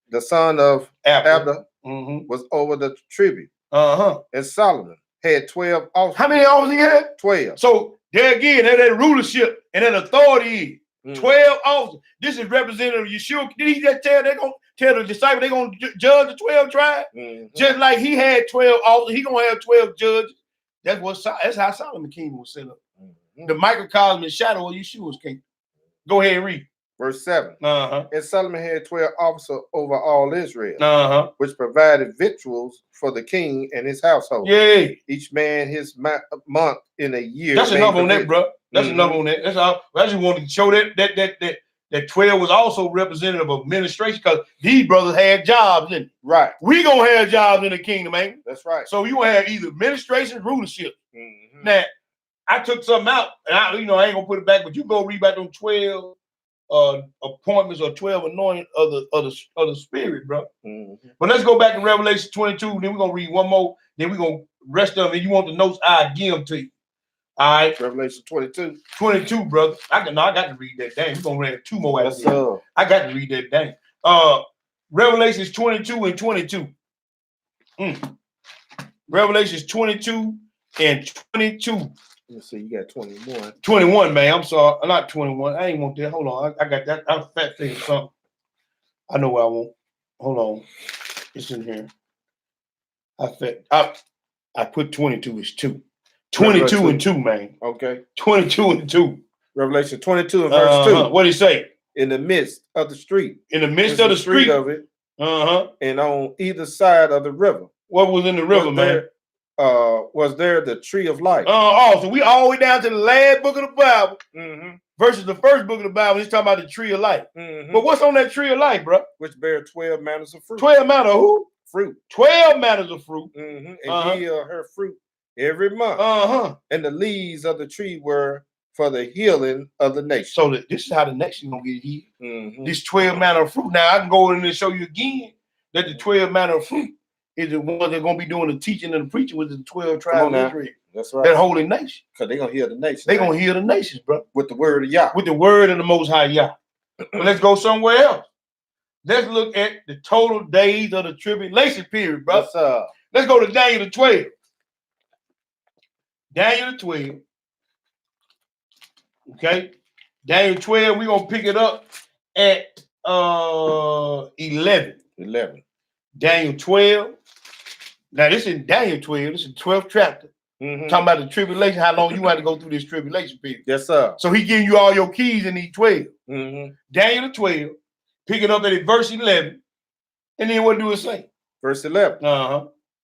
the son of Abda, was over the tribute. And Solomon had 12 officers. How many officers he had? 12. So there again, that rulership and that authority is 12 officers. This is representative of Yeshua. Did he just tell the disciples they're gonna judge the 12 tribes? Just like he had 12 officers, he gonna have 12 judges. That's how Solomon's kingdom was set up. The microcosm and shadow of Yeshua's kingdom. Go ahead and read. Verse 7. And Solomon had 12 officers over all Israel, which provided victuals for the king and his household. Each man his month in a year. That's enough on that, bro. That's enough on that. That's all. I just wanted to show that 12 was also representative of administration, because these brothers had jobs, didn't they? Right. We gonna have jobs in the kingdom, man. That's right. So you gonna have either administration, rulership. Now, I took something out, and I ain't gonna put it back, but you go read about them 12 appointments or 12 anointing of the spirit, bro. But let's go back to Revelation 22. Then we're gonna read one more. Then we're gonna rest of them. If you want the notes, I'll give them to you. All right. Revelation 22. 22, brother. I got to read that dang. We're gonna read 2 more after that. I got to read that dang. Revelations 22 and 22. Revelations 22 and 22. Let's see, you got 21. 21, man. I'm sorry. Not 21. I ain't want that. Hold on. I got that. I'm fat thing or something. I know what I want. Hold on. It's in here. I put 22 as 2. 22 and 2, man. Okay. 22 and 2. Revelation 22 and verse 2. What did he say? In the midst of the street. In the midst of the street of it. And on either side of the river. What was in the river, man? Was there the tree of life? So we all the way down to the last book of the Bible versus the first book of the Bible. He's talking about the tree of life. But what's on that tree of life, bro? Which bear 12 manners of fruit. 12 manners of who? fruit. 12 manners of fruit. And yield her fruit every month. And the leaves of the tree were for the healing of the nation. So this is how the nation gonna get healed. This 12 manner of fruit. Now I can go in and show you again that the 12 manner of fruit is the ones that are gonna be doing the teaching and the preaching with the 12 tribes of Israel. That's right. That holy nation. Because they're gonna heal the nation. They're gonna heal the nations, bro. With the word of Yah. With the word of the Most High Yah. But let's go somewhere else. Let's look at the total days of the tribulation period, bro. Let's go to Daniel 12. Daniel 12. Okay. Daniel 12, we're gonna pick it up at 11. Daniel 12. Now this is Daniel 12. This is the 12th chapter. Talking about the tribulation, how long you have to go through this tribulation period. Yes, sir. So he giving you all your keys in these 12. Daniel 12, pick it up at verse 11. And then what do it say? Verse 11.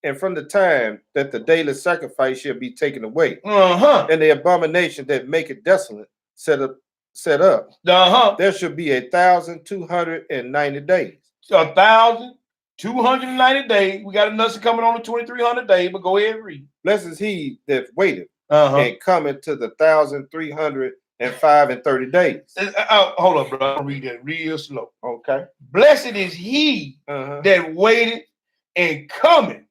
And from the time that the daily sacrifice shall be taken away, and the abomination that make it desolate set up, there should be 1,290 days. 1,290 days. We got another coming on the 2,300 days, but go ahead and read. Blessed is he that waited and cometh to the 1,305 and 30 days. Hold up, bro. I'll read that real slow. Okay. Blessed is he that waited and cometh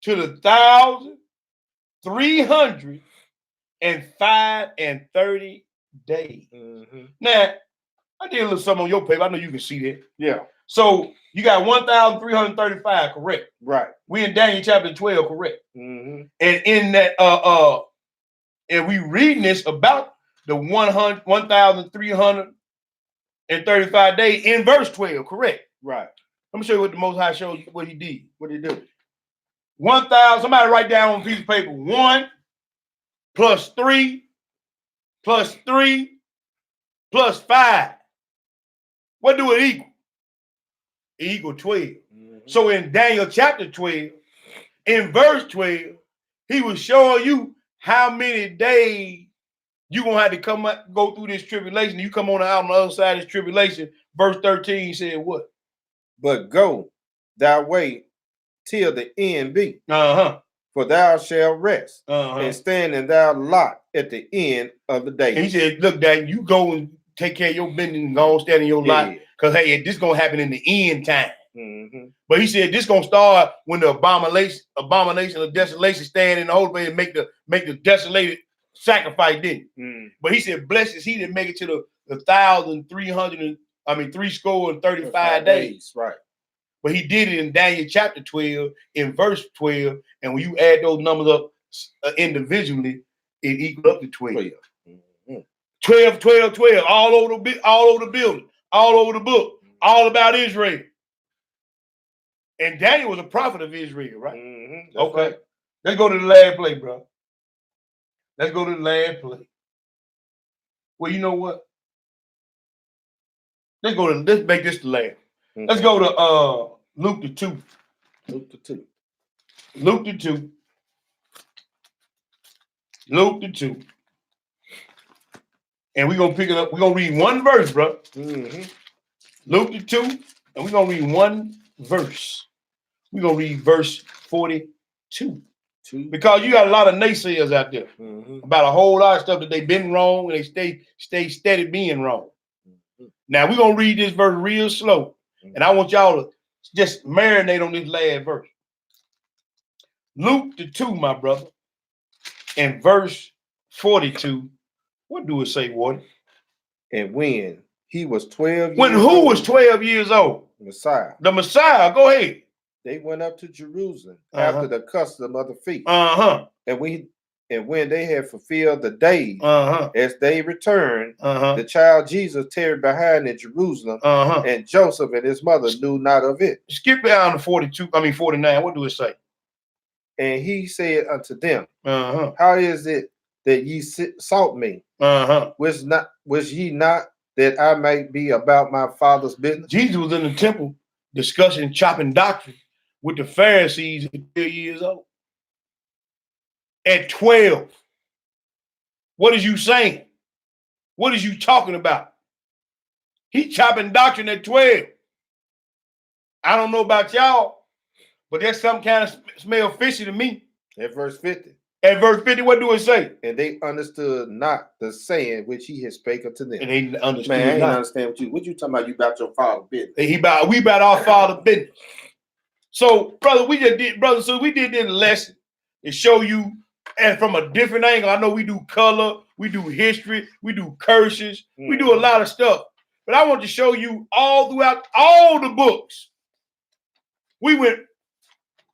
to the 1,305 and 30 days. Now, I did a little something on your paper. I know you can see that. Yeah. So you got 1,335, correct? Right. We in Daniel chapter 12, correct? And in that, and we reading this about the 1,335 days in verse 12, correct? Right. Let me show you what the Most High showed you what he did. What did he do? 1,000. Somebody write down on a piece of paper. 1 plus 3 plus 3 plus 5. What do it equal? It equal 12. So in Daniel chapter 12, in verse 12, he was showing you how many days you're going to have to go through this tribulation. You come on the other side of this tribulation. Verse 13 said what? But go thy way till the end be. For thou shalt rest and stand in thy lot at the end of the day. And he said, look, Dad, you go and take care of your business and go and stand in your lot. Because, hey, this is going to happen in the end time. But he said this going to start when the abomination of desolation stand in the holy place and make the desolated sacrifice, didn't it? But he said, blessed is he that make it to the 335 days. Right. But he did it in Daniel chapter 12, in verse 12. And when you add those numbers up individually, it equals up to 12. 12, 12, 12, all over the building, all over the book, all about Israel. And Daniel was a prophet of Israel, right? Okay. Right. Let's go to the last play, bro. Let's go to the last play. Well, you know what? Let's make this the last. Let's go to Luke the 2. Luke the 2. Luke the 2. Luke the 2. And we're going to pick it up. We're going to read one verse, bro. Luke the 2. And we're going to read one verse. We're going to read verse 42. Because you got a lot of naysayers out there about a whole lot of stuff that they've been wrong and they stay steady being wrong. Now, we're going to read this verse real slow. And I want y'all to just marinate on this last verse. Luke the 2, my brother, and verse 42. What do it say, Warden? And when he was 12 years When who old, was 12 years old? Messiah. The Messiah. Go ahead. They went up to Jerusalem after the custom of the feast. And when they had fulfilled the days, as they returned, the child Jesus tarried behind in Jerusalem, and Joseph and his mother knew not of it. Skip down to 49. What do it say? And he said unto them, how is it that ye sought me? Was ye not that I might be about my father's business? Jesus was in the temple discussing chopping doctrine with the Pharisees at 12 years old. At 12. What is you saying? What is you talking about? He chopping doctrine at 12. I don't know about y'all, But there's some kind of smell fishy to me. At verse 50. At verse 50, what do it say? And they understood not the saying which he had spake unto them. And they understood Man, I ain't not. understand what you talking about. You about your father business. And we about our father business. So, brother, we did this lesson to show you, and from a different angle. I know we do color, we do history, we do curses, we do a lot of stuff. But I want to show you all throughout all the books. We went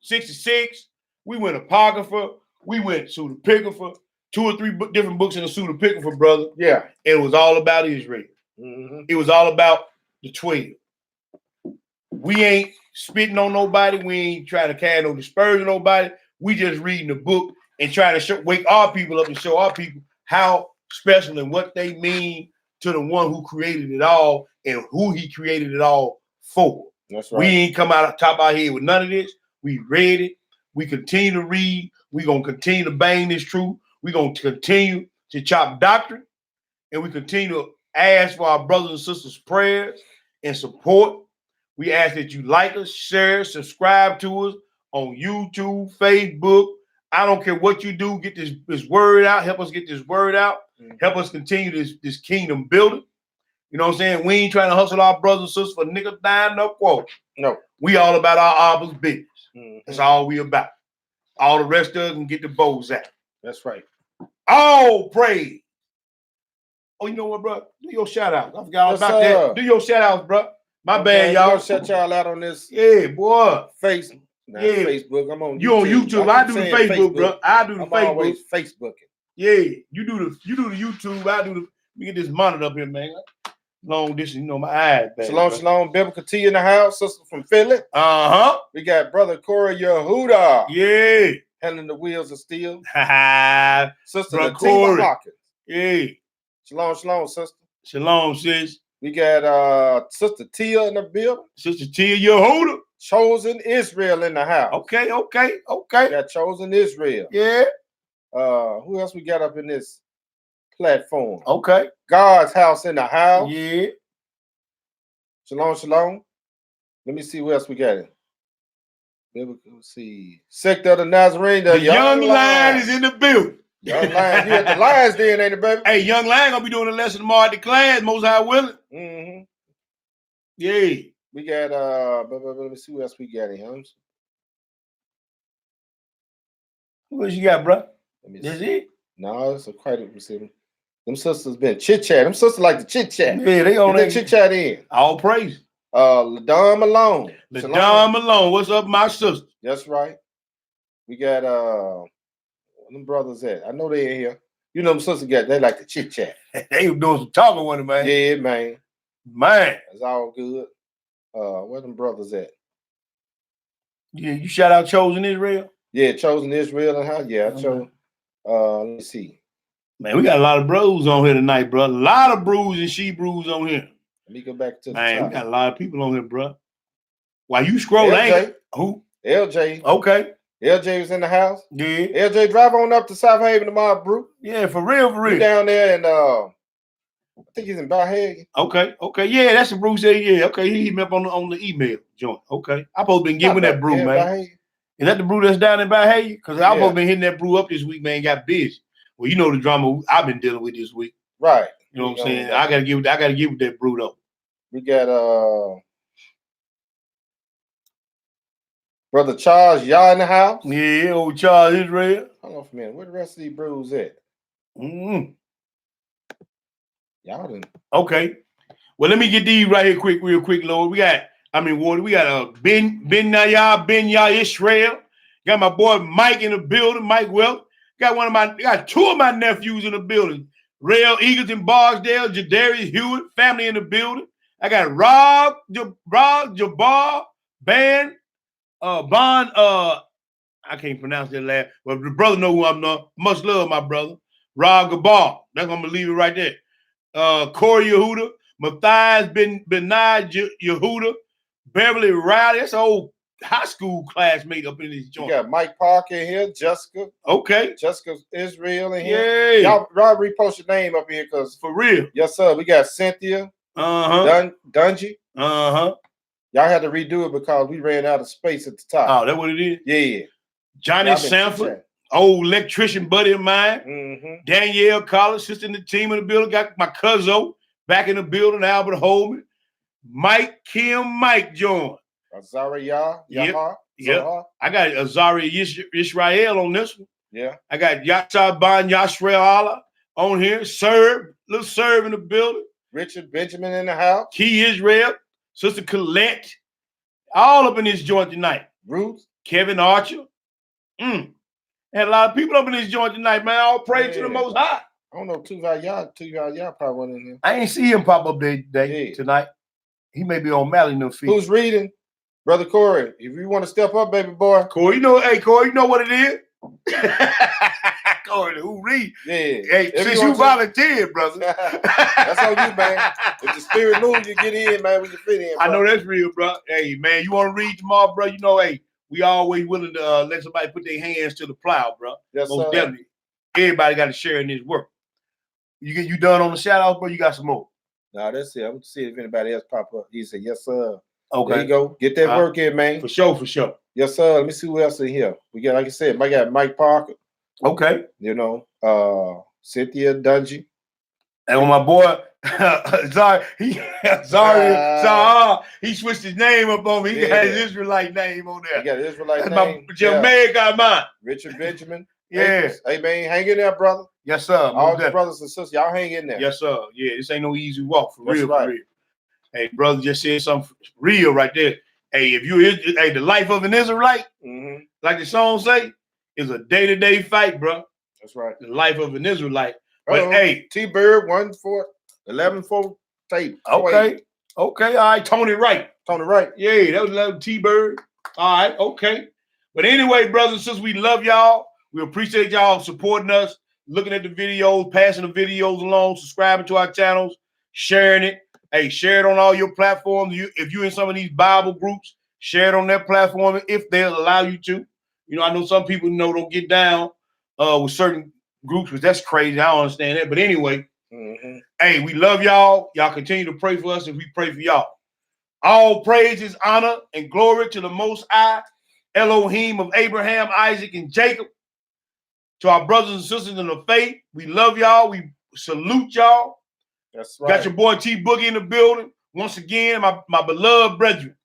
66, we went Apocrypha, we went Pseudepigrapha, 2 or 3 different books in the Pseudepigrapha, brother. Yeah. It was all about Israel. It was all about the 12. We ain't spitting on nobody. We ain't trying to cast no dispersion on nobody. We just reading the book and trying to wake our people up and show our people how special and what they mean to the one who created it all and who he created it all for. That's right. We ain't come out of top of our head with none of this. We read it. We continue to read. We're going to continue to bang this truth. We're going to continue to chop doctrine. And we continue to ask for our brothers and sisters' prayers and support. We ask that you like us, share, subscribe to us on YouTube, Facebook. I don't care what you do. Get this word out. Help us get this word out. Help us continue this kingdom building. You know what I'm saying? We ain't trying to hustle our brothers and sisters for niggas dying, no quote. No. We all about our Abba's business. That's all we about. All the rest of us can get the bows out. That's right. All praise. Oh, you know what, bro? Do your shout outs. I forgot all about that. Do your shout outs, bro. My bad, y'all. Shut y'all out on this. Yeah, boy. Facebook. Nah, yeah. Facebook. I'm on YouTube. You on YouTube. I do the Facebook, bro. I do the I'm Facebook. Always Facebooking. Yeah. You do the YouTube. I do the. Let me get this monitor up here, man. Long distance, you know, my eyes. Baby, shalom, bro. Shalom. Biblical T in the house. Sister from Philly. Uh-huh. We got Brother Corey Yehuda. Yeah. Handling the wheels of steel. Sister Latifah Hawkins. Yeah. Shalom, shalom, sister. Shalom, sis. We got Sister Tia in the building. Sister Tia Yehuda. Chosen Israel in the house. Okay. We got Chosen Israel. Yeah. Who else we got up in this platform? Okay. God's house in the house. Yeah. Shalom, shalom. Let me see what else we got in. Let's see. Sect of the Nazarene. The young lion is in the building. Young lion. You at the Lions Den, ain't it, baby? Hey, young lion gonna be doing a lesson tomorrow at the class. Most High willing. Mm-hmm. Yeah. We got let me see what else we got in here. What you got, bro? That's it? No, it's a quite a receiving. Them sisters been chit-chat. Them sisters like to chit-chat. Yeah, they on that chit-chat in. All praise. LaDon Malone. LaDon Malone. What's up, my sister? That's right. We got them brothers at. I know they in here. You know them sisters they like to chit-chat. They doing some talking with them, man. Yeah, man. Man. That's all good. Where them brothers at? Yeah, you shout out Chosen Israel? Yeah, Chosen Israel and how? Yeah, I chose. Let me see. Man, we got a lot of bros on here tonight, bro. A lot of brews and she brews on here. Let me go back to the man, top. We got a lot of people on here, bro. While you scroll, LJ. Who? LJ. Okay. LJ was in the house. Yeah. LJ, drive on up to South Haven tomorrow, bro. Yeah, for real. He's down there, and I think he's in Balhagen. Okay. Yeah, that's the brew said. Yeah, okay. He hit me up on the email joint. Okay. I supposed to been giving that brew, man. Balhagen. Is that the brew that's down in Balhagen? Because I supposed been hitting that brew up this week, man. Got busy. Well, you know the drama I've been dealing with this week. Right. You know what I'm saying? I gotta give that brew though. We got Brother Charles Yah in the house. Yeah, old Charles Israel. Hold on for a minute. Where the rest of these brews at? Mm-hmm. Y'all didn't. Okay. Well, let me get these right here real quick, Lord. We got Ben Yah Israel. Got my boy Mike in the building, Mike Wells. Got two of my nephews in the building. Rail Eagleton, Barksdale, Jadarius Hewitt, family in the building. I got Rob Jabbar, Bond, I can't pronounce that last, but the brother know who I'm not. Much love, my brother. Rob Gabar. That's gonna leave it right there. Corey Yehuda, Matthias Benai Yehuda, Beverly Riley. That's an old high school classmate up in this joint. You got Mike Parker in here, Jessica. Okay. Jessica Israel in here. Yeah. Y'all repost your name up here because for real. Yes, sir. We got Cynthia. Uh-huh. Dungy. Uh-huh. Y'all had to redo it because we ran out of space at the top. Oh, that's what it is? Yeah. Johnny Sanford, old electrician buddy of mine. Danielle Collins, sister in the team in the building. Got my cousin back in the building, Albert Holman. Mike joined. Azaria, Yep. I got Azaria Israel on this one. Yeah. I got Yashaban Yashreal on here. Little Serve in the building. Richard Benjamin in the house. Key Israel, Sister Colette, all up in this joint tonight. Ruth, Kevin Archer. Had a lot of people up in this joint tonight, man. All praise to the Most High. I don't know, two y'all probably went in here. I ain't see him pop up there tonight. He may be on Mally no feet. Who's reading? Brother Corey, if you want to step up, baby boy. Corey, you know what it is? Corey, who read? Yeah. Hey, since you volunteered, brother. That's on you, man. If the spirit moves, you get in, man. We can fit in. Bro. I know that's real, bro. Hey, man, you want to read tomorrow, bro? You know, hey, we always willing to let somebody put their hands to the plow, bro. Yes, most definitely. Everybody got to share in this work. You done on the shout outs, bro? You got some more? Nah, that's it. I'm gonna see if anybody else pop up. He said, yes, sir. Okay. There you go. Get that work in, man. For sure. Yes, sir. Let me see who else in here. We got, like I said, I got Mike Parker. Okay. You know, Cynthia Dungy. And my boy, he switched his name up on me. He got his Israelite name on there. He got his Israelite name. Jermaine got mine. Richard Benjamin. Yeah. Hey, man, hang in there, brother. Yes, sir. All the brothers and sisters, y'all hang in there. Yes, sir. Yeah, this ain't no easy walk for That's real. Right. For real. Hey, brother, just said something real right there. Hey, the life of an Israelite, like the song say, is a day-to-day fight, bro. That's right. The life of an Israelite. But hey, T-Bird 11-4 tape. Okay. All right. Tony Wright. Yeah, that was T-Bird. All right. Okay. But anyway, brothers and sisters, we love y'all. We appreciate y'all supporting us, looking at the videos, passing the videos along, subscribing to our channels, sharing it. Hey, share it on all your platforms. If you're in some of these Bible groups, share it on their platform if they'll allow you to. You know, I know some people don't get down with certain groups, but that's crazy. I don't understand that. But anyway, hey, we love y'all. Y'all continue to pray for us as we pray for y'all. All praises, honor, and glory to the Most High, Elohim of Abraham, Isaac, and Jacob. To our brothers and sisters in the faith, we love y'all. We salute y'all. That's right. Got your boy T Boogie in the building. Once again, my beloved brethren,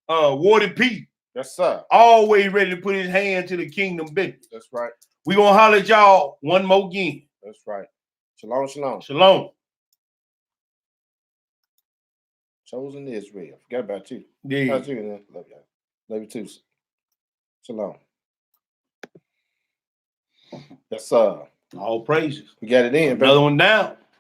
Ward P. Yes, sir. Always ready to put his hand to the kingdom business. That's right. We gonna holler at y'all one more again. That's right. Shalom, shalom. Shalom. Chosen Israel. Forget about you. Yeah. Love y'all. Love you too. Shalom. Yes, sir. All praises. We got it in. Another one down.